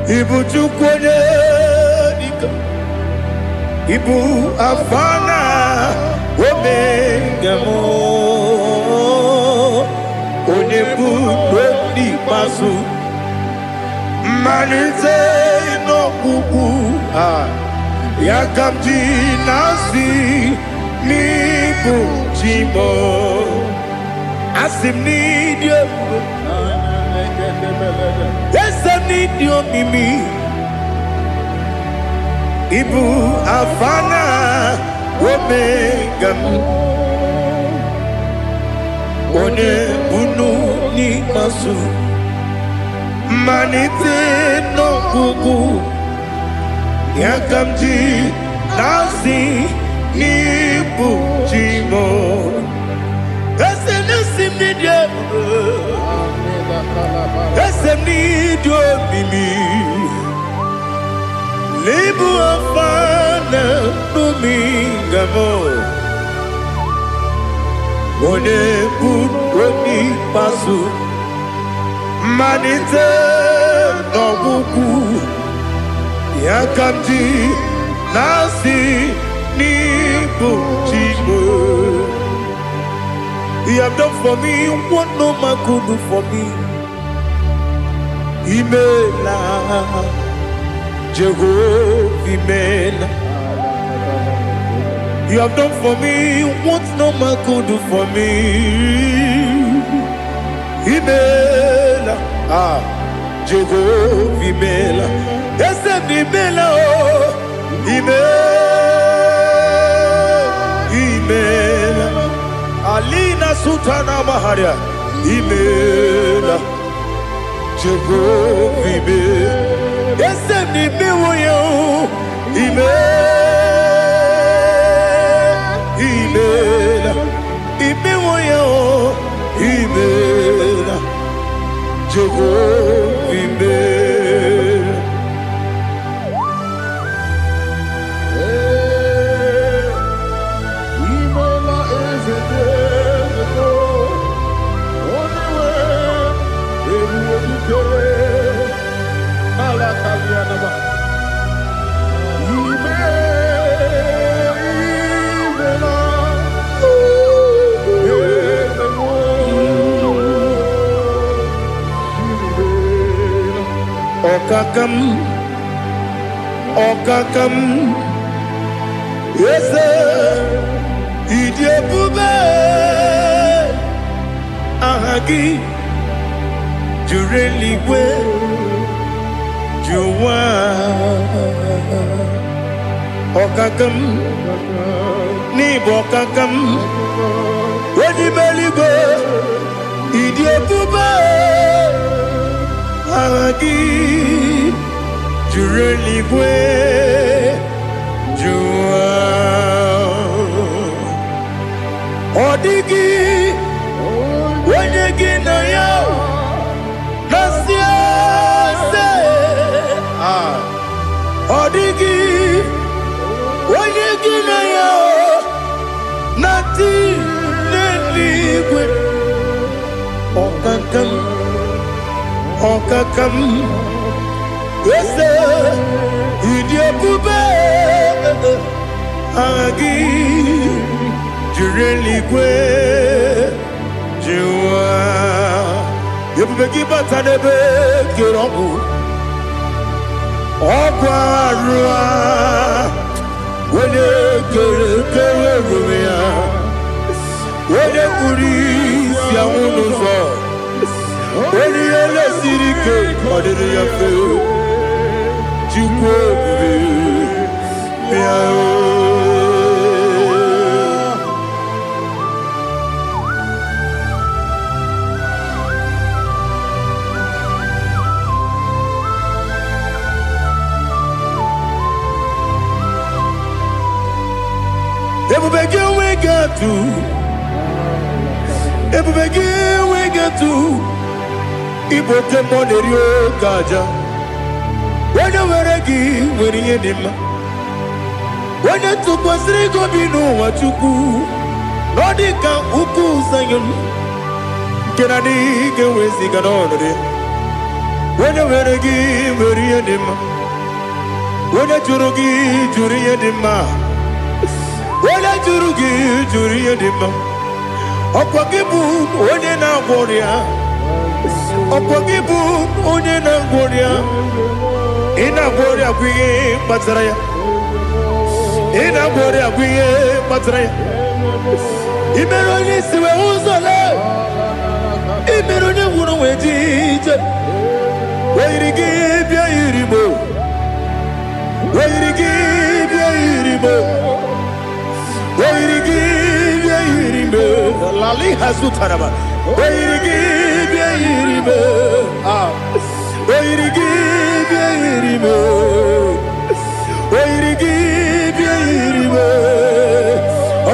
Ibuchuku onedika, Ibu afana omega mo, onebu doni pasu. Manite no kuku yakamji nasi nibu chimo asim nidio esem nidio mimi ibu afana omega one bunu ni masu. Manite no kuku yakamji nasi nibu chimo esem nasim nidio esem nidio mimi libu afana numingamo one budoni pasu. Manite no kuku yakamji nasi nibu chimo. You have done for me what no man could do for me. Imela Jehovah Imela. You have done for me what no man could do for me. Imela, Jehovah Imela, Esem Imela, Imela, Alina Sutana Maharia, Imela, Jehovah Imela, Esem Imela, Imela, Imela, Imela, Jehovah Imela. Imela is a devil. Only way everyone you care. Alakalianaba. Okakam, yes, Idiabube, Ahagi, Jureli, Juwa, Okakam, Nibokakam, Wadi Beligo, Idiabube, Ahagi. Jureligwe Jua Odigi Wanyegi na yo Nasia se Okakam, yes, Idia Bube, Agi, Jureligwe, Jua, Yabaki Batanebe, Kiroku, Okwarua, when you get when you police, Yamuno. When you let city cake, what did you feel? You we got to. Igbo temonerio gaja. When you were a give, when you did when you took was Rico Bino, what you do, Nordica Uku Sayon. Can I dig away sing on it? When you were a give, when you did when you Jurugi, Juria Dima. When I Jurugi, Juria Dima. Opakibu, when you now warrior. Opakibu, onye na ngoria, ina ngoria kwiye matraya, ina ngoria kwiye matraya. Imeroni siwe uzole, imeroni wunu wejije. Weirigi bia iribo, weirigi bia iribo, weirigi bia iribo. Lali hasutaraba. Weirigi bia iribo, weirigi bia iribo, weirigi bia iribo.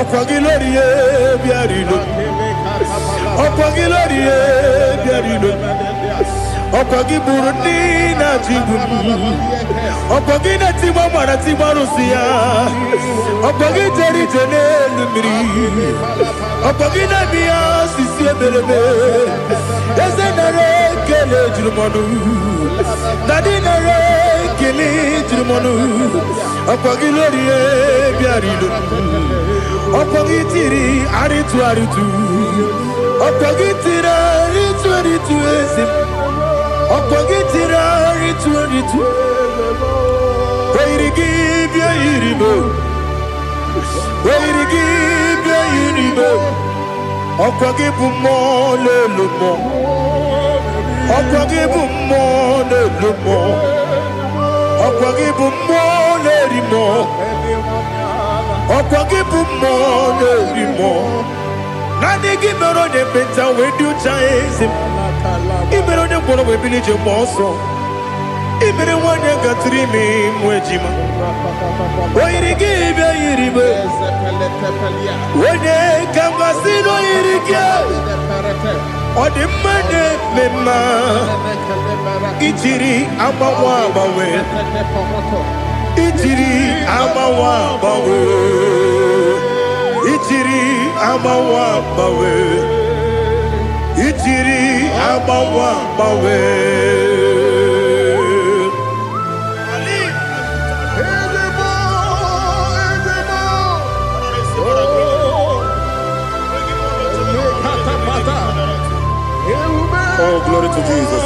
Okwagilorie bia rilo, okwagilorie bia rilo. Okwagiburundi na tibumu, okwagina timama na timarusia, okwagiteri tene lumiri, okwagina biya sisi ebelebe, ezenare kele jirumonu, nadinare kele jirumonu, okwagilorie biarilo, okwagitiri aritu, okwagitira aritu ezim. Okpagitira ritu weirigi bia iribo, weirigi bia iribo. Okpagibu mo lelumo, okpagibu mo lelumo, okpagibu mo lerimo, okpagibu mo lerimo. Nani gimero de beta we do chaizim. Imero de kono we bilije moso. Imere wanya gatrimi mwejima. Oirigi be iribe. Wene kamasino irige. Odi mane mema. Ichiri amawa bawe. Ichiri amawa bawe. Ichiri amawa bawe. Ichiri amawa bawe. Oh, glory to Jesus.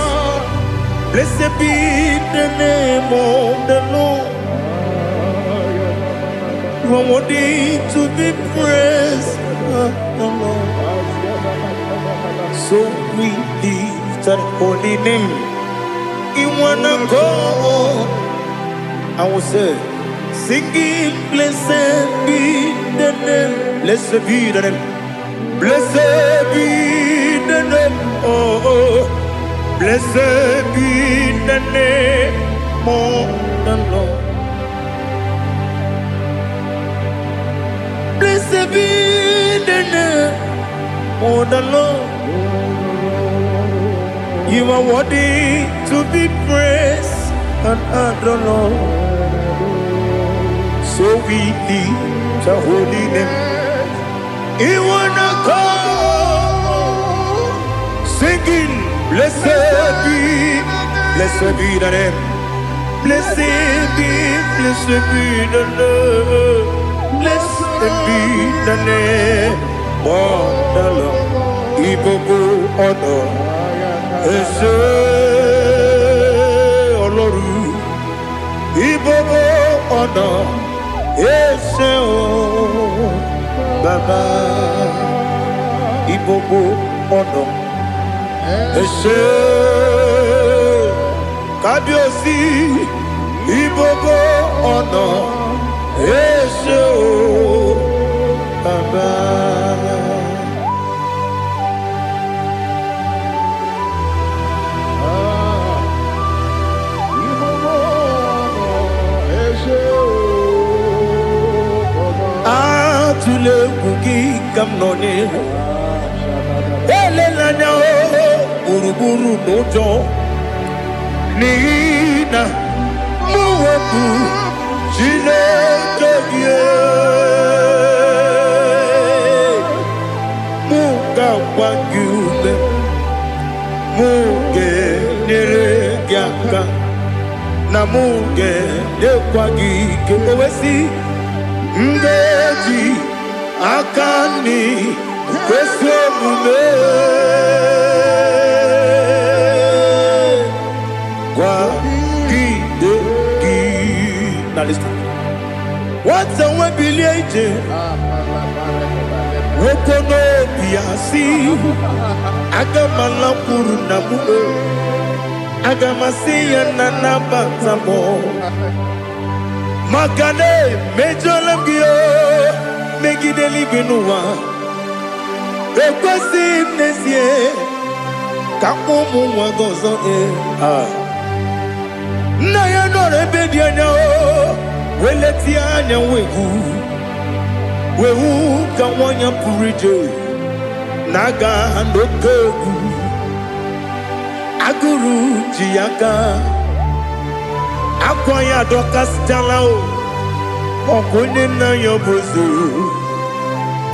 Blessed be the name of the Lord. You are worthy to be praised, the Lord. So we lift that holy name. You wanna go? I will say, singing, blessed be the name. Blessed be the name. Blessed be the name. Oh, blessed be the name of the Lord. Blessed be the name of the Lord. You are worthy to be praised and adored, Lord. So we lift the holy name. You wanna go singing. Blessed be the name. Blessed be the name. Blessed be the name. Oh, the Lord. Igbo honor. Ese Oloru. Igbo honor. Ese o Baba. Igbo honor. Ese Kabiosi. Igbo honor. Ese o Baba. Tule kuki kamnoni ele lanya uruburu nojo nina muweku chile kege muga wangume muge neregiaka na muge dekwagi kewesi ngeji akani kwesemume kwa gidegi. Now listen. What's a webileje? Wokono biasi agamala kurunamu agamasiya nanabatamo Makane mejolamgio megideli binua ekwesi nesie kamumu wagozo na ya nore bedianya weleti anya wehu kawanya purije naga nokegu aguru jiyaka Akwanya dokas jalao Okunye na yobozu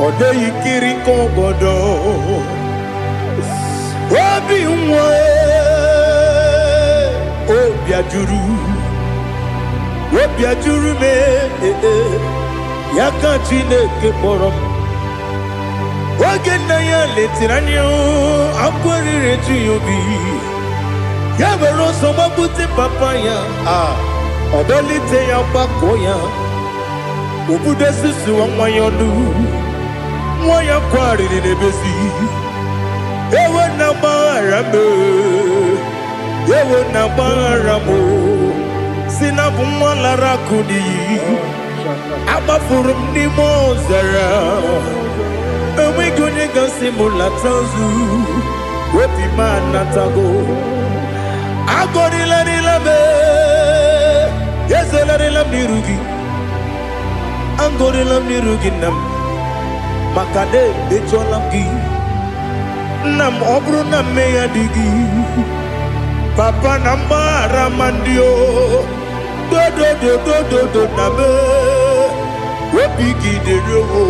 Ode yikiri kogodo Obi mwe Obi ajuru me Yaka chineke morom Oge na ya letiranyo Akwari reju yobi Yabero soma buti papaya Odolite ya bakoya Ubude susu wa mwayonu Mwaya kwari nebezi Ewe na barame Ewe na baramo Sinabu mwala rakudi Abafurum ni mozara Ewe gonye gasi mulatanzu Wepi manatago Agorila nilabe Yesela nirugi Angorila nirugi nam Makade becholamgi Nam obru nam meya digi Papa namara mandio Do nabe Wepigi de rogo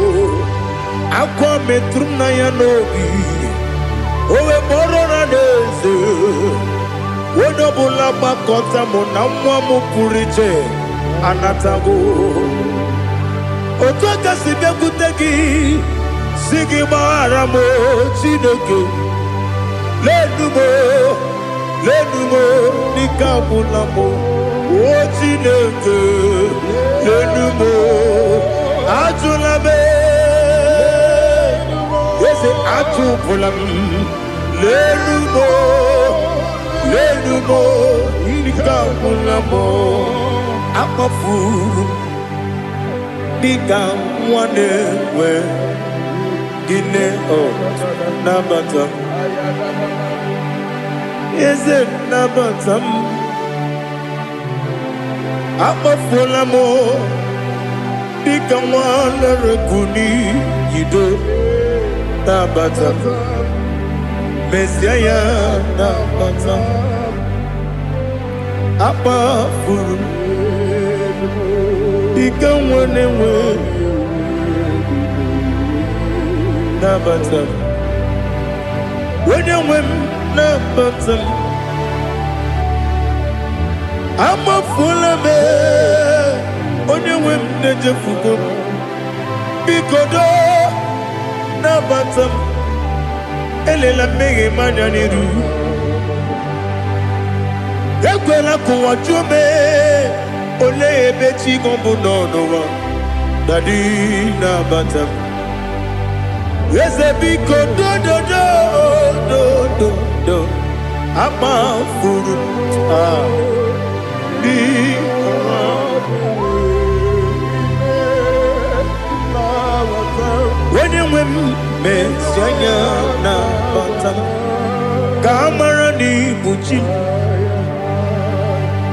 Akwa metrum na yanogi Owe borona neze Wodobula bakota mona mwamu purije anatago Otoka sibe kutegi Sigi maharamo chineke Lenumo nikabulamo O chineke Lenumo Ajulame Yese ajubulam Lenumo Nikamulamo Akafuru Nikamwane we Gine o Nabata Is it Nabata Akafulamo Nikamwane rekuni Yido Nabata Messiah Nabata Apa furu Ikamwane we Nabata When you win nabatam amafula me onye nwe m na-ejefugo bikodo nabatam elela mmehie m anya n'iru ekwela ka ụwa jụọ m olee ebe chi gị bụ n'ụwa dadi nabata m eze biko do amafuru onye nwe m mezi anya nabata m ka amara n'ibu chi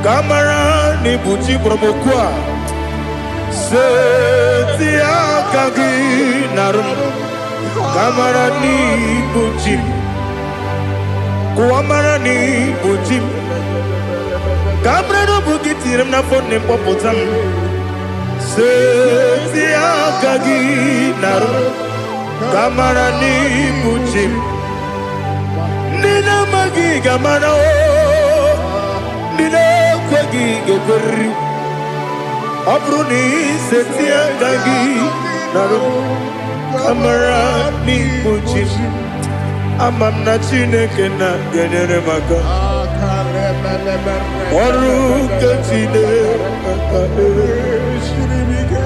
ka amara n'ibu chi kpọrọ m okwu a seti aka gị narụ m ka amara n'ibu chi ka amara n'ibu chi ka amara n'obu gị tiri m n'afọ nne mkpọpụta m seti aka gị narụ m ka amara n'ibu chi ndị na-amaghị ga-amara ndị na-ekweghị ga-ekweriri ọ bụrụ na iseti aka gị narụ ka amara n'ibu chi ama m na Chineke na-enyere m aka ọrụ nke Chineke aka esiri m ike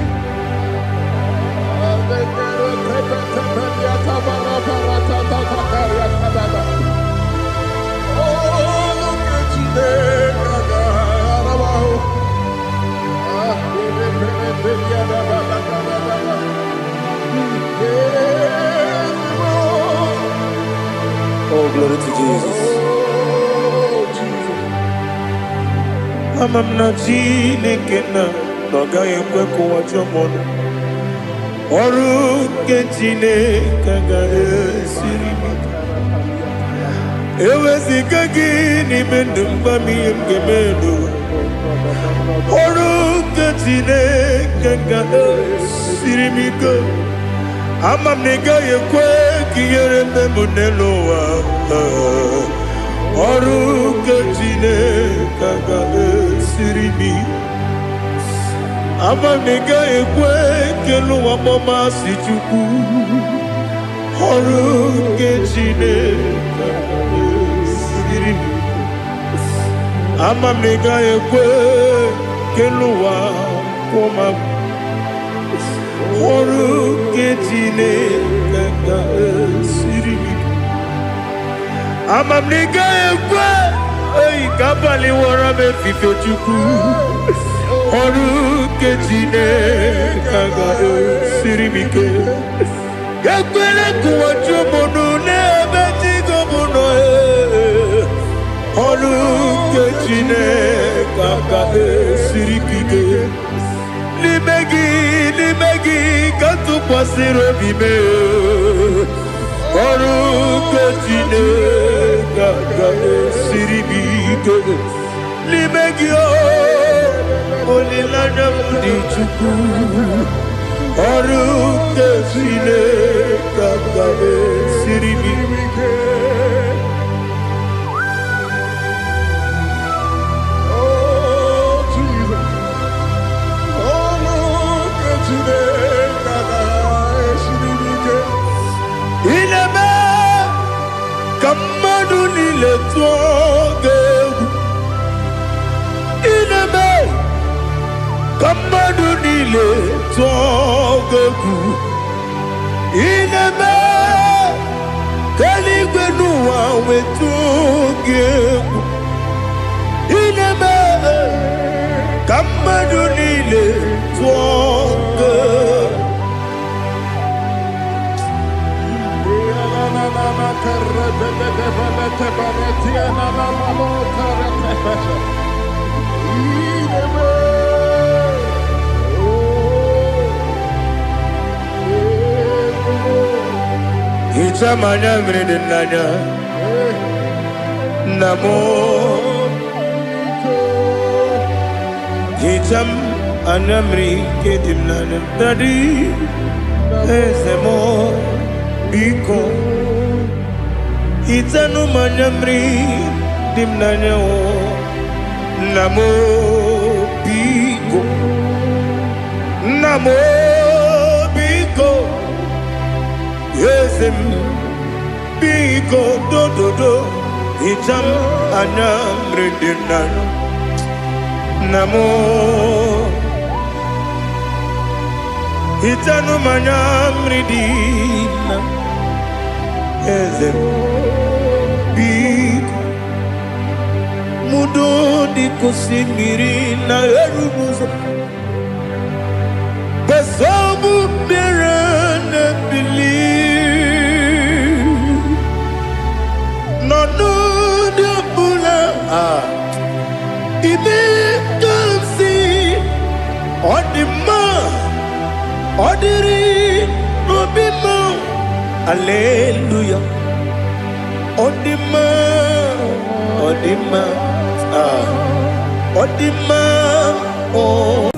Oh, glory to Jesus. Ama m na Chineke na-agaghị ekwe ka ụwa jụọ m ọnụ ọrụ nke Chineke ga-esiri m ike eweziga gị n'ime ndụ mgba m ihe m ga-eme n'ụwa ọrụ nke Chineke ga-esiri m ike ama m na ị gaghị ekwe ka ihere eme m n'elu ụwa ọrụ nke Chineke ga-esiri m ike ama m na ị gaghị ekwe ka elu ụwa gbamasị Chukwu ọrụ nke Chineke ga-esiri m ike ama m na ị gaghị ekwe ka elu ụwa kwụma m ọrụ nke Chineke ga-esiri m ike ama m na ị gaghị ekwe ka abalị wara m efife Chukwu ọrụ nke Chineke ga-esiri m ike ekwela ka ụwa jụọ m ọnụ n'ebe chi gị bụ nọ ọrụ nke Chineke ga-esiri m ike n'ime gị ka tụkwasịrị obi m ọrụ nke Chineke ga-esiri m ike n'ime gị olileanya m dị Chukwu ọrụ nke Chineke ga-esiri m ike ineme ka mmadụ niile tụọ gị egwu ineme ka mmadụ niile tụọ gị egwu ineme ka eluigwe n'ụwa wee tụọ gị egwu ineme ka mmadụ niile tụọ gị egwu Hichamanya mmiri n'anya namo hicham anya mmiri nke dị m n'anya dadi eze m biko Itanu manyamri dimnanyo namo biko yesem biko do itam anyamri dimnanyo namo itanu manyamri dimnanyo yesem mudo di kusimiri na erubuzo besobu mirane believe no de bula ibe kamsi odima odiri obima hallelujah odima oh.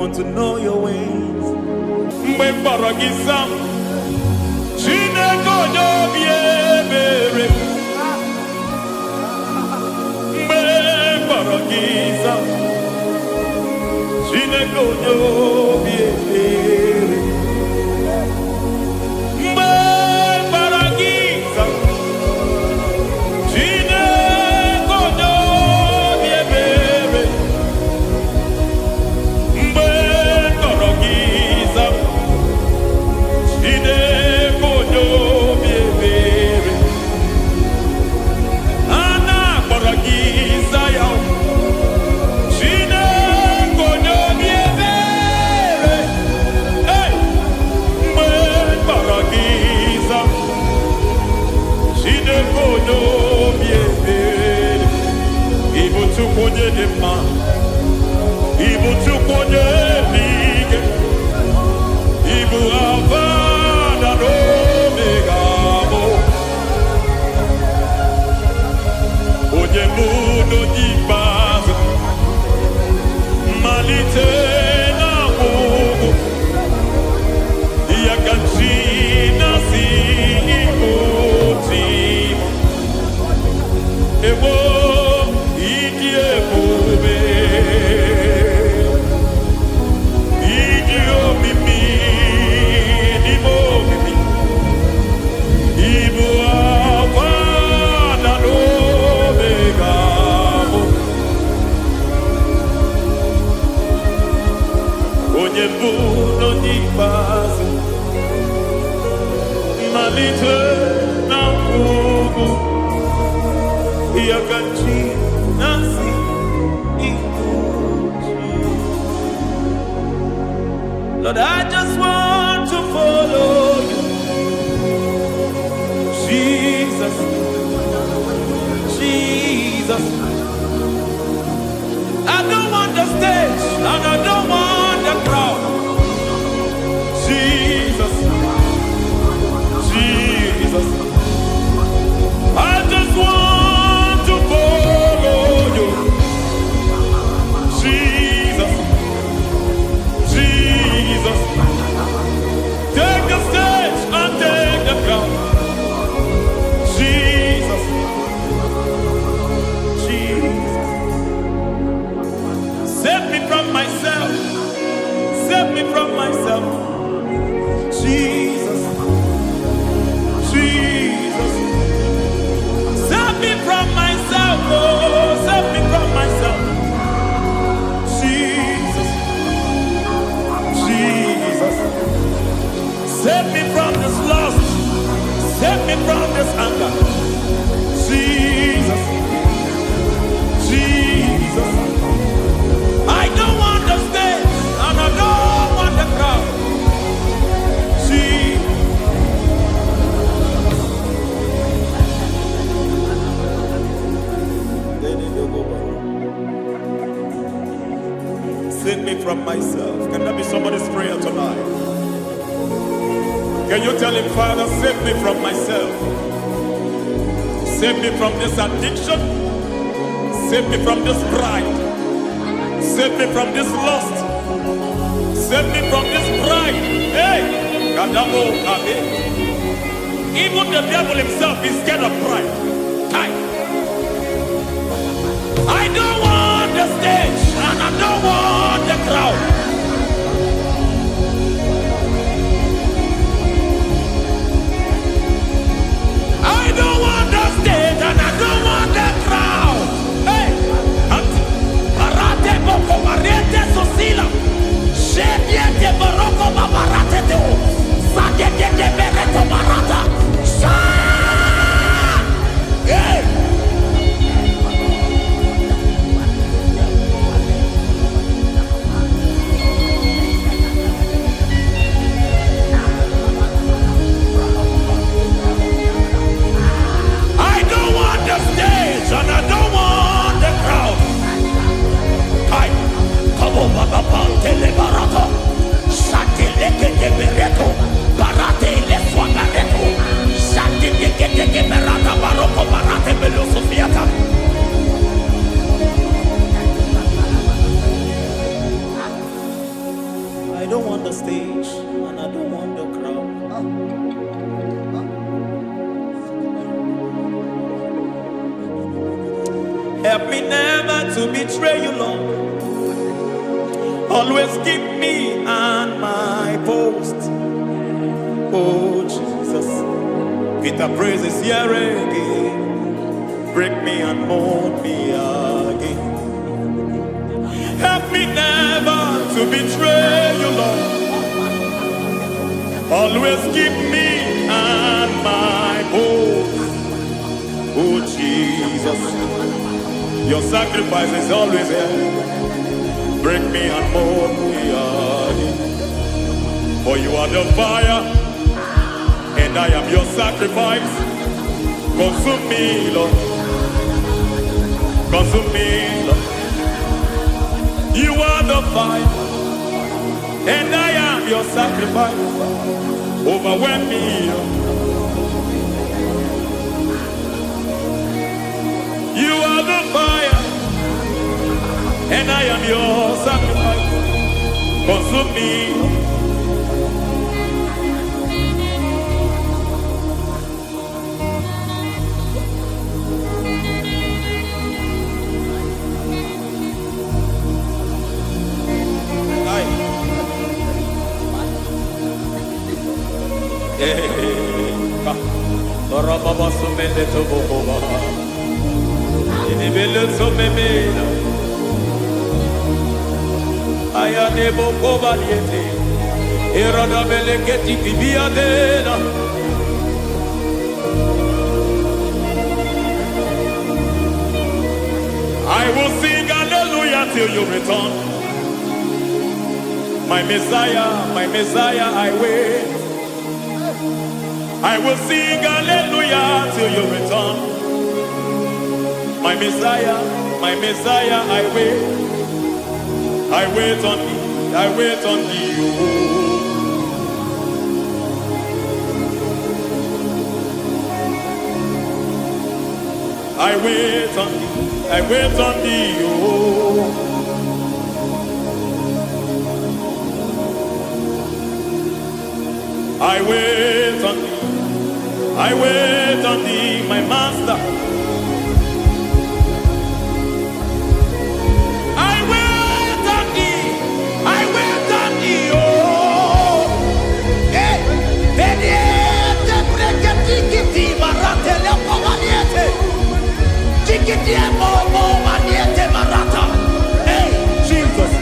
want to know your ways. Mgbe mkpọrọ gị sam, Chineke onye obi ebere mgbe kpọrọ gị ịza Chineke onye obi ebere mgbe kpọrọ gị ịza Chineke onye obi ebere mgbe kpọrọ gị ịza Chineke onye obi ebere a na-akpọrọ gị ịza ya Chineke onye obi ebere mgbe kpọrọ gị ịza Chineke onye obi ebere ịbụ Chukwu onye dị mma ịbụ Chukwu onye dị ike ịbụ Alfa na Omega bụ onye bụ n'onye ikpeazụ mmalite na ọgwụgwụ ya ka chi na-asị oti egbo ịdị ebube ịdị omimi n'ime omimi ịbụ Alfa na Omega bụ onye mbụ n'onye ikpeazụ mmalite na ọgwụgwụ ya ka chi na-asị Lord, I just want to follow you, Jesus, Jesus. I don't want the stage and I don't want the crowd. Jesus, Jesus. I just want to follow you, Jesus, Jesus. Take the stage and take the crown. Jesus, Jesus. Save me from myself. Save me from myself. Jesus, Jesus. Save me from myself. Oh, save me from myself. Jesus, Jesus. Save me from this lust. Save me from this anger. Jesus, Jesus. I don't want the stage and I don't want the crowd. Jesus. Save me from myself. Can that be somebody's prayer tonight? Can you tell him, Father, save me from myself. Save me from this addiction. Save me from this pride. Save me from this lust. Save me from this pride. Hey! Kadamo, Kabe. Even the devil himself is scared of pride. I don't want the stage and I don't want the crowd. I don't want the stage and I don't want the crowd. Hey! Parate boko marete sosila. Shediete baroko babarate teo. Sadete bereto barata. Hey! Help me never to betray you, Lord. Always keep me on my post. Oh Jesus, with the praises here again, break me and mold me again. Help me never to betray you, Lord. Always keep me on my post. Oh Jesus, your sacrifice is always here. Break me and mold me again. For you are the fire, and I am your sacrifice. Consume me, Lord. Consume me, Lord. You are the fire, and I am your sacrifice. Overwhelm me, Lord. You are the fire, and I am your sacrifice. Consume me. Baba sumende to boba. Ini belu sumemela. Aya ne boko baliete. Irada beleketi bibia dena. I will sing hallelujah till you return. My Messiah, I wait. I will sing hallelujah till you return. My Messiah, I wait. I wait on thee, I wait on thee. Oh. I wait on thee, I wait on thee. Oh. I wait on thee. I wait on thee, my master. I wait on thee. I wait on thee, oh. Hey, veniete, tikiti, marate, lepo maniete. Tikiti, mo, maniete, marata. Hey, Jesus.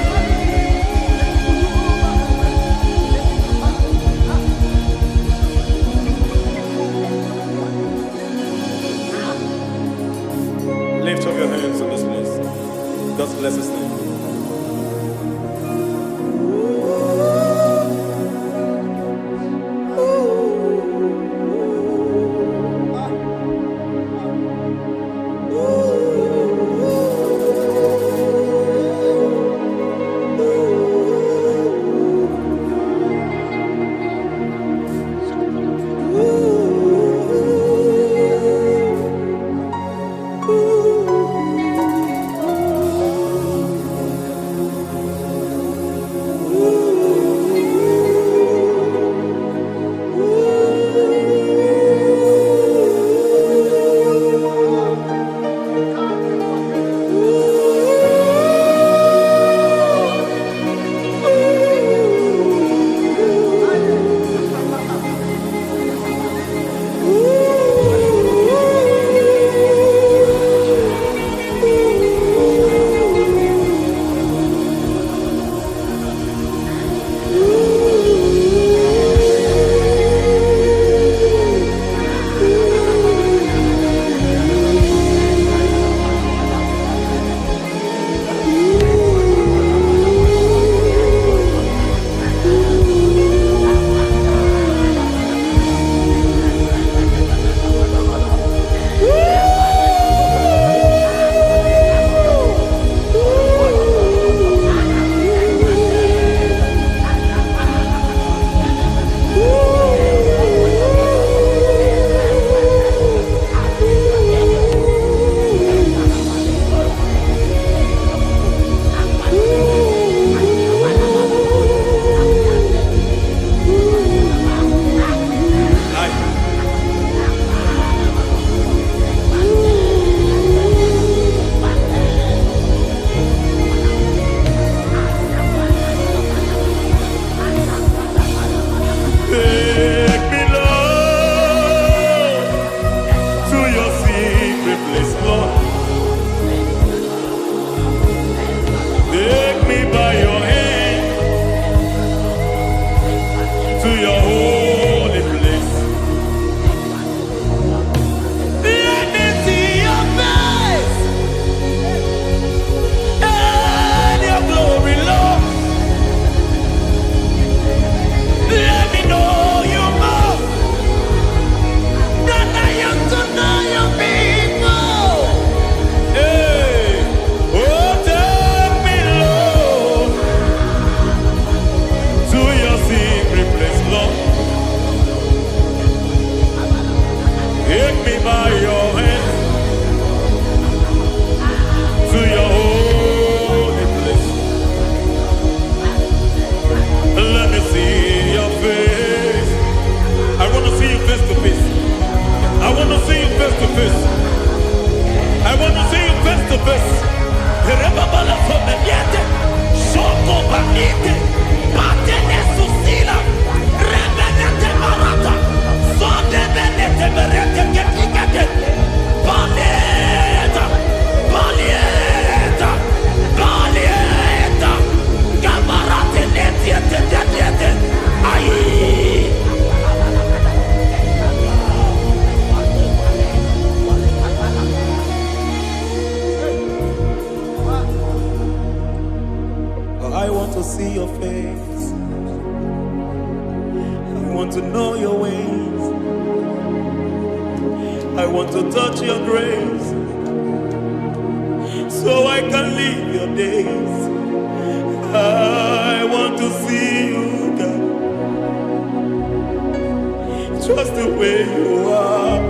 Lift up your hands in this place. Just bless his name. me by your hand to your holy place. Let me see your face and your glory, Lord. Let me know you more than I used to know your people. Hey, oh, take me, Lord, to your secret place, Lord. Take me by your hand to your holy place. Let me see your face. I want to see you face to face. I want to see you face to face. I want to see you face to face. Rebabala sometiente, shoko banite, patene susila, rebenete marata, sonde benete berete ketikate, palieta, palieta, palieta, gamarate netiete netiete, aye. I want to see your face. I want to know your ways. I want to touch your grace so I can live your days. I want to see you, God, just the way you are.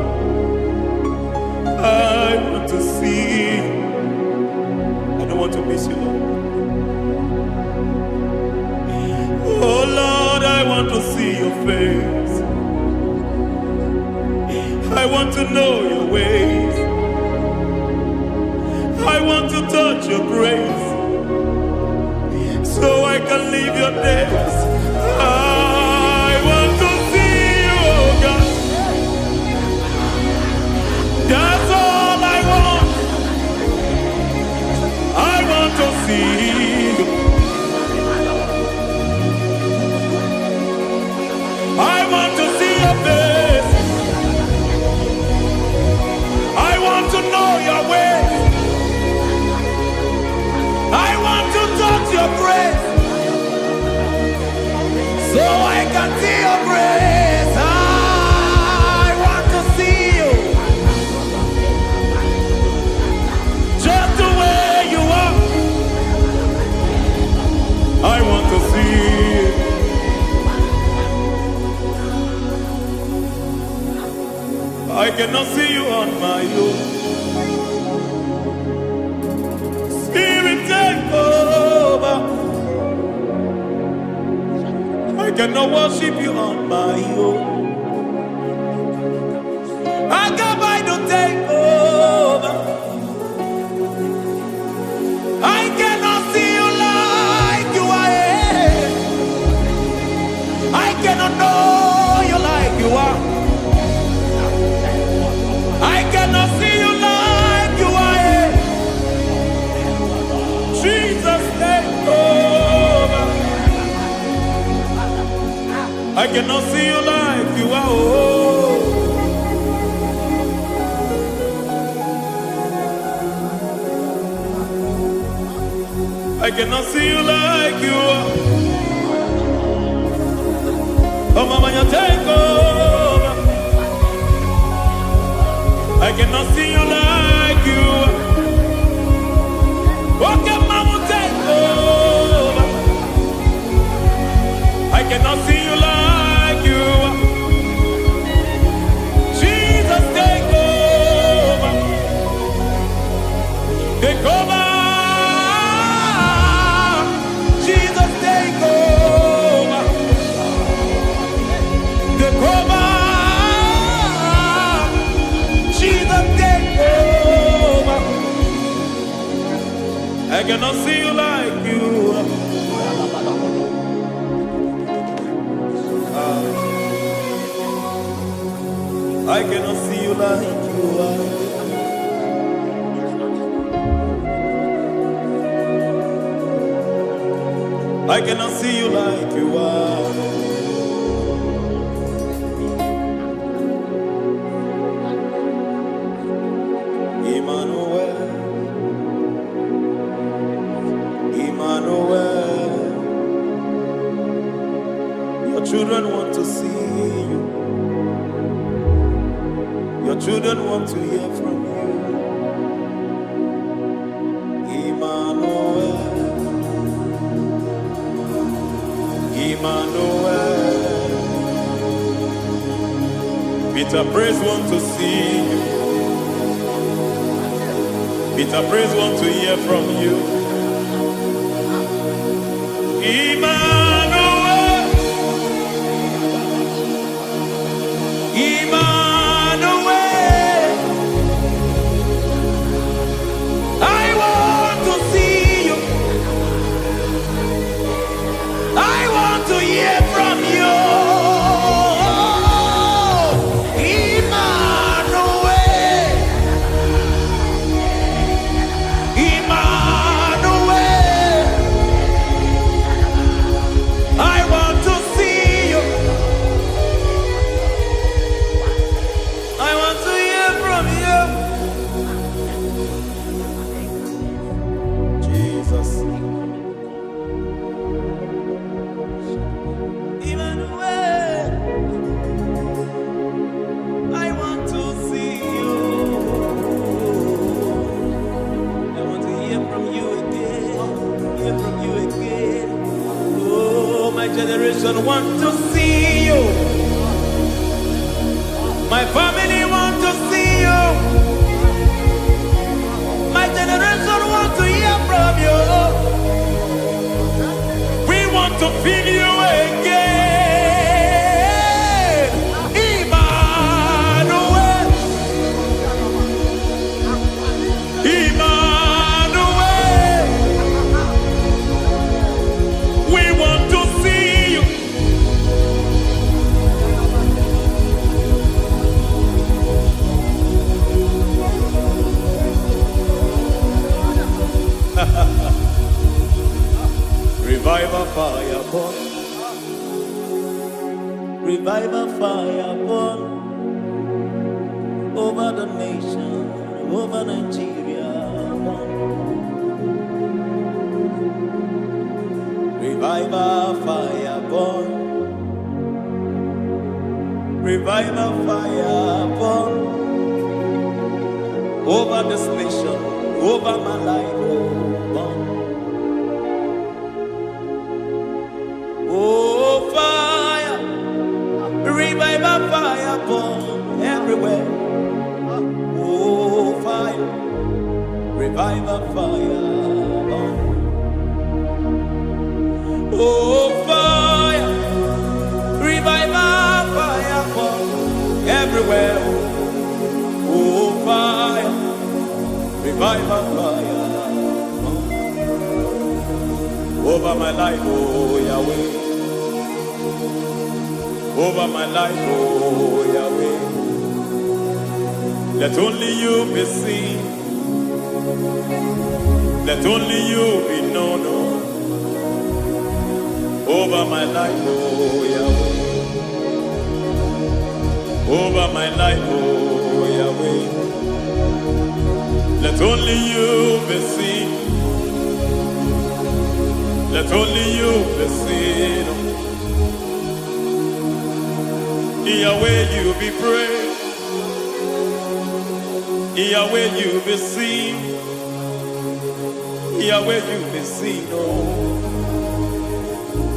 I want to see you. I don't want to miss you, Lord. Oh Lord, I want to see your face. I want to know your ways. I want to touch your grace so I can live your days. I want to see you, oh God. That's all I want. I want to see you. I want to see your face. I want to know your ways. I want to touch your grace so I can see your grace. I want to see you just the way you are. I want to see you. I cannot see you on my own. Spirit, take over. I cannot worship you on my own. I come by to take over. I cannot see you like you are. I cannot know you like you are. I cannot see you like you are. Jesus, take over. I cannot see you like you are. Oh. I cannot see you like you are. Oh, Mama, you take over. I cannot see you like you are. Okay, Mama, take over. I cannot see you like you are. Jesus, take over. Take over. Jesus, take over. Take over. Jesus, take over. I cannot see you like you are. I cannot see you like you are. I cannot see you like you are. Emmanuel, Emmanuel, your children want to see you. Your children want to hear from you. Emmanuel, Emmanuel, Peter Praise want to see you. Peter Praise want to hear from you. Emmanuel, Emmanuel, I want to see you. I want to hear from you. Generation want to see you. My family want to see you. My generation want to hear from you. We want to feel you again. Emmanuel, Emmanuel, we want to see. Revival fire burn. Revival fire burn over the nation, over Nigeria. Revival fire burn. Revival fire burn over this nation, over my life. Burn. Oh, fire, revival fire burn everywhere. Oh, fire, revival fire burn. Oh, fire, revival fire burn everywhere. Oh, fire, revival fire burn over my life, oh Yahweh. Over my life, oh Yahweh. Let only you be seen. Let only you be known. Over my life, oh Yahweh. Over my life, oh Yahweh. Let only you be seen. Let only you be seen. Yahweh, you be praised. Yahweh, you be seen. Yahweh, you be seen. Oh,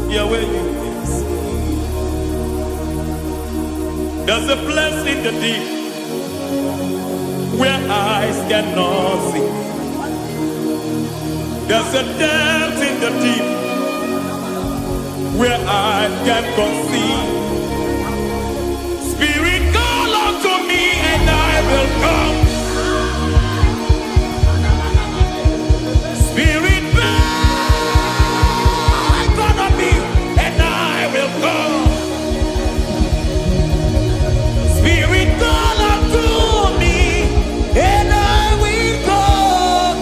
Yahweh, you be seen. There's a place in the deep where eyes cannot see. There's a depth in the deep where I can conceive. Spirit, call unto me and I will come. Spirit, beg unto me and I will come. Spirit, call unto me and I will come.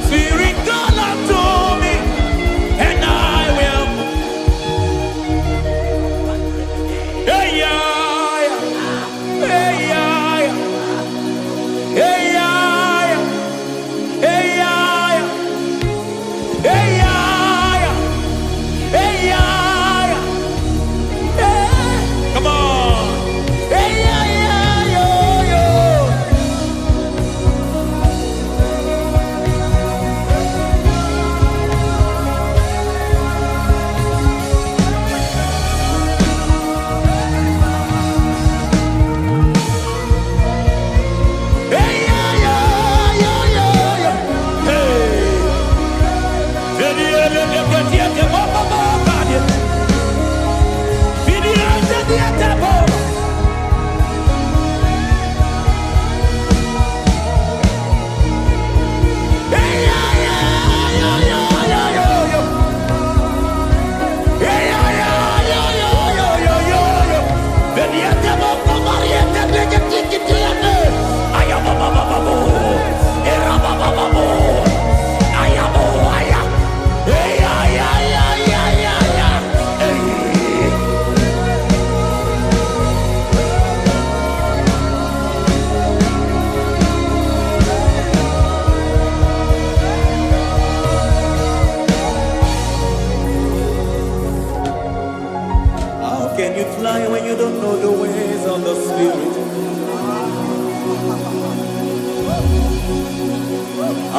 Spirit, call unto me.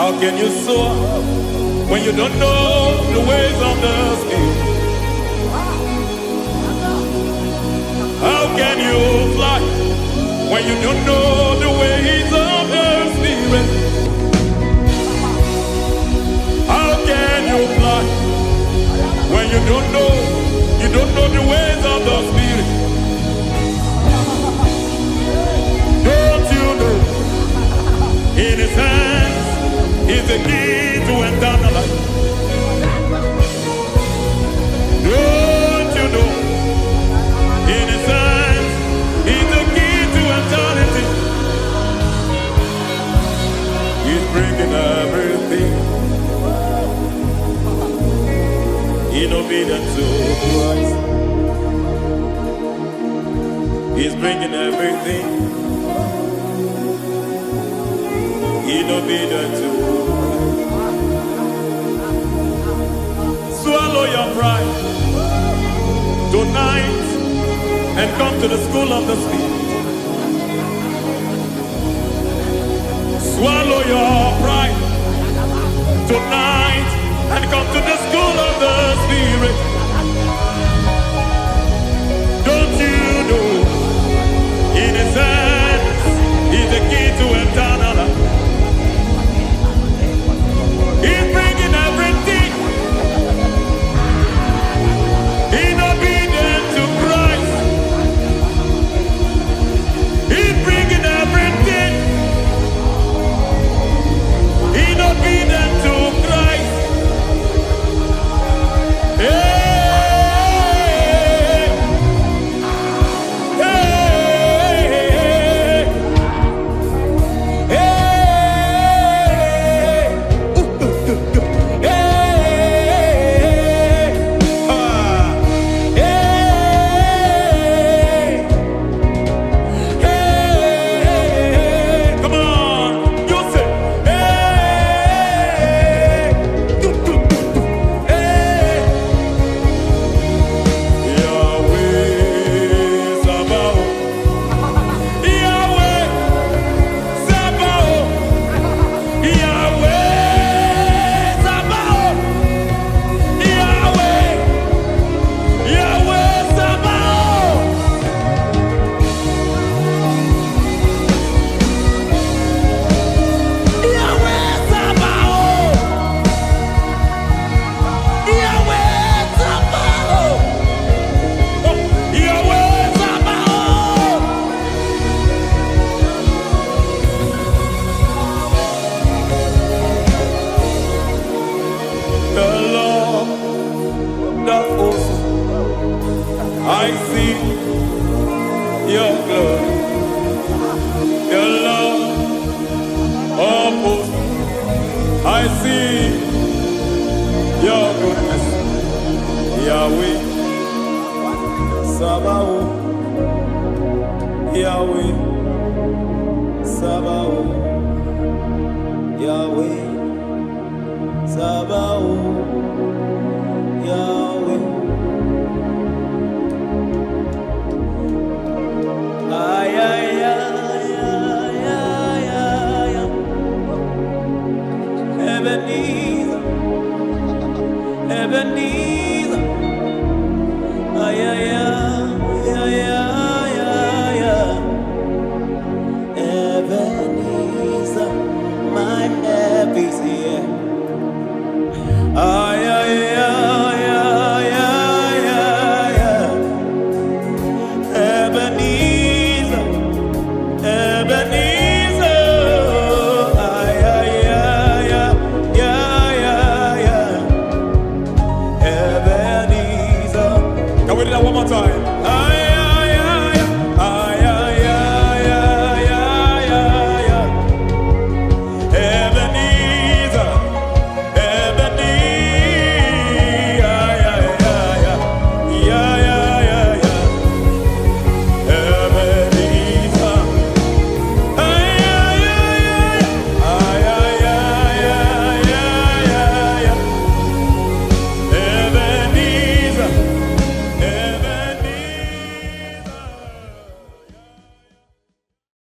How can you soar when you don't know the ways of the Spirit? How can you fly when you don't know the ways of the Spirit? How can you fly when you don't know the ways of the Spirit? Don't you know in His hands is the key to eternal life? Don't you know in His hands is the key to eternity? He's bringing everything in obedience to Christ. He's bringing everything in obedience to Christ. Swallow your pride tonight and come to the school of the Spirit. Swallow your pride tonight and come to the school of the Spirit. Don't you know in His hands is the key to eternal life? He's bringing everything in obedience to Christ. He's bringing everything in obedience to Christ. Hey, hey, hey, hey, come on, you say, Yahweh Sabaoth, Yahweh Sabaoth, Yahweh Sabaoth, Yahweh, Yahweh Sabaoth. Yahweh Sabaoth, Yahweh Sabaoth, Yahweh Sabaoth. The Lord of hosts, I see your glory. The Lord of hosts, I see your goodness. Yahweh Sabaoth, Yahweh Sabaoth, Yahweh Sabaoth, Yahweh. Ay, ay, ay, ay, ay, ay, ay. Ebenezer, Ebenezer.